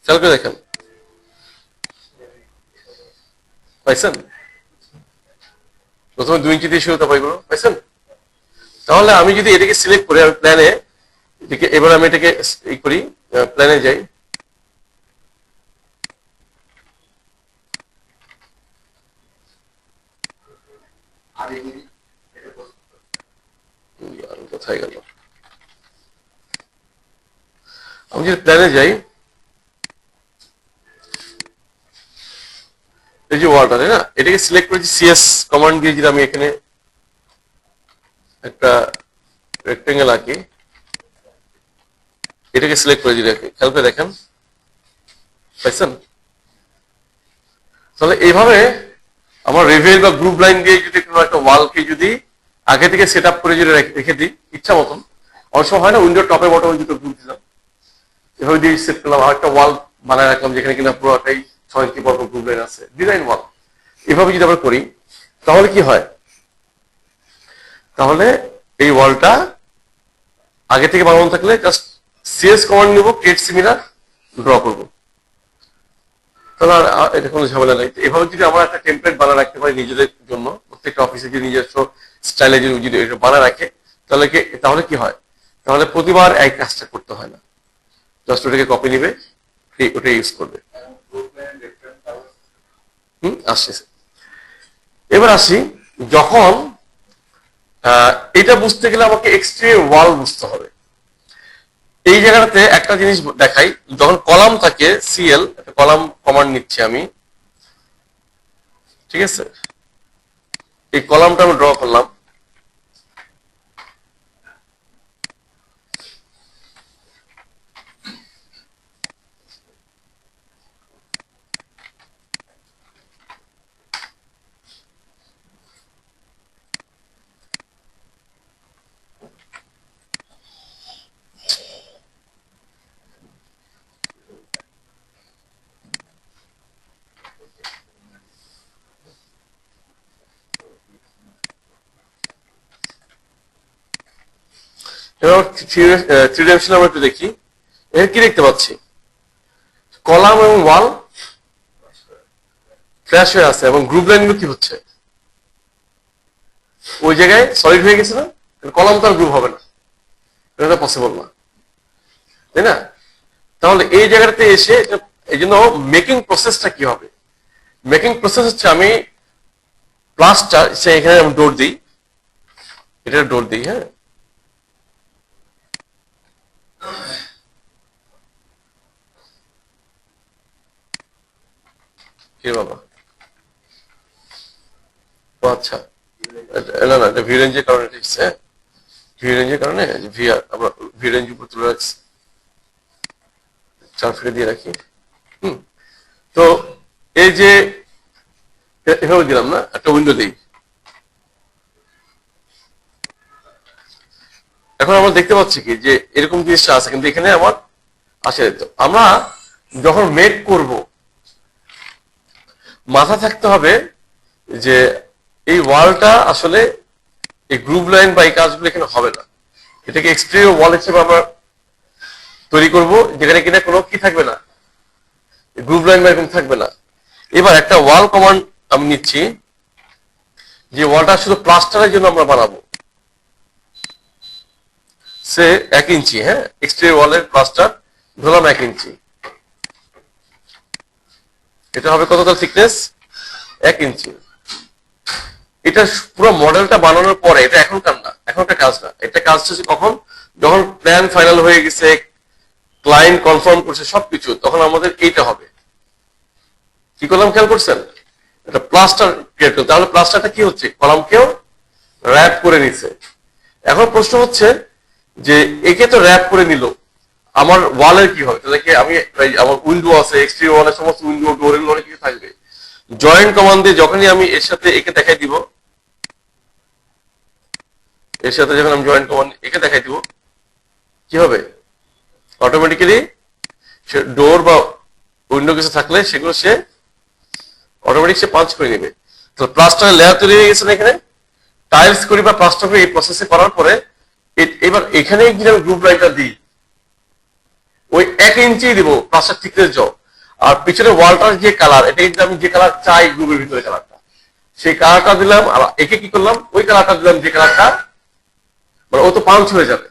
খেয়াল করে দেখেন, পাইছেন, প্রথমে 2 ইঞ্চি দিয়ে শুরু তো পাইগুলো পাইছেন। তাহলে আমি যদি এটাকে সিলেক্ট করি, আমি প্ল্যানে এটাকে, এবার আমি এটাকে এই করি, প্ল্যানে যাই, কোথায় গেল, আমি যদি প্ল্যানে যাই, এই যে ওয়ালটা, তাই না, এটাকে সিলেক্ট করেছি সিএস কমান্ড দিয়ে, যদি আমি এখানে একটা রেক্টেঙ্গেল আঁকি, এটাকে সিলেক্ট করে দিই, খেয়াল করে দেখেন, পাইছেন। তাহলে এইভাবে আমার রেভেল বা গ্রুপ লাইন দিয়ে যদি কোনো একটা ওয়ালকে যদি আগে থেকে সেট আপ করে যদি রেখে দিই ইচ্ছা মতন, অনেক সময় হয় না, উইন্ডোর টপে বটমে দুটো গ্রুপ দিলাম, এভাবে দিয়ে সেট করলাম, আর একটা ওয়াল বানায় রাখলাম যেখানে কিনা পুরোটাই 6 ইঞ্চি পর গ্রুপ লাইন আছে, ডিজাইন ওয়াল, এভাবে যদি আমরা করি, তাহলে কি হয়, তাহলে এই ওয়ালটা আগে থেকে বানানো থাকলে জাস্ট সিএস কমান্ড নিব, ক্রিয়েট সিমিলার, ড্র করবো, তাহলে আর এটা কোনো ঝামেলা নাই। এভাবে যদি আমরা একটা টেমপ্লেট বানায় রাখতে পারি নিজেদের জন্য, প্রত্যেকটা অফিসে যদি নিজস্ব স্টাইলে যদি এটা বানায় রাখে, তাহলে কি হয়, তাহলে প্রতিবার এই কাজটা করতে হয় না, জাস্ট ওটাকে কপি নিবে, ওটা ইউজ করবে। আসছে, এবার আসি, যখন এটা বুঝতে গেলে আমাকে এক্সট্রিম ওয়াল বুঝতে হবে। এই জায়গাটাতে একটা জিনিস দেখাই, যখন কলাম থাকে সিএল, একটা কলাম কমান্ড নিচ্ছি আমি, ঠিক আছে, এই কলামটা আমি ড্র করলাম, এবার থ্রি ডাইমেনশন আমরা একটু দেখি, এর কি দেখতে পাচ্ছি, কলাম এবং ওয়াল ফ্ল্যাশ হয়ে আছে, এবং গ্রুপ লাইন কি হচ্ছে, ওই জায়গায় সলিড হয়ে গেছে না, কলাম তো আর গ্রুপ হবে না, এটা পসিবল না, তাই না। তাহলে এই জায়গাটাতে এসে, এই জন্য মেকিং প্রসেসটা কি হবে, মেকিং প্রসেস হচ্ছে, আমি প্লাসটা এখানে আমি ডোর দিই, এটা ডোর দিই, হ্যাঁ, কি বাবা, ও আচ্ছা, না না, এটা ভি রেঞ্জের কারণে ঠিক আছে, ভি রেঞ্জের কারণে ভি আমরা ভি রেঞ্জ উপর তুলে রাখছি, 4 ফিটে দিয়ে রাখি। তো এই যে এভাবে দিলাম না, একটা উইন্ডো দিই, এখন আমরা দেখতে পাচ্ছি কি যে এরকম জিনিসটা আছে, কিন্তু এখানে আমার আসে তো। আমরা যখন মেক করব মাথা থাকতে হবে যে এই ওয়ালটা আসলে এই গ্রুপ লাইন বা এই কাজগুলো এখানে হবে না, এটাকে এক্সটেরিয়র ওয়াল হিসেবে আমরা তৈরি করব, যেখানে কিনা কোনো কি থাকবে না, গ্রুপ লাইন বা এরকম থাকবে না। এবার একটা ওয়াল কমান্ড আমি নিচ্ছি, যে ওয়ালটা শুধু প্লাস্টারের জন্য আমরা বানাবো, সে 1 ইঞ্চি, হ্যাঁ, এক্সটেরিয়র ওয়ালের প্লাস্টার ধরলাম 1 ইঞ্চি। এটা হবে কতটা থিকনেস? 1 ইঞ্চি। এটা পুরো মডেলটা বানানোর পরে, এটা এখনকার না, এখনকার কাজ না, এটা কাজ হচ্ছে কখন, যখন প্ল্যান ফাইনাল হয়ে গেছে, ক্লায়েন্ট কনফার্ম করছে সবকিছু, তখন আমাদের এইটা হবে। কি করলাম খেয়াল করছেন? এটা প্লাস্টার ক্রিয়েট করতে, তাহলে প্লাস্টারটা কি হচ্ছে, কলামকেও র্যাপ করে নিছে। এখন প্রশ্ন হচ্ছে যে একে তো র্যাপ করে নিল, আমার ওয়ালের কি হবে? তাহলে কি আমি আমার উইন্ডো আছে, এক্সটেরিয়র ওয়ালের সমস্ত উইন্ডো ডোরের অনেক কিছু থাকবে। জয়েন্ট কমান্ড দিয়ে যখনই আমি এর সাথে একে দেখাই দিব, এর সাথে যখন আমি জয়েন্ট কমান্ড একে দেখাই দিব, কি হবে? অটোমেটিক্যালি সে ডোর বা উইন্ডো কিছু থাকলে সেগুলো সে অটোমেটিক সে পাঞ্চ করে নেবে। তো প্লাস্টার লেয়ার তৈরি হয়ে গেছে না, এখানে টাইলস করি বা প্লাস্টার করে এই প্রসেসে করার পরে এবার এখানে যদি আমি গ্রুপ লাইনটা দিই, ওই 1 ইঞ্চি দিব প্লাস্টার থিকনেস যাও, আর পিছনে ওয়ালটার যে কালার, এটা কিন্তু আমি যে কালার চাই গ্রুপের ভিতরে কালারটা, সেই কালারটা দিলাম, আর একে কি করলাম, ওই কালারটা দিলাম যে কালারটা, মানে ও তো পাঞ্চ হয়ে যাবে।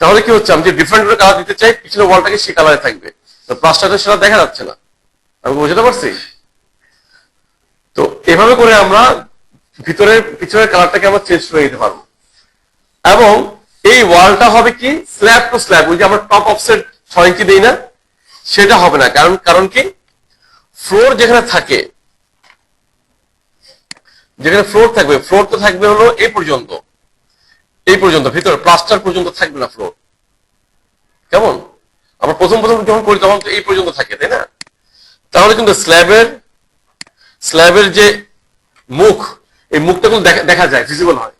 তাহলে কি হচ্ছে, আমি যে ডিফারেন্ট করে কালার দিতে চাই, পিছনে ওয়ালটাকে সেই কালারে থাকবে, তো প্লাস্টারটা সেটা দেখা যাচ্ছে না। আমি বুঝতে পারছি? তো এভাবে করে আমরা পিছনের কালারটাকে আমরা চেঞ্জ করে নিতে পারবো। এবং এই ওয়ালটা হবে কি স্ল্যাব টু স্ল্যাব, ওই যে আমরা টপ অফসেট 6 ইঞ্চি দেই না, সেটা হবে না। কারণ কি, ফ্লোর যেখানে থাকে, যেখানে ফ্লোর থাকবে, ফ্লোর তো থাকবে হলো এই পর্যন্ত, ভিতরে প্লাস্টার পর্যন্ত থাকবে না ফ্লোর। কেমন? আমরা প্রথম যখন করি তখন তো এই পর্যন্ত থাকে, তাই না? তাহলে কিন্তু স্ল্যাবের যে মুখ, এই মুখটা কিন্তু দেখা যায়, ভিজিবল হয়।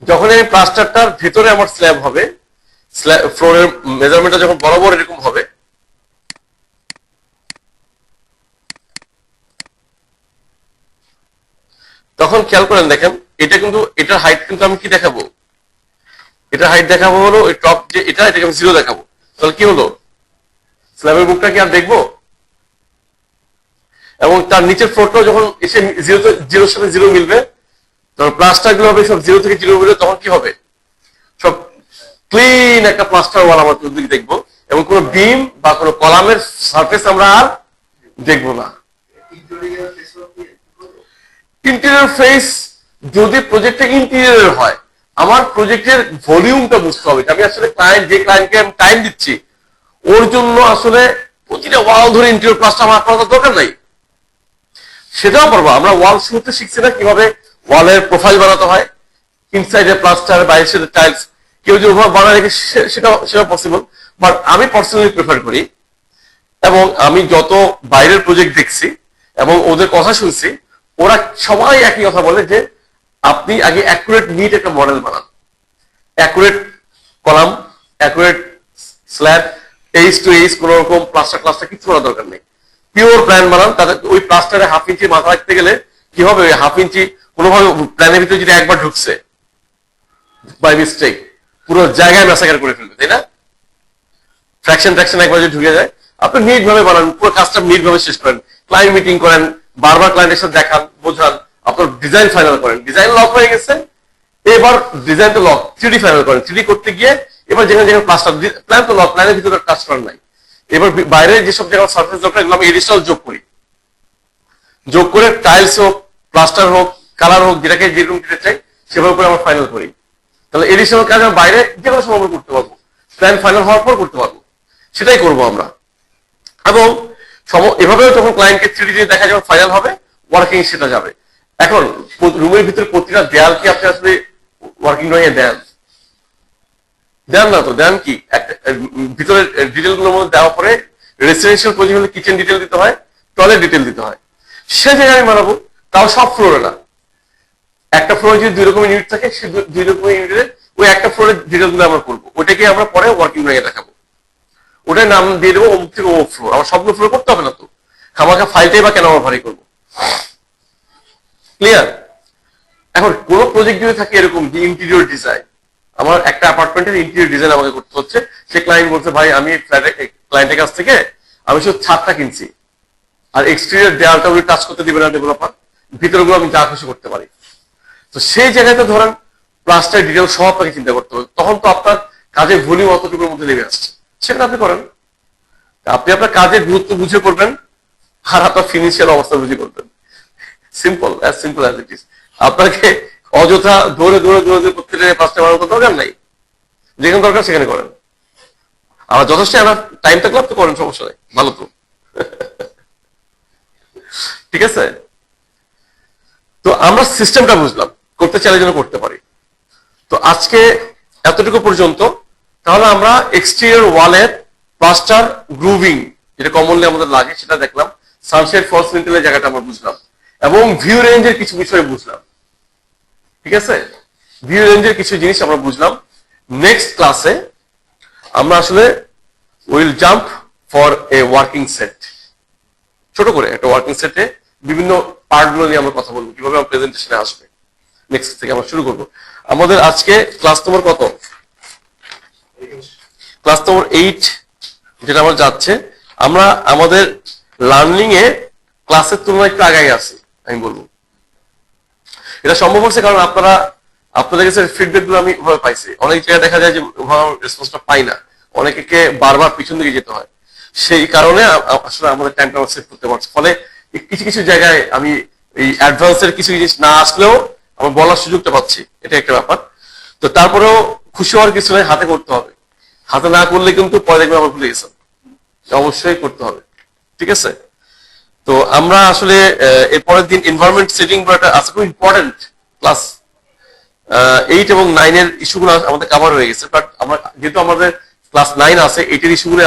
যখন এই প্লাস্টারটার ভিতরে আমার স্ল্যাব হবে, ফ্লোরের মেজারমেন্টটা যখন বরাবর এরকম হবে, তখন খেয়াল করেন, দেখেন এটা কিন্তু, এটার হাইট কিন্তু আমি কি দেখাবো, এটার হাইট দেখাবো হলো ওই টপ যে এটাকে আমি 0 দেখাবো। তাহলে কি হলো, স্ল্যাবের মুখটা কি আর দেখবো? এবং তার নিচের ফ্লোরটাও যখন এসে জিরোর সাথে 0 মিলবে, তখন প্লাস্টার গুলো হবে সব 0 থেকে 0 মিলবে, তখন কি হবে, সব ক্লিন একটা প্লাস্টার ওয়াল আমরা চতুর্দিকে দেখবো, এবং কোনো বিম বা কোনো কলামের সারফেস আমরা আর দেখবো না। ইন্টেরিয়র ফেস যদি প্রজেক্টে ইন্টেরিয়র হয়, আমার প্রজেক্টের ভলিউমটা বুঝতে হবে। আমি আসলে যে ক্লায়েন্টকে আমি টাইম দিচ্ছি, ওর জন্য আসলে প্রতিটা ওয়াল ধরে ইন্টেরিয়র প্লাস্টার আমার করার দরকার নাই, সেটাও পারবো। আমরা ওয়াল শুরুতে শিখছি না কিভাবে ওয়ালের প্রোফাইল বানাতে হয়, ইনসাইডে প্লাস্টার, বাইরের সাথে টাইলস, কেউ যদি ওভাবে বানায় রেখে সেটা পসিবল। বাট আমি পার্সোনালি প্রেফার করি, এবং আমি যত বাইরের প্রজেক্ট দেখছি এবং ওদের কথা শুনছি, ওরা সবাই একই কথা বলে যে আপনি আগে অ্যাকুরেট নিট একটা মডেল বানান, accurate column, accurate slab, H to H, কোন রকম প্লাস্টার কিছু করার দরকার নেই, পিওর প্ল্যান বানান। তাদের ওই প্লাস্টারে 1/2 ইঞ্চি মাথা রাখতে গেলে কি হবে, ওই 1/2 ইঞ্চি কোনোভাবে প্ল্যানের ভিতরে যদি একবার ঢুকছে বাই মিস্টেক, পুরো জায়গায় ম্যাসাকার করে ফেলবে, তাই না? ফ্র্যাকশন একবার যদি ঢুকে যায়, আপনি নিট ভাবে বানান, পুরো কাজটা নিট ভাবে শেষ করেন, ক্লায়েন্ট মিটিং করেন, বারবার ক্লায়েন্টের সাথে দেখান, বোঝান, আপনার ডিজাইন ফাইনাল করেন, ডিজাইন লক হয়ে গেছে, এবার ডিজাইন তো লক, 3D ফাইনাল করেন, 3D করতে গিয়ে এবার যেখানে প্লাস্টার, প্ল্যান তো লক, প্ল্যানের ভিতরে কাজ করেন নাই, এবার বাইরে যেসব জায়গায় সার্ফেস দরকার এগুলো আমি এডিশনাল যোগ করে টাইলস হোক, প্লাস্টার হোক, কালার হোক, যেটাকে যেরকম দিতে চাই সেভাবে করে আমরা ফাইনাল করি। তাহলে এডিশনাল কাজ আমি বাইরে যে কোনো সময় করতে পারবো, প্ল্যান ফাইনাল হওয়ার পর করতে পারবো, সেটাই করবো আমরা। এবং এভাবেও যখন ক্লায়েন্টকে 3D দেখা যখন ফাইনাল হবে, ওয়ার্কিং সেটা যাবে। এখন রুমের ভিতরে প্রতিটা দেয়াল কি আপনি আসলে ওয়ার্কিং ড্রয়িং এ দেন না, তো দেন কি ভিতরের ডিটেল গুলোর মধ্যে দেওয়ার পরে রেসিডেন্সিয়াল প্রজেক্ট হলে কিচেন ডিটেল দিতে হয়, টয়লেট ডিটেল দিতে হয়, সে জায়গায় আমি বানাবো, তাও সব ফ্লোরে না। একটা ফ্লোরে যদি 2 রকমের ইউনিট থাকে, সে 2 রকমের ইউনিটের ওই একটা ফ্লোরের ডিটেল গুলো আমরা করবো, ওইটাকে আমরা পরে ওয়ার্কিং ড্রয়িংয়ে দেখাবো। ওটার নাম দিয়ে দেবো অমুক থেকে অমুক ফ্লোর। আমার সবগুলো ফ্লোর করতে হবে না তো, খামাখা ফাইলটাই বা কেন আমরা ভারী করবো। ক্লিয়ার? এখন কোন প্রজেক্ট যদি থাকে এরকম যে ইন্টেরিয়র ডিজাইন, আমার একটা অ্যাপার্টমেন্টের ইন্টেরিয়র ডিজাইন আমাকে করতে হচ্ছে, সে ক্লায়েন্ট বলছে ভাই আমি ক্লায়েন্টের কাছ থেকে আমি শুধু ছাদটা কিনছি, আর এক্সটেরিয়র দেয়ালটা উনি টাচ করতে দিবে না ডেভেলপার, ভিতরগুলো আমি যা খুশি করতে পারি। তো সেই জায়গায় তো ধরেন প্লাস্টার ডিটেল সব আপনাকে চিন্তা করতে হবে, তখন তো আপনার কাজের ভলিউম অতটুকুর মধ্যে নেমে আসছে, সেটা আপনি করেন। আপনি আপনার কাজের গুরুত্ব বুঝে করবেন, আর আপনার ফিনিশিয়াল অবস্থা বুঝে করবেন। Simple as it is. আপনাকে অযথা দৌড়ে দৌড়ে দৌড়ে দৌড়ে করতে পাঁচটা বানানোর দরকার নাই, যেখানে দরকার সেখানে করেন। আমার যথেষ্ট আমার টাইম থাকলে আপনি করেন, সমস্যা নেই, ভালো তো। ঠিক আছে, তো আমরা সিস্টেমটা বুঝলাম, করতে চাইলে যেন করতে পারি। তো আজকে এতটুকু পর্যন্ত। তাহলে আমরা এক্সটেরিয়র ওয়ালের প্লাস্টার গ্রুভিং যেটা কমনলি আমাদের লাগে সেটা দেখলাম, সানশেড ফলস লিন্টেলের জায়গাটা আমরা বুঝলাম, এবং ভিউ রেঞ্জের কিছু বিষয় বুঝলাম। ঠিক আছে, ভিউ রেঞ্জের কিছু জিনিস আমরা বুঝলাম। নেক্সট ক্লাসে আমরা আসলে will jump for a working set, ছোট করে একটা ওয়ার্কিং সেটে বিভিন্ন পার্টগুলো নিয়ে আমরা কথা বলবো, কিভাবে আমার প্রেজেন্টেশনে আসবে। নেক্সট থেকে আমরা শুরু করব। আমাদের আজকে ক্লাস নম্বর কত? ক্লাস নম্বর 8 যেটা আমার যাচ্ছে। আমরা আমাদের লার্নিং এ ক্লাসের তুলনায় একটু আগাই আছি আমি বলবো। এটা সম্ভব হচ্ছে কারণ আপনাদের কাছে ফিডব্যাক গুলো আমি ওভাবে পাইছি। অনেক জায়গায় দেখা যায় যে ওভাবে রেসপন্সটা পাই না, অনেকে বারবার পিছন দিকে যেতে হয়, সেই কারণে আসলে আমাদের টাইমটা সেভ করতে পারছি। ফলে কিছু কিছু জায়গায় আমি এই অ্যাডভান্সের কিছু জিনিস না আসলেও আমার বলার সুযোগটা পাচ্ছি, এটা একটা ব্যাপার। তো তারপরেও খুশি হওয়ার কিছু নয়, হাতে করতে হবে। হাতে না করলে কিন্তু পরে দেখবেন আমার ভুলে গেছেন, অবশ্যই করতে হবে। ঠিক আছে, তো আমরা আসলে এর পরের দিন এনভায়রনমেন্ট সেটিং বলাটা আছে, খুব ইম্পর্টেন্ট ক্লাস। 8 এবং 9 এর ইস্যুগুলো আমাদের কভার হয়ে গেছে, বাট আমরা যেহেতু আমাদের ক্লাস 9 আছে, 8 এর ইস্যুগুলো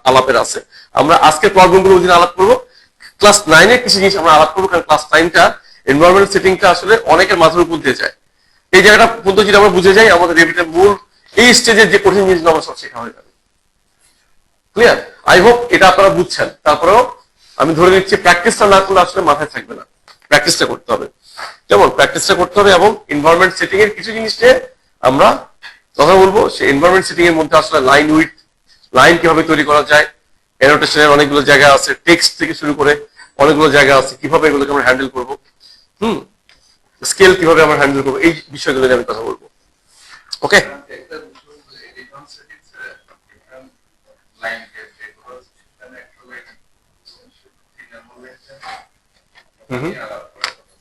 আলাপের আছে। আমরা আজকের প্রবলেমগুলো ওই দিন আলাপ করবো, ক্লাস 9 এর কিছু জিনিস আমরা আলাপ করবো, কারণ ক্লাস 9টা এনভায়রনমেন্ট সেটিংটা আসলে অনেকের মাথার উপর দিয়ে যায়। এই জায়গাটা পর্যন্ত যদি আমরা বুঝে যাই, আমাদের রেভিটের মূল এই স্টেজের যে কঠিন জিনিসগুলো আমরা সব শেখা হয়ে যাবে। ক্লিয়ার? আই হোপ এটা আপনারা বুঝছেন। তারপরেও আমি ধরে নিচ্ছি প্র্যাকটিসটা না করলে আসলে মাথায় থাকবে না, প্র্যাকটিসটা করতে হবে। যেমন প্র্যাকটিসটা করতে হবে, এবং এনভায়রনমেন্ট সেটিং এর কিছু জিনিস নিয়ে আমরা কথা বলবো। সেই এনভায়রনমেন্ট সেটিং এর মধ্যে আসলে লাইন উইথ লাইন কিভাবে তৈরি করা যায়, অ্যানোটেশনের অনেকগুলো জায়গা আছে, টেক্সট থেকে শুরু করে অনেকগুলো জায়গা আছে, কিভাবে এগুলোকে আমরা হ্যান্ডেল করবো, স্কেল কিভাবে আমরা হ্যান্ডেল করবো, এই বিষয়গুলো নিয়ে আমি কথা বলবো। ওকে,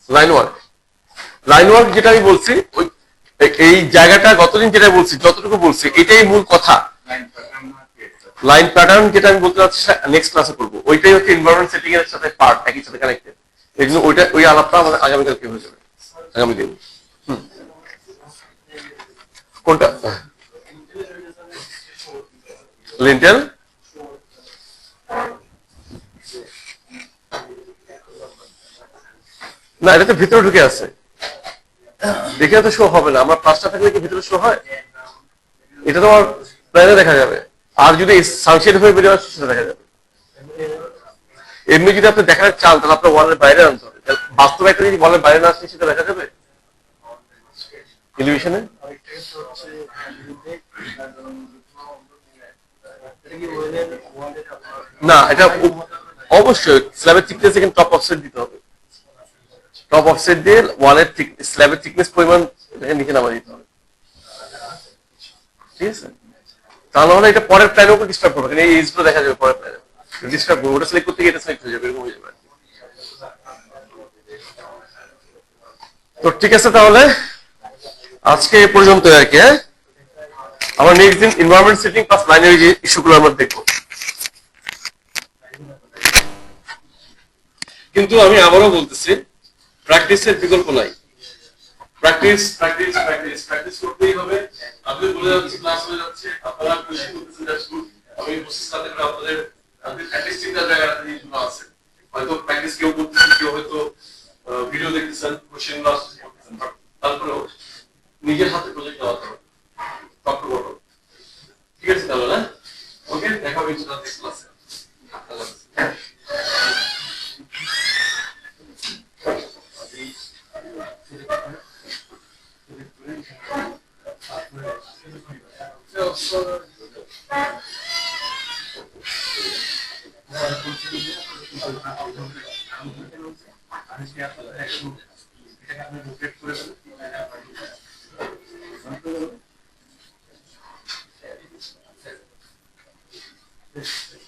লাইন ওয়ার্ক যেটা আমি বলছি, ওই এই জায়গাটা গতদিন যেটা বলছি, যতটুকু বলছি এটাই মূল কথা। লাইন প্যাটার্ন যেটা আমি বলতে চাচ্ছি নেক্সট ক্লাসে করবো, ওইটাই হচ্ছে এনভায়রনমেন্ট সেটিং এর সাথে পার্ট, একই সাথে কানেক্টেড। এই জন্য ওই আলাপটা আমাদের আগামীকালকে হয়ে যাবে, আগামী দিন। কোনটা? লিন্টেল না, এটা তো ভিতরে ঢুকে আছে, দেখে তো শো হবে না। আমরা পাঁচটা থাকলে কি ভিতরে শো হয়? এটা তো আমার প্ল্যানে দেখা যাবে, আর যদি সানশেড হয়ে বেরিয়ে আসে সেটা দেখা যাবে। এমনি যদি আপনি দেখার চান তাহলে আপনার ওয়ালের বাইরে আনতে হবে। বাস্তবে একটা যদি ওয়ালের বাইরে না আসলে সেটা দেখা যাবে টেলিভিশনে। না, এটা অবশ্যই স্ল্যাবের থিকনেস এখানে টপ অফসেট দিতে হবে। টপ অফসেট দিয়ে ওয়ালের স্ল্যাবের থিকনেস পরিমাণ নিচে নামা দিতে হবে। ঠিক আছে, তাহলে হলে এটা পরের প্ল্যানের উপর ডিস্টার্ব করবে, এই এইজগুলো দেখা যাবে পরের প্ল্যানে ডিস্টার্ব করবে। ওটা সিলেক্ট করতে গিয়ে এটা সিলেক্ট হয়ে যাবে, এরকম হয়ে যাবে। তো ঠিক আছে, তাহলে আজকে এই পর্যন্ত আর কি। আমরা নেক্সট দিন এনভায়রনমেন্ট সেটিং প্লাস লাইনের যে ইস্যুগুলো আমরা দেখবো। কিন্তু আমি আবারও বলতেছি, প্র্যাকটিসের বিকল্প নাই। প্র্যাকটিস প্র্যাকটিস প্র্যাকটিস প্র্যাকটিস করতেই হবে। আমি বলে যাচ্ছি, ক্লাস হয়ে যাচ্ছে, আপনারা খুশি করতেছেন, দ্যাটস গুড। আমি উপস্থিত থাকতে পারে আপনাদের অ্যাটলিস্ট চিন্তা জায়গাটা জিনিসগুলো আছে। হয়তো প্র্যাকটিস কেউ করতেছেন, কেউ হয়তো ভিডিও দেখতেছেন, কোশ্চেন গুলো আসছে করতেছেন, বাট তারপরেও নিজের হাতে প্রজেক্ট দেওয়া হবে।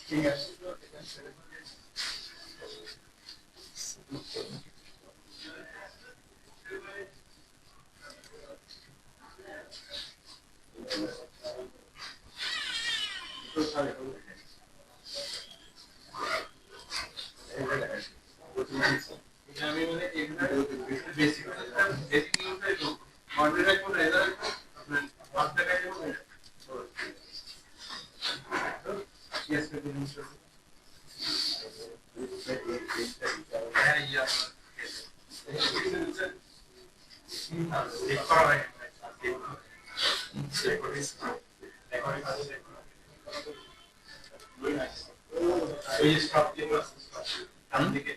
ঠিক আছে আমি মানে এগুলো বেসিক বেসিক নিউজটাই তো মডেল রাখবো না এটা আপনার 5 টাকায় দেবো না ইয়েস পেপার নিউজ হ্যাঁ ইয়া চেক করা হয় ওই স্টপ দিয়ে আমি দিকে